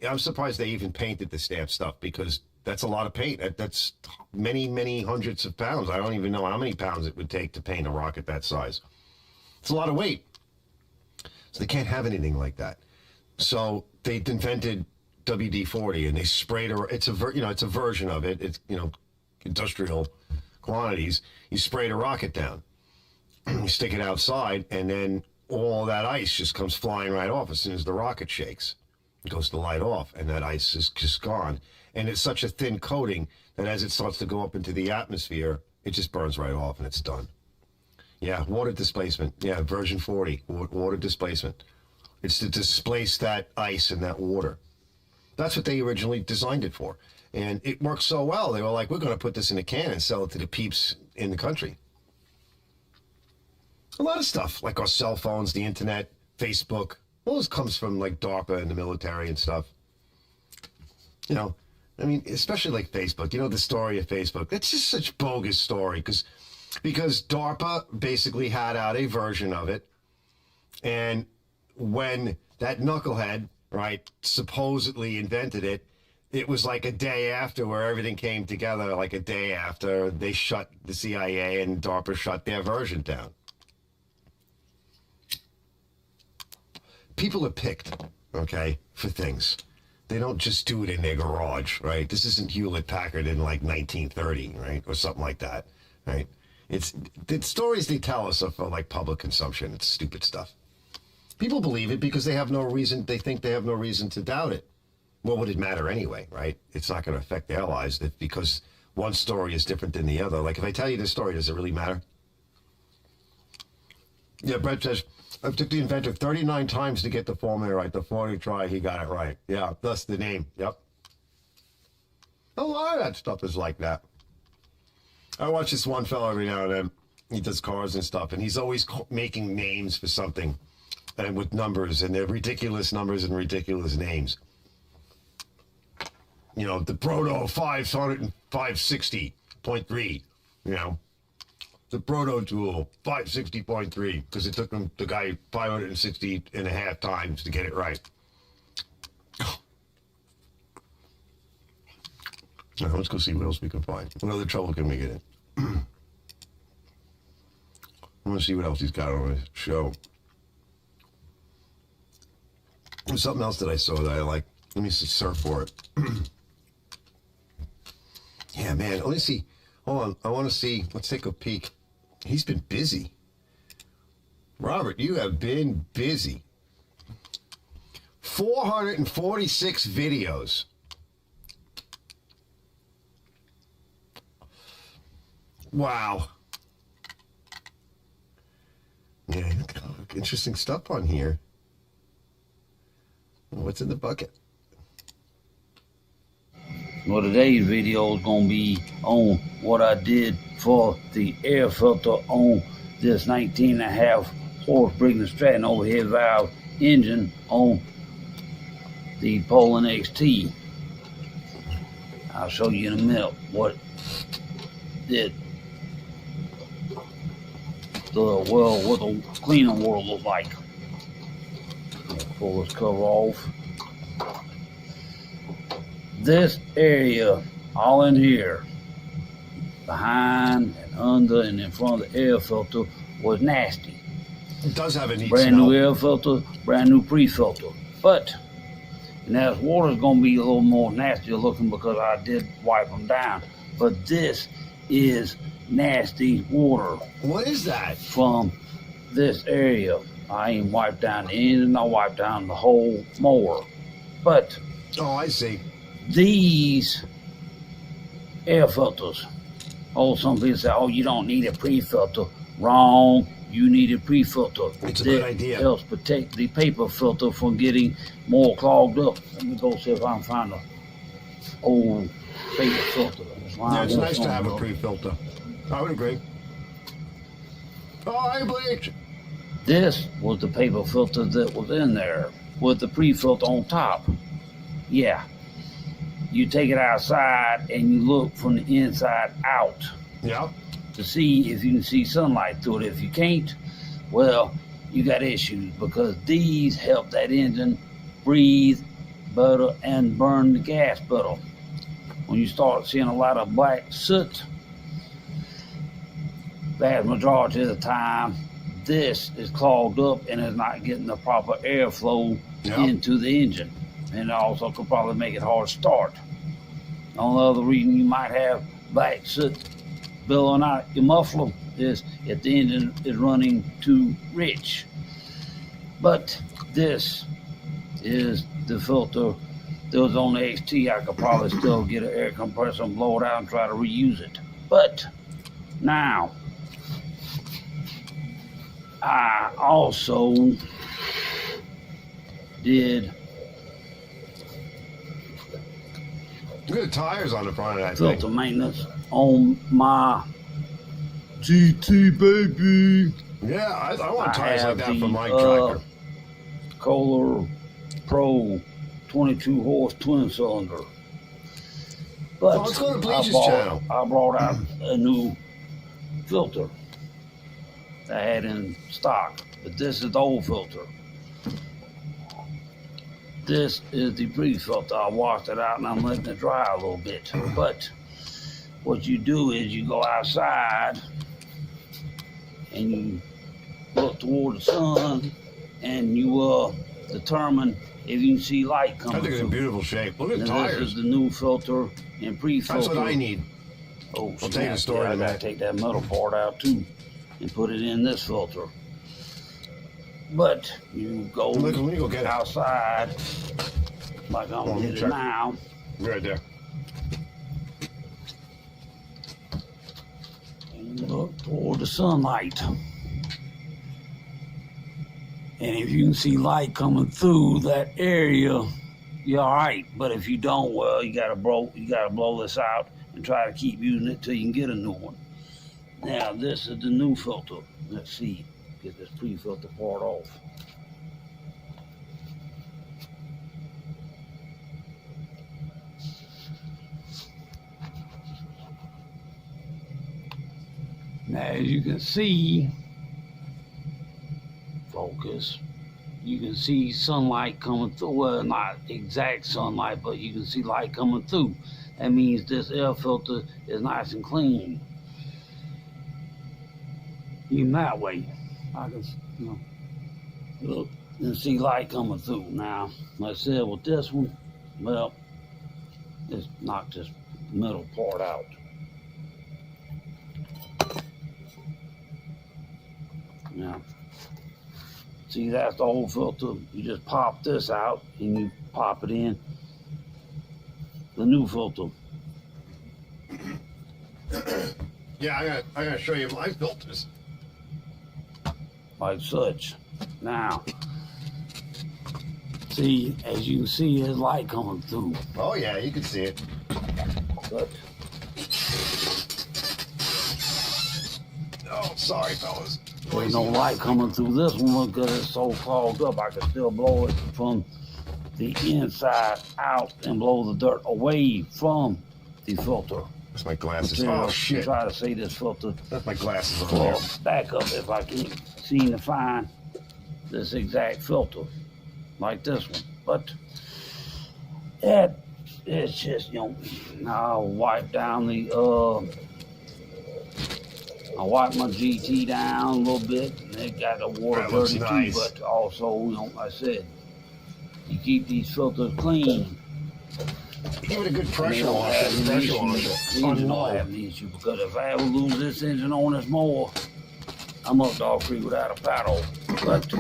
I'm surprised they even painted the stamp stuff, because that's a lot of paint. That's many, many hundreds of pounds. I don't even know how many pounds it would take to paint a rocket that size. It's a lot of weight. So they can't have anything like that. So they invented WD-40, and they sprayed it's a version of it. It's, you know, industrial quantities. You sprayed a rocket down. You stick it outside, and then all that ice just comes flying right off as soon as the rocket shakes. It goes to light off, and that ice is just gone. And it's such a thin coating that as it starts to go up into the atmosphere, it just burns right off, and it's done. Yeah, water displacement. Yeah, version 40, water displacement. It's to displace that ice and that water. That's what they originally designed it for. And it worked so well, they were like, we're going to put this in a can and sell it to the peeps in the country. A lot of stuff, like our cell phones, the internet, Facebook, all this comes from like DARPA and the military and stuff. You know, I mean, especially like Facebook, you know, the story of Facebook. It's just such a bogus story because DARPA basically had out a version of it. And when that knucklehead, right, supposedly invented it, it was like a day after where everything came together, like a day after they shut the CIA and DARPA shut their version down. People are picked, okay, for things. They don't just do it in their garage, right? This isn't Hewlett-Packard in like 1930, right, or something like that, right? It's the stories they tell us are for like public consumption. It's stupid stuff. People believe it because they have no reason. They think they have no reason to doubt it. What would it matter anyway, right? It's not going to affect their lives because one story is different than the other. Like if I tell you this story, does it really matter? Yeah, Brett says, I took the inventor 39 times to get the formula right. The 40th try, he got it right. Yeah, that's the name. Yep. A lot of that stuff is like that. I watch this one fellow every now and then. He does cars and stuff, and he's always making names for something, and with numbers, and they're ridiculous numbers and ridiculous names. You know, the Proto 560.3, you know. The Proto Tool 560.3, because it took the guy 560 and a half times to get it right. Now, let's go see what else we can find. What other trouble can we get in? I want to see what else he's got on his show. There's something else that I saw that I like. Let me search for it. Yeah, man. Let me see. Hold on. I want to see. Let's take a peek. He's been busy. Robert, you have been busy. 446 videos. Wow. Yeah, interesting stuff on here. What's in the bucket? Well, today's video is going to be on what I did for the air filter on this 19.5 horse Briggs Stratton overhead valve engine on the Poland XT. I'll show you in a minute what the world, what the cleaning world looks like. Pull this cover off. This area, all in here, behind and under and in front of the air filter, was nasty. It does have a neat brand smell. New air filter, brand new pre-filter. But now this water's gonna be a little more nastier looking because I did wipe them down. But this is nasty water What is that? from this area. I ain't wiped down the engine, I wiped down the whole mower. But Oh, I see. these air filters, some people say, oh, you don't need a pre-filter. Wrong. You need a pre-filter. It's a good idea. It helps protect the paper filter from getting more clogged up. Let me go see if I can find an old paper filter. Yeah, it's nice to have a pre-filter. I would agree. Oh, hey, Bleach. This was the paper filter that was in there with the pre-filter on top. Yeah. You take it outside and you look from the inside out. Yeah. To see if you can see sunlight through it. If you can't, well, you got issues, because these help that engine breathe better and burn the gas better. When you start seeing a lot of black soot, vast majority of the time, this is clogged up and is not getting the proper airflow into the engine. And it also could probably make it hard to start. The only other reason you might have black soot billowing out your muffler is if the engine is running too rich. But this is the filter that was on the XT. I could probably still get an air compressor and blow it out and try to reuse it. But now, I also did Look at the tires on the front of that filter thing. maintenance on my GT, baby. Yeah, I want tires like that the, for my tractor. Kohler Pro 22 horse twin cylinder. But So let's go to Bleach's channel. I brought out a new filter that I had in stock, but this is the old filter. This is the Briggs filter. I washed it out and I'm letting it dry a little bit. But what you do is you go outside and you look toward the sun and you determine if you can see light coming I think it's in through. beautiful shape. Look at the This tires. is the new filter and pre-filter. That's what I need. Oh, I'll take the story I in a gotta minute. take that metal part out too and put it in this filter. But you go Look, let me go get it. outside, like I'm Let me getting check. now. Right there. And look toward the sunlight. And if you can see light coming through that area, you're all right. But if you don't, well, you gotta blow this out and try to keep using it till you can get a new one. Now this is the new filter. Let's see, get this pre-filter part off. Now, as you can see, focus, you can see sunlight coming through. Well, not exact sunlight, but you can see light coming through. That means this air filter is nice and clean. Even that way, I can, look and see light coming through. Now, like I said, with this one, well, let's knock this middle part out. Now, see, that's the old filter. You just pop this out and you pop it in the new filter. Yeah, I gotta show you my filters. Like such. Now, see, as you can see, there's light coming through. Oh yeah, you can see it. But Oh, sorry, fellas. there's no light coming through this one because it's so clogged up. I can still blow it from the inside out and blow the dirt away from the filter. That's my glasses. Until Oh I shit. try to see this filter That's my glasses over there. for backup if I can seem to find this exact filter like this one. But it's just, I'll wipe down I wipe my GT down a little bit, and it got the water That looks dirty nice. too. But also, like I said, you keep these filters clean. Give it a good and pressure they don't wash. have any Pressure issue. wash. The engine don't have any issue, because if I ever lose this engine on this mower, I'm up dog creek without a paddle. But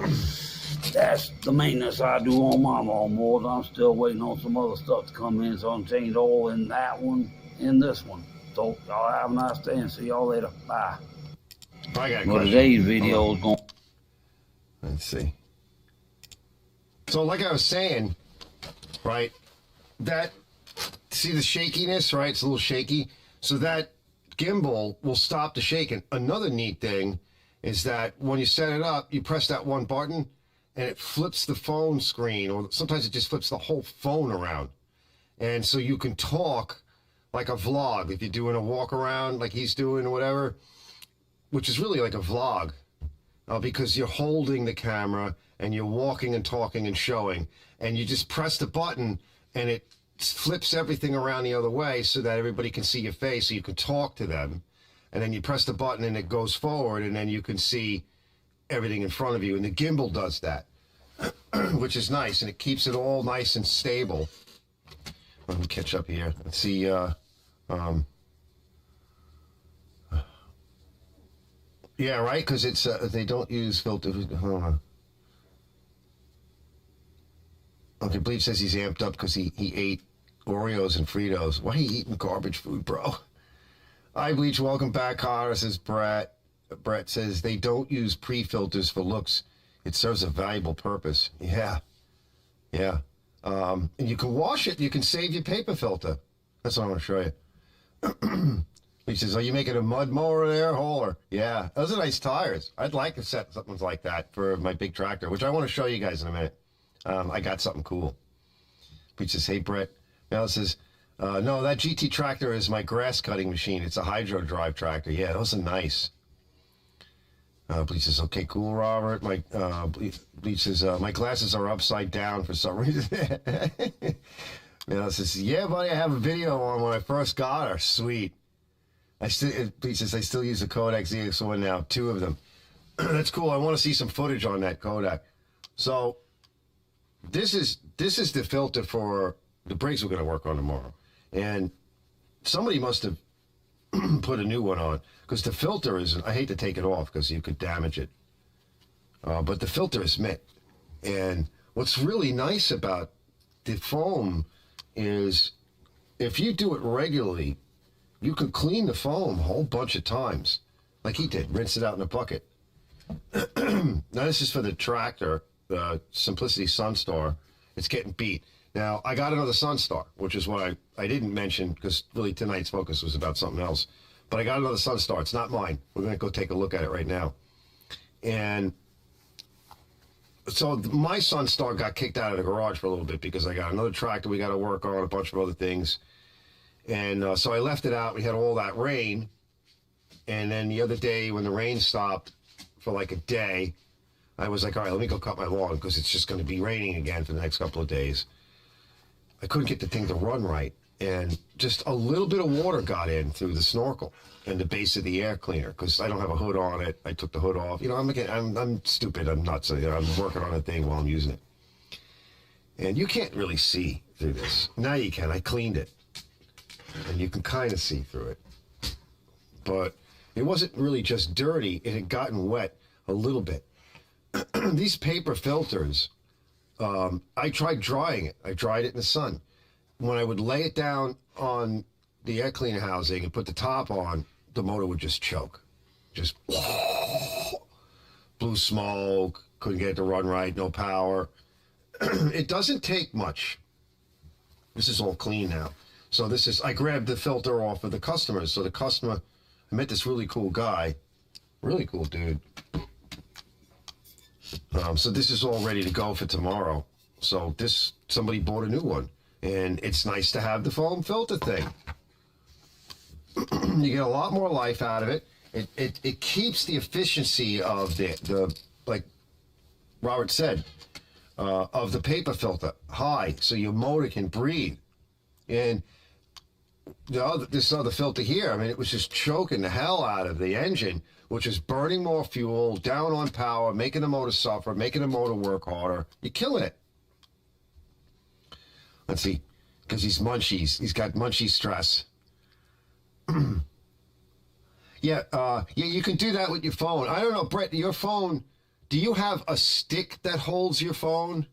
that's the maintenance I do on my lawnmowers. I'm still waiting on some other stuff to come in, so I'm changing oil in that one, in this one. So y'all have a nice day and see y'all later. Bye. I got a Well, question. today's video is going. Let's see. So, like I was saying, right, that, see the shakiness, right? It's a little shaky. So that gimbal will stop the shaking. Another neat thing is that when you set it up, you press that one button and it flips the phone screen, or sometimes it just flips the whole phone around. And so you can talk like a vlog if you're doing a walk around like he's doing or whatever, which is really like a vlog. Because you're holding the camera and you're walking and talking and showing, and you just press the button and it flips everything around the other way so that everybody can see your face, so you can talk to them. And then you press the button and it goes forward, and then you can see everything in front of you. And the gimbal does that, which is nice, and it keeps it all nice and stable. Let me catch up here. Let's see. Yeah, right, because it's they don't use filter. Hold on. Okay, Bleach says he's amped up because he ate Oreos and Fritos. Why are you eating garbage food, bro? Hi, Bleach. Welcome back, Connor, says Brett. Brett says they don't use pre-filters for looks. It serves a valuable purpose. Yeah. Yeah. And you can wash it. You can save your paper filter. That's what I want to show you. He says, are you making a mud mower there, hauler? Yeah, those are nice tires. I'd like to set something like that for my big tractor, which I want to show you guys in a minute. I got something cool. He says, hey, Brett. Mel says, no, that GT tractor is my grass cutting machine. It's a hydro drive tractor. Yeah, those are nice. Bleach says, okay, cool, Robert. Bleach says, my glasses are upside down for some reason. Mel says, yeah, buddy, I have a video on when I first got her. Sweet. Bleach says, I still use the Kodak ZX1 now, 2 of them. That's cool. I want to see some footage on that Kodak. So this is the filter for the Briggs we're going to work on tomorrow. And somebody must have put a new one on, because the filter isn't, I hate to take it off because you could damage it. But the filter is mint. And what's really nice about the foam is if you do it regularly, you can clean the foam a whole bunch of times, like he did. Rinse it out in a bucket. Now, this is for the tractor, the Simplicity Sunstar. It's getting beat. Now, I got another Sunstar, which is what I didn't mention, because really tonight's focus was about something else. But I got another Sunstar. It's not mine. We're going to go take a look at it right now. And so my Sunstar got kicked out of the garage for a little bit because I got another tractor we got to work on, a bunch of other things. And so I left it out. We had all that rain. And then the other day when the rain stopped for like a day, I was like, all right, let me go cut my lawn because it's just going to be raining again for the next couple of days. I couldn't get the thing to run right. And just a little bit of water got in through the snorkel and the base of the air cleaner because I don't have a hood on it. I took the hood off. You know, I'm stupid. I'm nuts. You know, I'm working on a thing while I'm using it. And you can't really see through this. Now you can. I cleaned it. And you can kind of see through it. But it wasn't really just dirty. It had gotten wet a little bit. These paper filters, I tried drying it. I dried it in the sun. When I would lay it down on the air cleaner housing and put the top on, the motor would just choke. Just blew smoke, couldn't get it to run right, no power. It doesn't take much. This is all clean now. So this is, I grabbed the filter off of the customers. So the customer, I met this really cool guy, really cool dude. So this is all ready to go for tomorrow. So somebody bought a new one. And it's nice to have the foam filter thing. You get a lot more life out of it. It keeps the efficiency of the like Robert said, of the paper filter high, so your motor can breathe. And this other filter here, I mean, it was just choking the hell out of the engine, which is burning more fuel, down on power, making the motor suffer, making the motor work harder. You're killing it. Let's see, because he's munchies. He's got munchie stress. Yeah, yeah, you can do that with your phone. I don't know, Brett, your phone, do you have a stick that holds your phone?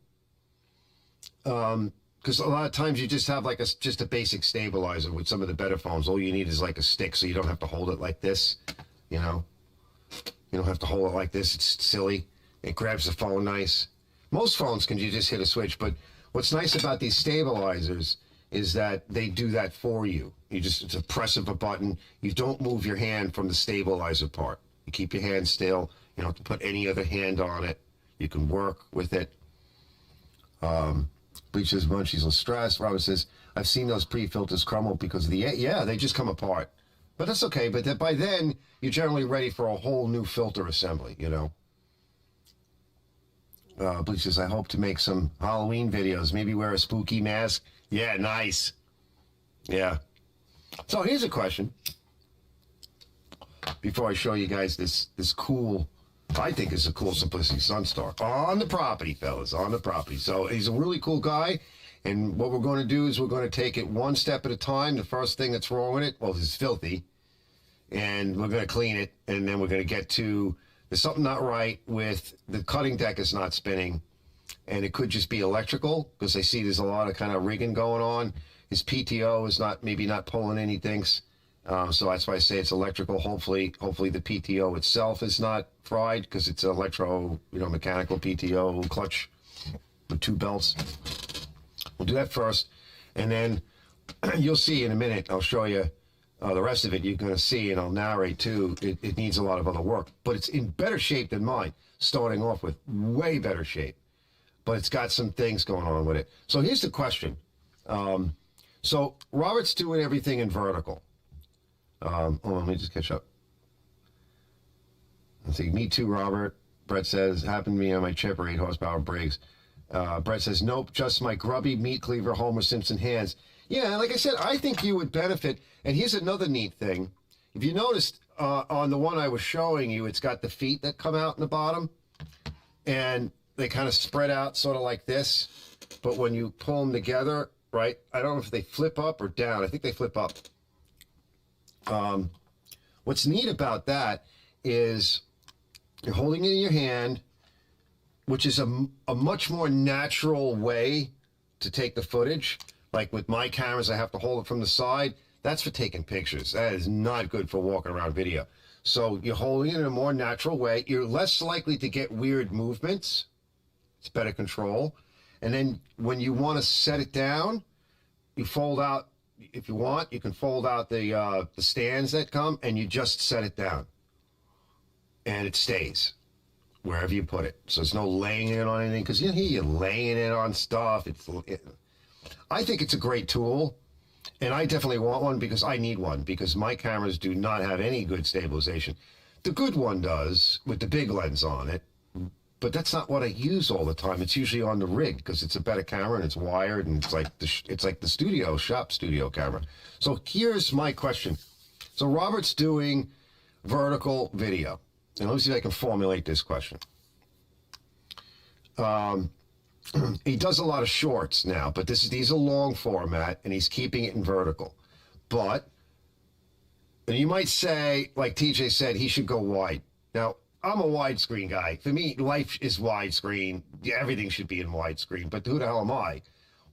Because a lot of times you just have like just a basic stabilizer with some of the better phones. All you need is like a stick, so you don't have to hold it like this, you know? You don't have to hold it like this. It's silly. It grabs the phone nice. Most phones can you just hit a switch, but what's nice about these stabilizers is that they do that for you. It's a press of a button. You don't move your hand from the stabilizer part. You keep your hand still. You don't have to put any other hand on it. You can work with it. Bleach says, Munchies will stress. Robert says, I've seen those pre-filters crumble because of the, yeah, they just come apart. But that's okay. But by then, you're generally ready for a whole new filter assembly, you know. Bleach says, I hope to make some Halloween videos. Maybe wear a spooky mask. Yeah, nice. Yeah. So here's a question. Before I show you guys this cool, I think it's a cool Simplicity Sunstar. On the property, fellas, on the property. So he's a really cool guy. And what we're going to do is we're going to take it one step at a time. The first thing that's wrong with it, well, it's filthy. And we're going to clean it. And then we're going to get to, there's something not right with the cutting deck is not spinning. And it could just be electrical, because I see there's a lot of kind of rigging going on. His PTO is maybe not pulling anything. So that's why I say it's electrical. Hopefully the PTO itself is not fried, because it's an mechanical PTO clutch with 2 belts. We'll do that first. And then you'll see in a minute, I'll show you the rest of it. You're going to see, and I'll narrate too, it needs a lot of other work. But it's in better shape than mine, starting off with. Way better shape. But it's got some things going on with it. So here's the question. So Robert's doing everything in vertical. Hold on, let me just catch up. Let's see, me too, Robert. Brett says, happened to me on my chipper 8 horsepower Briggs. Brett says, nope, just my grubby meat cleaver Homer Simpson hands. Yeah, like I said, I think you would benefit. And here's another neat thing. If you noticed on the one I was showing you, it's got the feet that come out in the bottom. And they kind of spread out sort of like this. But when you pull them together, right, I don't know if they flip up or down. I think they flip up. What's neat about that is you're holding it in your hand, which is a much more natural way to take the footage. Like with my cameras, I have to hold it from the side. That's for taking pictures. That is not good for walking around video. So you're holding it in a more natural way. You're less likely to get weird movements. It's better control. And then when you want to set it down, you fold out, if you want, you can fold out the stands that come, and you just set it down. And it stays wherever you put it. So there's no laying it on anything, because you're laying it on stuff. I think it's a great tool, and I definitely want one because I need one, because my cameras do not have any good stabilization. The good one does, with the big lens on it, but that's not what I use all the time. It's usually on the rig, because it's a better camera and it's wired, and it's like the shop studio camera. So here's my question. So Robert's doing vertical video, and let me see if I can formulate this question. He does a lot of shorts now, but these are long format, and he's keeping it in vertical. But, and you might say, like TJ said, he should go wide. Now, I'm a widescreen guy. For me, life is widescreen. Everything should be in widescreen, but who the hell am I?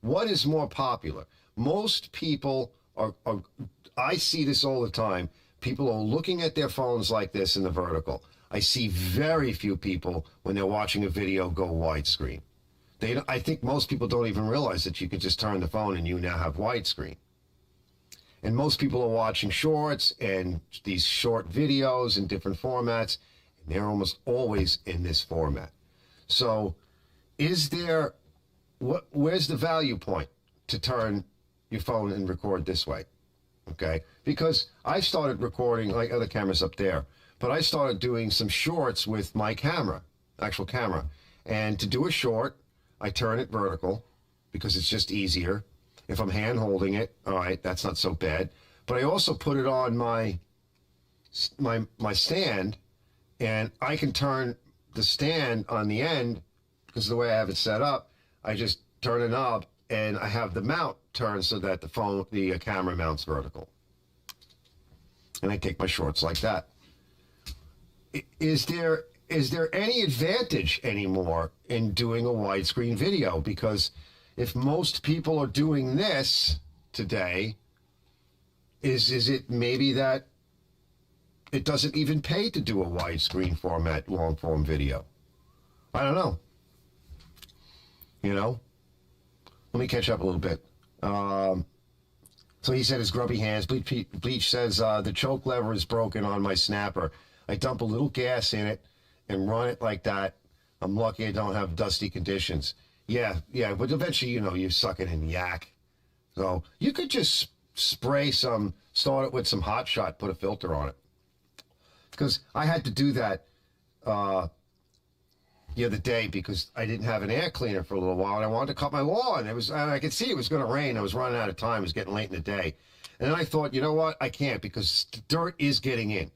What is more popular? Most people are I see this all the time. People are looking at their phones like this in the vertical. I see very few people, when they're watching a video, go widescreen. I think most people don't even realize that you can just turn the phone and you now have widescreen. And most people are watching shorts and these short videos in different formats, and they're almost always in this format. So where's the value point to turn your phone and record this way? Okay, because I started recording like other cameras up there, but I started doing some shorts with my camera, actual camera. And to do a short, I turn it vertical because it's just easier. If I'm hand holding it, all right, that's not so bad. But I also put it on my stand, and I can turn the stand on the end, because the way I have it set up, I just turn a knob and I have the mount turned so that the camera mounts vertical. and I take my shorts like that. Is there any advantage anymore in doing a widescreen video? Because if most people are doing this today, is it maybe that it doesn't even pay to do a widescreen format long form video? I don't know. You know? Let me catch up a little bit. So he said his grubby hands. Bleach says the choke lever is broken on my snapper. I dump a little gas in it and run it like that. I'm lucky I don't have dusty conditions. Yeah, but eventually, you suck it in yak. So you could just spray start it with some hot shot, put a filter on it. Because I had to do that the other day because I didn't have an air cleaner for a little while and I wanted to cut my lawn. And I could see it was going to rain. I was running out of time. It was getting late in the day. And then I thought, you know what? I can't because the dirt is getting in.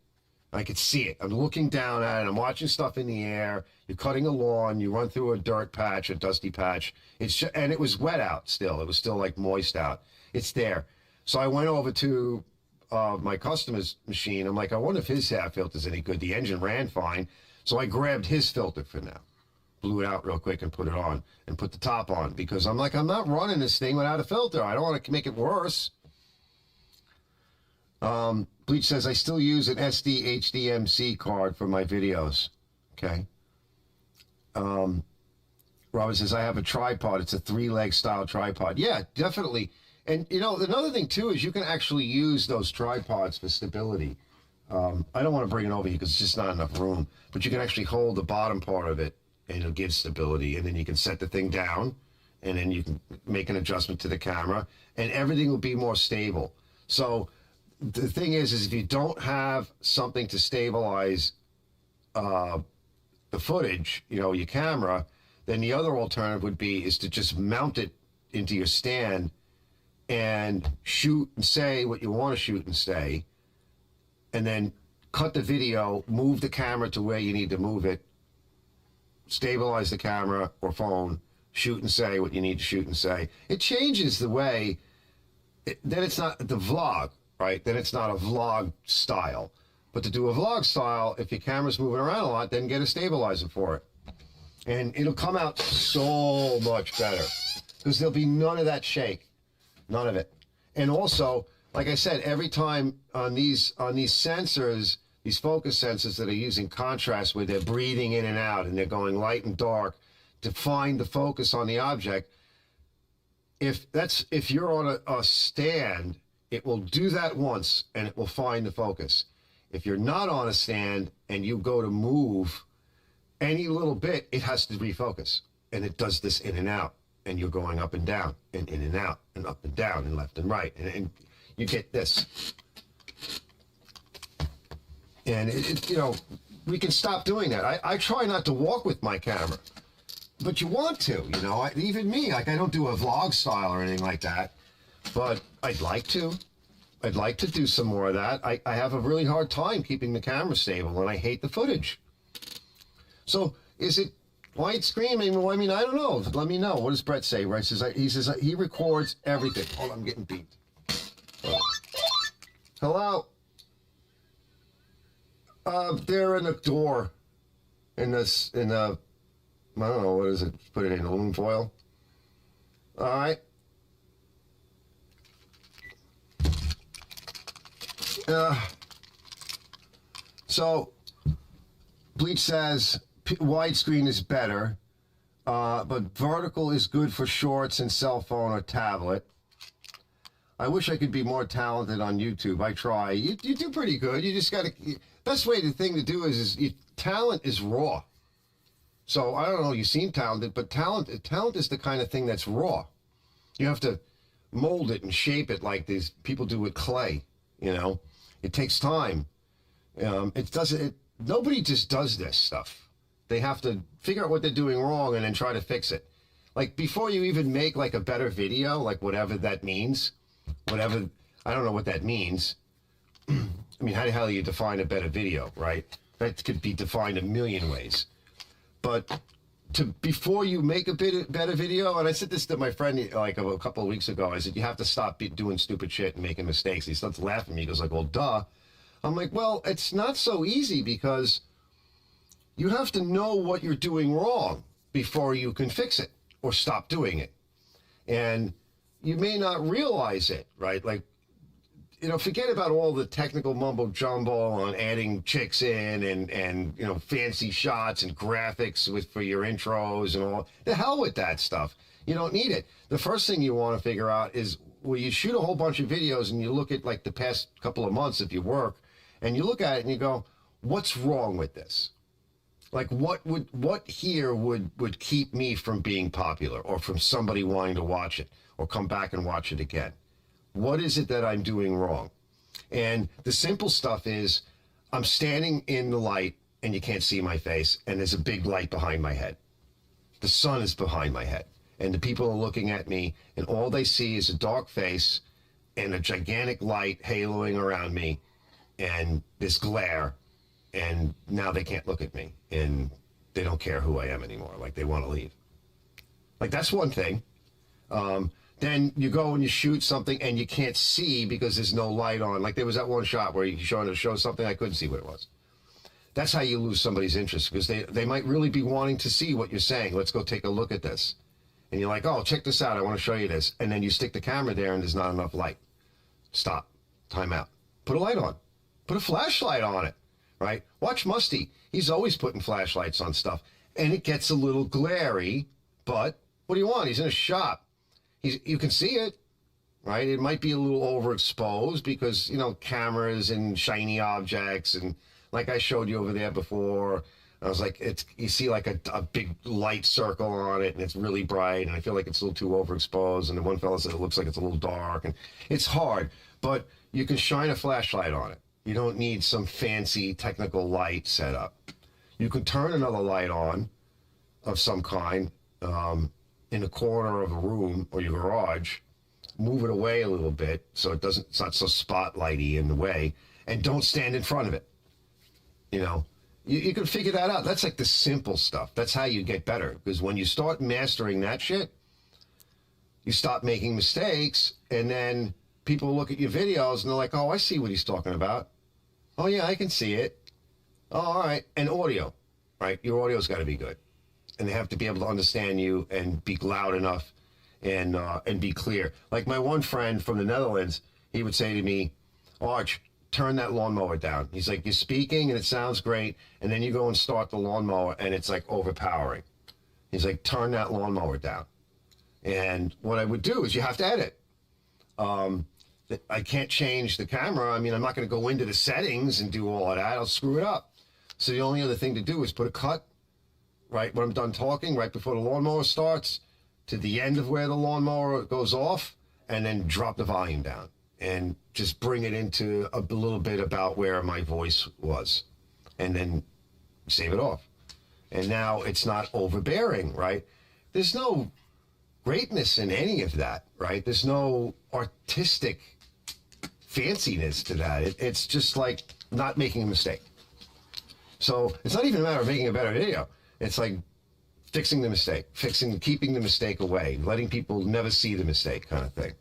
I could see it. I'm looking down at it. I'm watching stuff in the air. You're cutting a lawn. You run through a dirt patch, a dusty patch. And it was wet out still. It was still like moist out. It's there. So I went over to my customer's machine. I'm like, I wonder if his air filter's any good. The engine ran fine. So I grabbed his filter for now. Blew it out real quick and put it on and put the top on because I'm like, I'm not running this thing without a filter. I don't want to make it worse. Bleach says, I still use an SD HDMC card for my videos. Okay. Robert says, I have a tripod. It's a 3-leg style tripod. Yeah, definitely. And, another thing, too, is you can actually use those tripods for stability. I don't want to bring it over here because it's just not enough room. But you can actually hold the bottom part of it and it'll give stability. And then you can set the thing down and then you can make an adjustment to the camera and everything will be more stable. So the thing is if you don't have something to stabilize the footage, your camera, then the other alternative is to just mount it into your stand and shoot and say what you want to shoot and say, and then cut the video, move the camera to where you need to move it, stabilize the camera or phone, shoot and say what you need to shoot and say. It changes the way, then it's not the vlog, right? Then it's not a vlog style. But to do a vlog style, if your camera's moving around a lot, then get a stabilizer for it. And it'll come out so much better because there'll be none of that shake. None of it. And also, like I said, every time on these sensors, these focus sensors that are using contrast where they're breathing in and out and they're going light and dark to find the focus on the object, if you're on a stand, it will do that once and it will find the focus. If you're not on a stand and you go to move any little bit, it has to refocus. And it does this in and out. And you're going up and down and in and out and up and down and left and right. And you get this. And, we can stop doing that. I try not to walk with my camera. But you want to, even me, like I don't do a vlog style or anything like that. But I'd like to. I'd like to do some more of that. I have a really hard time keeping the camera stable, and I hate the footage. So is it widescreen? I mean, I don't know. Let me know. What does Brett say? Right? He says he records everything. Oh, I'm getting beat. Hello? They're in the door. I don't know, what is it? Put it in aluminum foil. All right. So, Bleach says widescreen is better, but vertical is good for shorts and cell phone or tablet. I wish I could be more talented on YouTube. I try. You do pretty good. You just got to. Best thing to do is talent is raw. So I don't know. You seem talented, but talent is the kind of thing that's raw. You have to mold it and shape it like these people do with clay. It takes time. Nobody just does this stuff. They have to figure out what they're doing wrong and then try to fix it. Like before you even make like a better video, like whatever that means, I don't know what that means. I mean, how the hell do you define a better video, right? That could be defined a million ways. But before you make a better video, and I said this to my friend like a couple of weeks ago, I said, you have to stop doing stupid shit and making mistakes. He starts laughing at me. He goes like, well, duh. I'm like, well, it's not so easy because you have to know what you're doing wrong before you can fix it or stop doing it. And you may not realize it, right? Like, forget about all the technical mumbo jumbo on adding chicks in and fancy shots and graphics for your intros and all. The hell with that stuff. You don't need it. The first thing you want to figure out is, well, you shoot a whole bunch of videos and you look at like the past couple of months of your work and you look at it and you go, what's wrong with this? Like what here would keep me from being popular or from somebody wanting to watch it or come back and watch it again? What is it that I'm doing wrong? And the simple stuff is I'm standing in the light and you can't see my face and there's a big light behind my head. The sun is behind my head and the people are looking at me and all they see is a dark face and a gigantic light haloing around me and this glare, and now they can't look at me and they don't care who I am anymore. Like they want to leave. Like that's one thing. Then you go and you shoot something and you can't see because there's no light on. Like there was that one shot where you showed to show something, I couldn't see what it was. That's how you lose somebody's interest because they might really be wanting to see what you're saying. Let's go take a look at this. And you're like, oh, check this out. I want to show you this. And then you stick the camera there and there's not enough light. Stop. Time out. Put a light on. Put a flashlight on it, right? Watch Musty. He's always putting flashlights on stuff. And it gets a little glary, but what do you want? He's in a shop. You can see it, right? It might be a little overexposed because, cameras and shiny objects. And like I showed you over there before, I was like, you see like a big light circle on it and it's really bright. And I feel like it's a little too overexposed. And the one fellow said it looks like it's a little dark. And it's hard, but you can shine a flashlight on it. You don't need some fancy technical light setup. You can turn another light on of some kind, in the corner of a room or your garage, move it away a little bit so it's not so spotlighty in the way, and don't stand in front of it. You can figure that out. That's like the simple stuff. That's how you get better, because when you start mastering that shit, you stop making mistakes, and then people look at your videos and they're like, oh, I see what he's talking about. Oh yeah, I can see it. Oh, all right. And audio, right? Your audio's got to be good. And they have to be able to understand you and be loud enough and be clear. Like my one friend from the Netherlands, he would say to me, Arch, turn that lawnmower down. He's like, you're speaking and it sounds great, and then you go and start the lawnmower and it's like overpowering. He's like, turn that lawnmower down. And what I would do is you have to edit. I can't change the camera. I mean, I'm not going to go into the settings and do all of that. I'll screw it up. So the only other thing to do is put a cut right when I'm done talking, right before the lawnmower starts, to the end of where the lawnmower goes off, and then drop the volume down and just bring it into a little bit about where my voice was, and then save it off. And now it's not overbearing, right? There's no greatness in any of that, right? There's no artistic fanciness to that. It's just like not making a mistake. So it's not even a matter of making a better video. It's like fixing the mistake, keeping the mistake away, letting people never see the mistake kind of thing.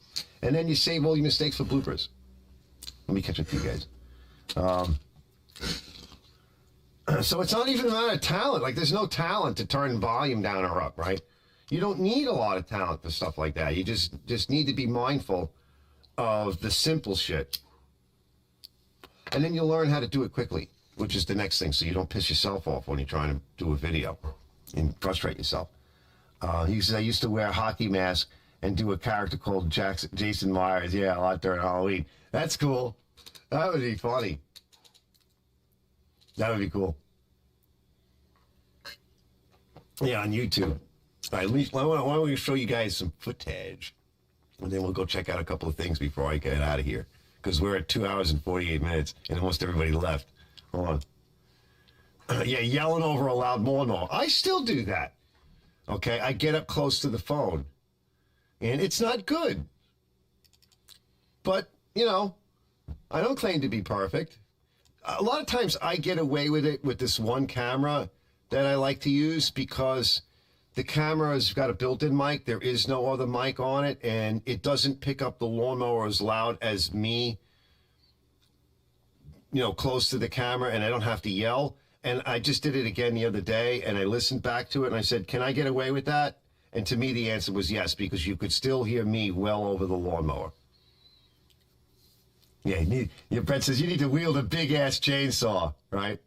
And then you save all your mistakes for bloopers. Let me catch up to you guys. So it's not even a matter of talent. Like there's no talent to turn volume down or up, right? You don't need a lot of talent for stuff like that. You just need to be mindful of the simple shit. And then you'll learn how to do it quickly, which is the next thing, so you don't piss yourself off when you're trying to do a video and frustrate yourself. He says, I used to wear a hockey mask and do a character called Jason Myers, a lot during Halloween. That's cool. That would be funny. That would be cool. Yeah, on YouTube. All right, why don't we show you guys some footage, and then we'll go check out a couple of things before I get out of here, because we're at 2 hours and 48 minutes, and almost everybody left. Hold on. Yeah, yelling over a loud lawnmower. I still do that. Okay, I get up close to the phone, and it's not good. But, I don't claim to be perfect. A lot of times I get away with it with this one camera that I like to use because the camera's got a built-in mic. There is no other mic on it, and it doesn't pick up the lawnmower as loud as me close to the camera and I don't have to yell. And I just did it again the other day, and I listened back to it, and I said, can I get away with that? And to me, the answer was yes, because you could still hear me well over the lawnmower. Yeah, your Brett says you need to wield a big-ass chainsaw, right?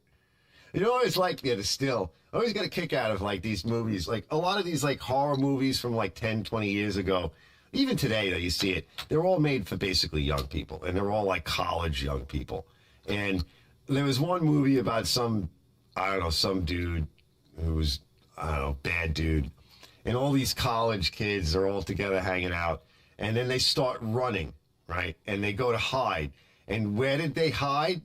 You know what it's like to still. I always got a kick out of, like, these movies. Like, a lot of these, like, horror movies from, like, 10, 20 years ago. Even today, though, you see it. They're all made for basically young people, and they're all, like, college young people. And there was one movie about some dude who was, bad dude. And all these college kids are all together hanging out. And then they start running, right? And they go to hide. And where did they hide?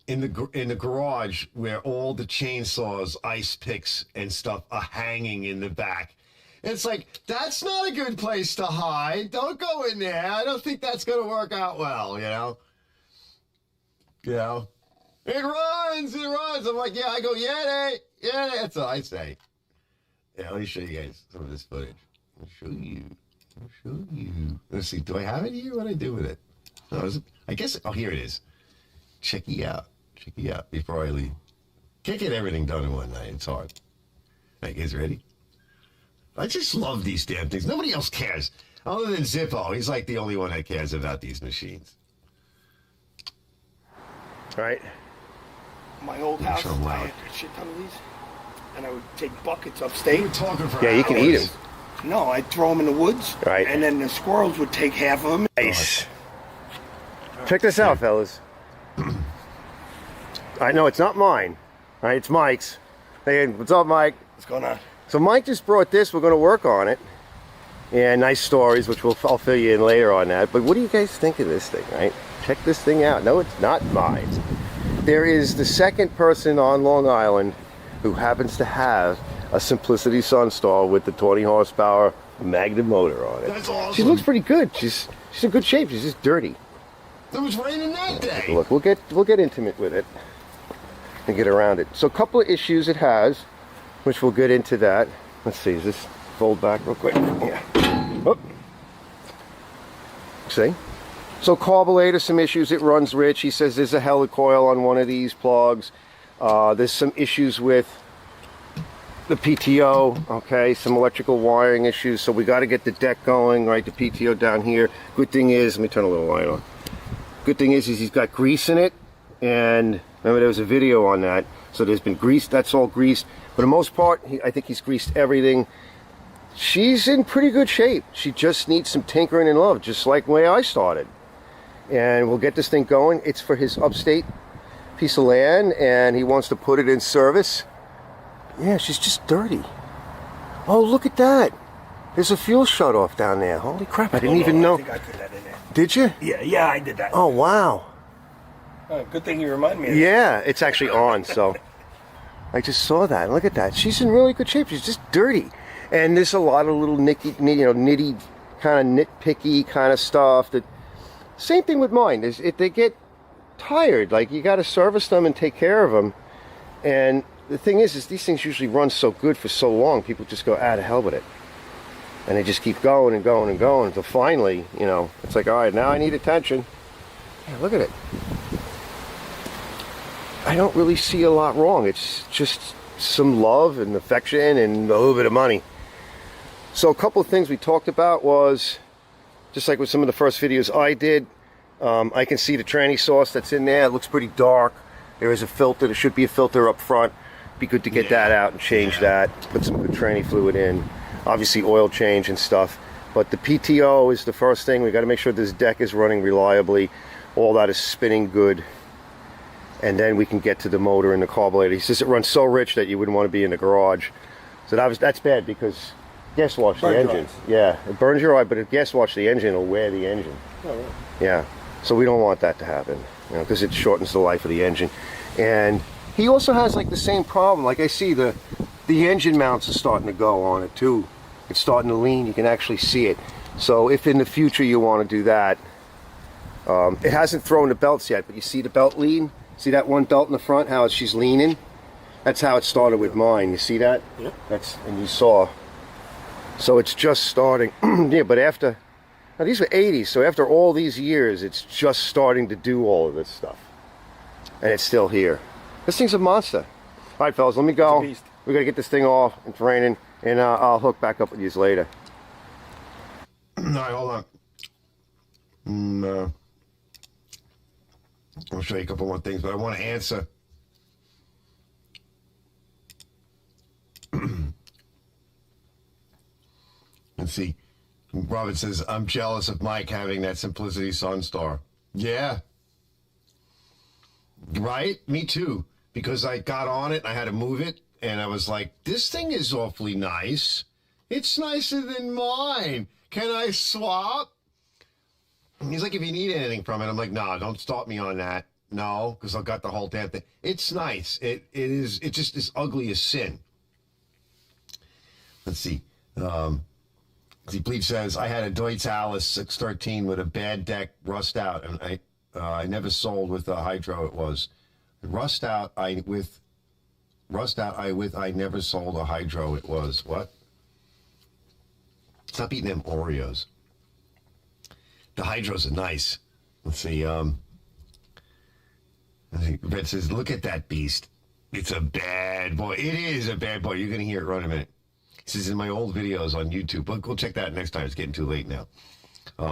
In the garage where all the chainsaws, ice picks, and stuff are hanging in the back. It's like, that's not a good place to hide. Don't go in there. I don't think that's going to work out well, It runs. I'm like, yeah. I go, yeah. That's what I say. Yeah, let me show you guys some of this footage. I'll show you. Let's see. Do I have it here? What do I do with it? Oh, I guess. Oh, here it is. Check you out before I leave. Can't get everything done in one night. It's hard. Are you guys ready? I just love these damn things. Nobody else cares. Other than Zippo. He's like the only one that cares about these machines. Right? My old house, I had a shit ton of these. And I would take buckets upstate. You were talking for hours. You can eat them. No, I'd throw them in the woods. Right. And then the squirrels would take half of them. Nice. Check this out, fellas. I know it's not mine. All right, it's Mike's. Hey, what's up, Mike? What's going on? So Mike just brought this. We're going to work on it. And nice stories, which I'll fill you in later on that. But what do you guys think of this thing, right? Check this thing out. No, it's not mine. There is the second person on Long Island who happens to have a Simplicity Sunstar with the 20 horsepower Magnum motor on it. That's awesome. She looks pretty good. She's in good shape. She's just dirty. It was raining that day. Look, we'll get intimate with it and get around it. So a couple of issues it has, which we'll get into that. Let's see, is this fold back real quick? Yeah. Oh. See? So carburetor, some issues. It runs rich. He says there's a helicoil on one of these plugs. There's some issues with the PTO, okay, some electrical wiring issues. So we got to get the deck going, right? The PTO down here. Good thing is, let me turn a little light on. Good thing is he's got grease in it. And remember, there was a video on that. So there's been grease. That's all greased. For the most part, I think he's greased everything. She's in pretty good shape. She just needs some tinkering and love, just like the way I started. And we'll get this thing going. It's for his upstate piece of land, and he wants to put it in service. Yeah, she's just dirty. Oh, look at that. There's a fuel shut off down there. Holy crap, I didn't even know. I think I put that in there. Did you? Yeah, I did that. Oh, wow. Good thing you remind me of Yeah, it's actually on, so I just saw that. Look at that. She's in really good shape. She's just dirty. And there's a lot of little nitty kind of nitpicky kind of stuff. That same thing with mine. They get tired. Like, you got to service them and take care of them. And the thing is these things usually run so good for so long, people just go, to hell with it. And they just keep going and going and going until finally, it's like, all right, now I need attention. Yeah, look at it. I don't really see a lot wrong. It's just some love and affection and a little bit of money. So a couple of things we talked about was, just like with some of the first videos I did, I can see the tranny sauce that's in there. It looks pretty dark. There is a filter. There should be a filter up front. Be good to get that out and change that. Put some good tranny fluid in. Obviously oil change and stuff. But the PTO is the first thing. We got to make sure this deck is running reliably. All that is spinning good. And then we can get to the motor and the carburetor. He says it runs so rich that you wouldn't want to be in the garage. So that's bad because gas wash the engine. Yeah, it burns your eye, but if gas wash the engine, it'll wear the engine. Oh, right. Yeah, so we don't want that to happen, because it shortens the life of the engine. And he also has like the same problem. Like I see the engine mounts are starting to go on it too. It's starting to lean. You can actually see it. So if in the future you want to do that, it hasn't thrown the belts yet, but you see the belt lean? See that one belt in the front, how she's leaning? That's how it started with mine. You see that? Yep. And you saw. So it's just starting. Yeah, but after Now, these were 80s, so after all these years, it's just starting to do all of this stuff. And it's still here. This thing's a monster. All right, fellas, let me go. We got to get this thing off. It's raining, and I'll hook back up with you later. All right, hold on. I'll show you a couple more things, but I want to answer. Let's see. Robert says, I'm jealous of Mike having that Simplicity Sunstar. Yeah. Right? Me too. Because I got on it and I had to move it. And I was like, this thing is awfully nice. It's nicer than mine. Can I swap? And he's like, if you need anything from it. I'm like, no, don't start me on that. No, because I've got the whole damn thing. It's nice. It's just as ugly as sin. Let's see. Bleach says, I had a Deutz Alice 613 with a bad deck rust out, and I never sold with the hydro it was. Rust out, I never sold a hydro it was. What? Stop eating them Oreos. The hydros are nice. Let's see, I think Red says, look at that beast. It's a bad boy. It is a bad boy. You're going to hear it run in a minute. This is in my old videos on YouTube. We'll check that next time. It's getting too late now.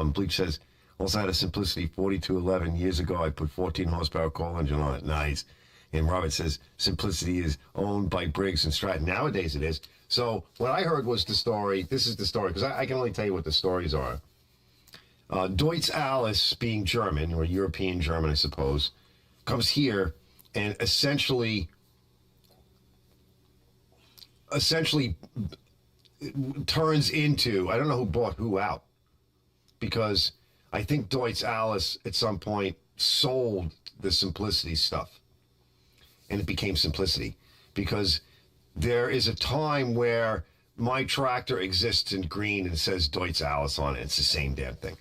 Bleach says, also had a Simplicity 4211 years ago. I put 14 horsepower coal engine on it. Nice. And Robert says, Simplicity is owned by Briggs and Stratton. Nowadays it is. So what I heard was the story. This is the story, because I can only tell you what the stories are. Deutz Alice, being German, or European German, I suppose, comes here and essentially turns into, I don't know who bought who out, because I think Deutz Alice at some point sold the Simplicity stuff, and it became Simplicity, because there is a time where my tractor exists in green and says Deutz Alice on it. It's the same damn thing.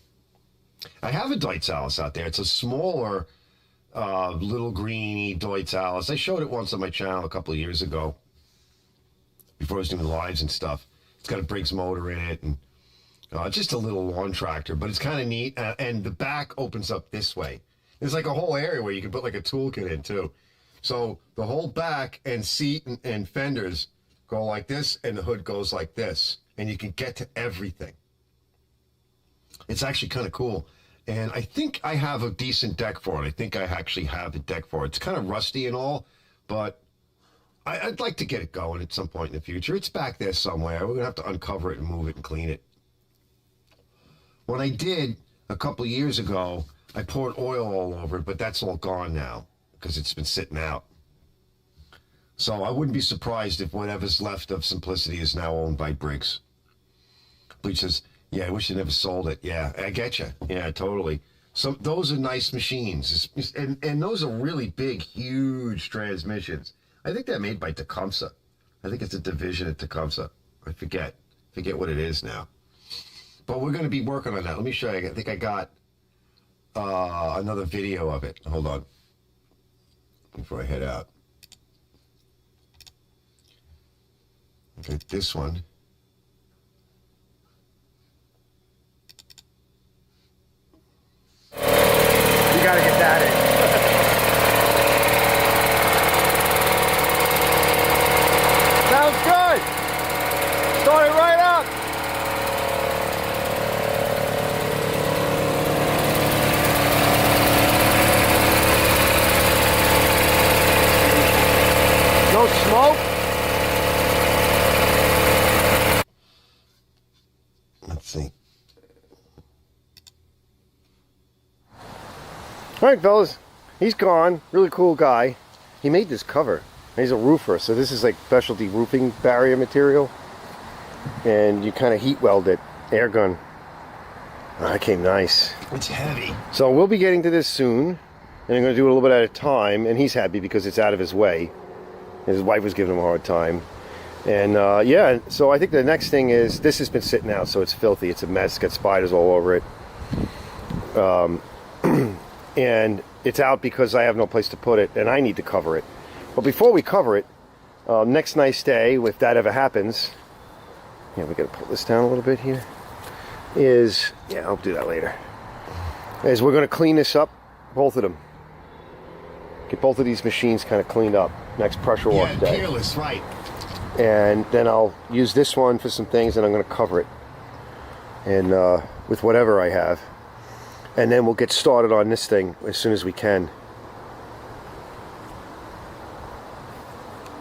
I have a Deutz Alice out there. It's a smaller little greeny Deutz Alice. I showed it once on my channel a couple of years ago before I was doing lives and stuff. It's got a Briggs motor in it, and just a little lawn tractor, but it's kind of neat. And the back opens up this way. There's like a whole area where you can put like a toolkit in too. So the whole back and seat and fenders go like this, and the hood goes like this, and you can get to everything. It's actually kind of cool. And I think I have a decent deck for it. I think I actually have the deck for it. It's kind of rusty and all, but I'd like to get it going at some point in the future. It's back there somewhere. We're going to have to uncover it and move it and clean it. What I did a couple of years ago, I poured oil all over it, but that's all gone now because it's been sitting out. So I wouldn't be surprised if whatever's left of Simplicity is now owned by Briggs. Bleach says, yeah, I wish I never sold it. Yeah, I get you. Yeah, totally. So those are nice machines. And those are really big, huge transmissions. I think they're made by Tecumseh. I think it's a division at Tecumseh. I forget what it is now. But we're going to be working on that. Let me show you. I think I got another video of it. Hold on. Before I head out. Okay, this one. You got to get that in. Sounds good. Start it right up. No smoke. Let's see. All right, fellas. He's gone. Really cool guy. He made this cover. He's a roofer, so this is like specialty roofing barrier material. And you kind of heat weld it. Air gun. Oh, that came nice. It's heavy. So we'll be getting to this soon. And I'm going to do it a little bit at a time. And he's happy because it's out of his way. His wife was giving him a hard time. And yeah, so I think the next thing is, this has been sitting out, so it's filthy. It's a mess. It's got spiders all over it. And it's out because I have no place to put it, and I need to cover it. But before we cover it, next nice day, if that ever happens, yeah, we got to pull this down a little bit here. is, yeah, I'll do that later, is we're going to clean this up, both of them. Get both of these machines kind of cleaned up next pressure wash day. Yeah, peerless, right. And then I'll use this one for some things, and I'm going to cover it and with whatever I have. And then we'll get started on this thing as soon as we can.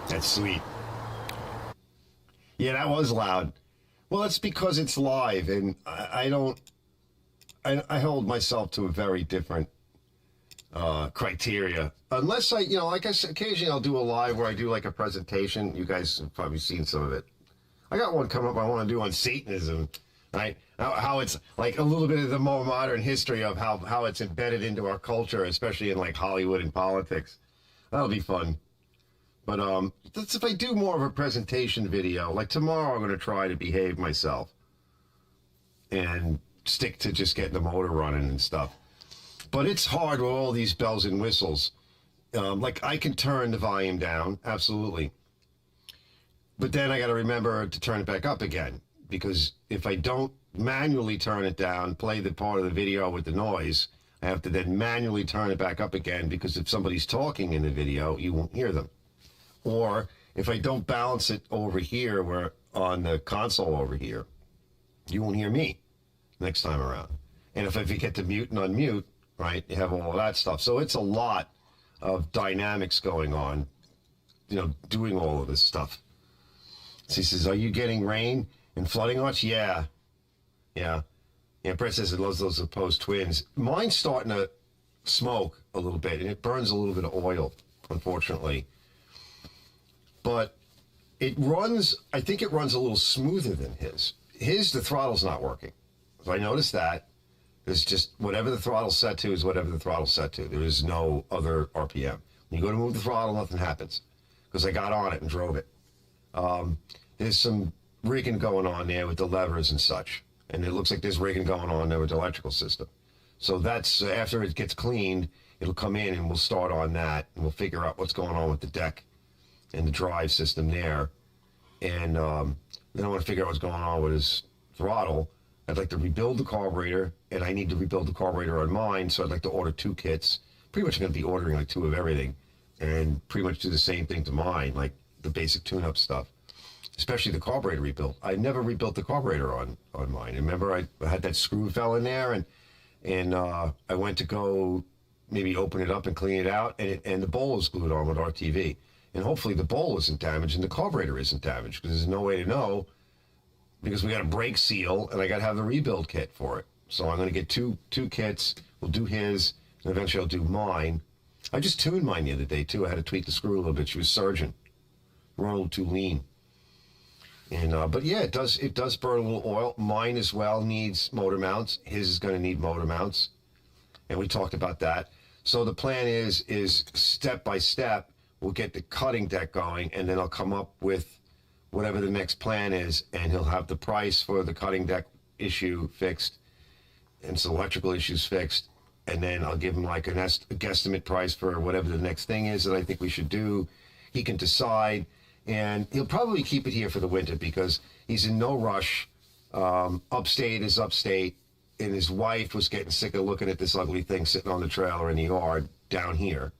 That's sweet. Yeah, that was loud. Well, that's because it's live, and I hold myself to a very different criteria. Unless I, like I said, occasionally I'll do a live where I do like a presentation. You guys have probably seen some of it. I got one coming up I want to do on Satanism, right? How it's like a little bit of the more modern history of how it's embedded into our culture, especially in like Hollywood and politics. That'll be fun. But that's if I do more of a presentation video. Like tomorrow, I'm going to try to behave myself and stick to just getting the motor running and stuff. But it's hard with all these bells and whistles. Like I can turn the volume down, absolutely. But then I got to remember to turn it back up again, because if I don't manually turn it down, play the part of the video with the noise, I have to then manually turn it back up again, because if somebody's talking in the video, you won't hear them. Or if I don't balance it over here, where on the console over here, you won't hear me next time around. And if I forget to mute and unmute, right, you have all of that stuff. So it's a lot of dynamics going on, doing all of this stuff. So he says, are you getting rain and flooding much? Yeah. Brett says it loves those opposed twins. Mine's starting to smoke a little bit, and it burns a little bit of oil, unfortunately. But I think it runs a little smoother than his. The throttle's not working. So I noticed that. There's just whatever the throttle's set to is whatever the throttle's set to. There is no other RPM. When you go to move the throttle, nothing happens, because I got on it and drove it. There's some rigging going on there with the levers and such. And it looks like there's rigging going on there with the electrical system. So that's, after it gets cleaned, it'll come in and we'll start on that. And we'll figure out what's going on with the deck and the drive system there. And then I want to figure out what's going on with his throttle. I'd like to rebuild the carburetor, and I need to rebuild the carburetor on mine, so I'd like to order 2 kits. Pretty much going to be ordering like 2 of everything, and pretty much do the same thing to mine, like the basic tune-up stuff, especially the carburetor rebuild. I never rebuilt the carburetor on mine. Remember, I had that screw fell in there, and I went to go maybe open it up and clean it out, and the bowl is glued on with RTV. And hopefully the bowl isn't damaged and the carburetor isn't damaged, because there's no way to know, because we got a brake seal and I got to have the rebuild kit for it. So I'm going to get two kits. We'll do his, and eventually I'll do mine. I just tuned mine the other day too. I had to tweak the screw a little bit. She was surging. Run a little too lean. And but yeah, it does burn a little oil. Mine as well needs motor mounts. His is going to need motor mounts, and we talked about that. So the plan is step by step. We'll get the cutting deck going, and then I'll come up with whatever the next plan is, and he'll have the price for the cutting deck issue fixed and some electrical issues fixed, and then I'll give him like a guesstimate price for whatever the next thing is that I think we should do. He can decide, and he'll probably keep it here for the winter because he's in no rush. Upstate is upstate, and his wife was getting sick of looking at this ugly thing sitting on the trailer in the yard down here.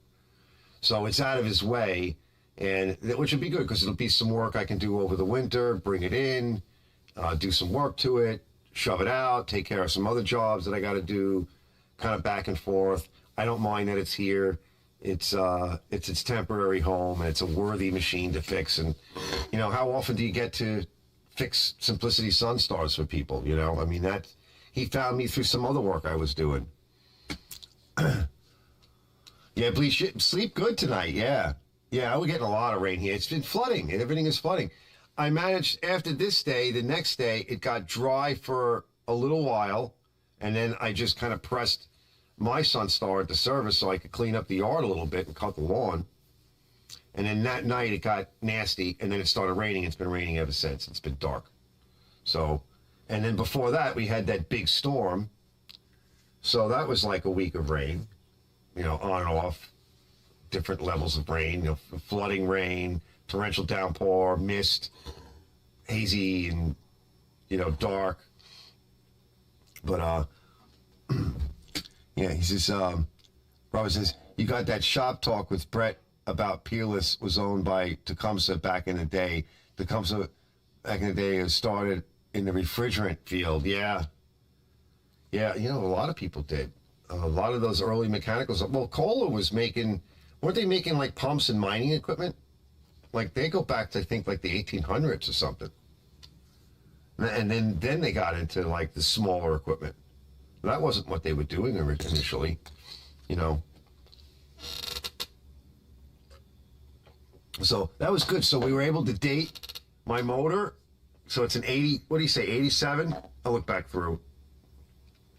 So it's out of his way, and which would be good because it'll be some work I can do over the winter, bring it in, do some work to it, shove it out, take care of some other jobs that I got to do, kind of back and forth. I don't mind that it's here. It's its temporary home, and it's a worthy machine to fix. And, how often do you get to fix Simplicity Sunstars for people? I mean, he found me through some other work I was doing. Yeah, please sleep good tonight. Yeah, we're getting a lot of rain here. It's been flooding, and everything is flooding. I managed, after this day, the next day, it got dry for a little while, and then I just kind of pressed my Sunstar at the service so I could clean up the yard a little bit and cut the lawn. And then that night, it got nasty, and then it started raining. It's been raining ever since. It's been dark. So, and then before that, we had that big storm. So that was like a week of rain. On and off, different levels of rain, flooding rain, torrential downpour, mist, hazy and, dark. But yeah, he says, Robert says, you got that shop talk with Brett about Peerless was owned by Tecumseh back in the day. Tecumseh back in the day started in the refrigerant field. Yeah. Yeah, you know, a lot of people did. A lot of those early mechanicals. Well, Kohler was making, weren't they making like pumps and mining equipment? Like they go back to, I think, like the 1800s or something. And then they got into like the smaller equipment. That wasn't what they were doing initially, you know. So that was good. So we were able to date my motor. So it's an 80, what do you say, 87? I'll look back through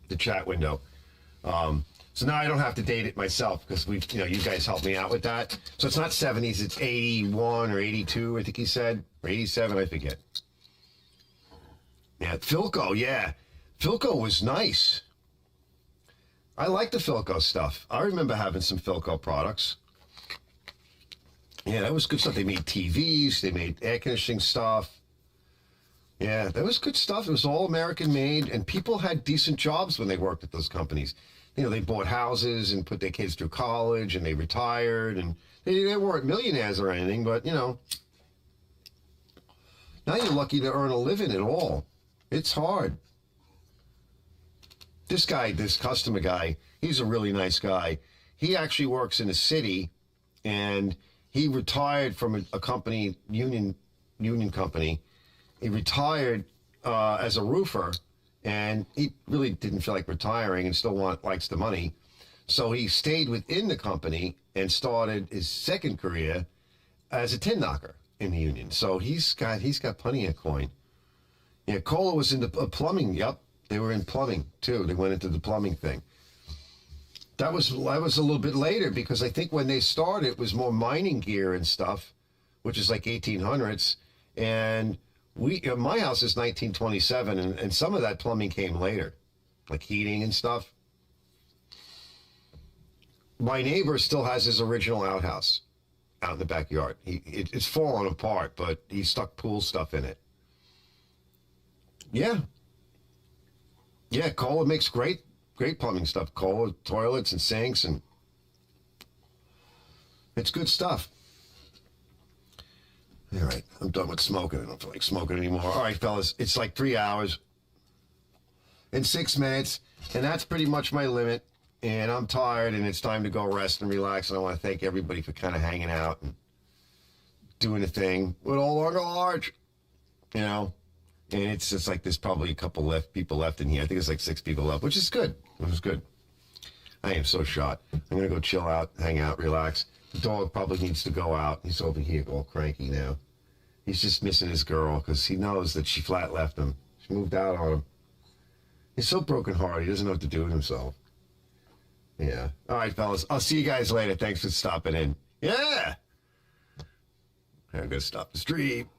the chat window. So now I don't have to date it myself because you guys helped me out with that. So it's not 70s, it's 81 or 82, I think he said, or 87, I forget. Yeah, Philco, yeah. Philco was nice. I like the Philco stuff. I remember having some Philco products. Yeah, that was good stuff. They made TVs, they made air conditioning stuff. Yeah, that was good stuff. It was all American made, and people had decent jobs when they worked at those companies. You know, they bought houses and put their kids through college, and they retired, and they weren't millionaires or anything, but, you know, now you're lucky to earn a living at all. It's hard. This guy, this customer guy, he's a really nice guy. He actually works in a city, and he retired from a company, union company. He retired as a roofer, and he really didn't feel like retiring and still likes the money. So he stayed within the company and started his second career as a tin knocker in the union. So he's got plenty of coin. Yeah, Kohler was into plumbing. Yep, they were in plumbing too. They went into the plumbing thing. That was a little bit later because I think when they started, it was more mining gear and stuff, which is like 1800s. And my house is 1927, and some of that plumbing came later, like heating and stuff. My neighbor still has his original outhouse out in the backyard. It's fallen apart, but he stuck pool stuff in it. Yeah. Yeah, Kohler makes great plumbing stuff. Kohler toilets and sinks, and it's good stuff. All right, I'm done with smoking. I don't feel like smoking anymore. All right, fellas, it's like 3 hours and 6 minutes, and that's pretty much my limit. And I'm tired, and it's time to go rest and relax. And I want to thank everybody for kind of hanging out and doing a thing with all longer large, you know. And it's just like there's probably a couple people left in here. I think it's like 6 people left, which is good. It was good. I am so shot. I'm going to go chill out, hang out, relax. The dog probably needs to go out. He's over here all cranky now. He's just missing his girl because he knows that she flat left him. She moved out on him. He's so brokenhearted. He doesn't know what to do with himself. Yeah. All right, fellas. I'll see you guys later. Thanks for stopping in. Yeah. I'm going to stop the stream.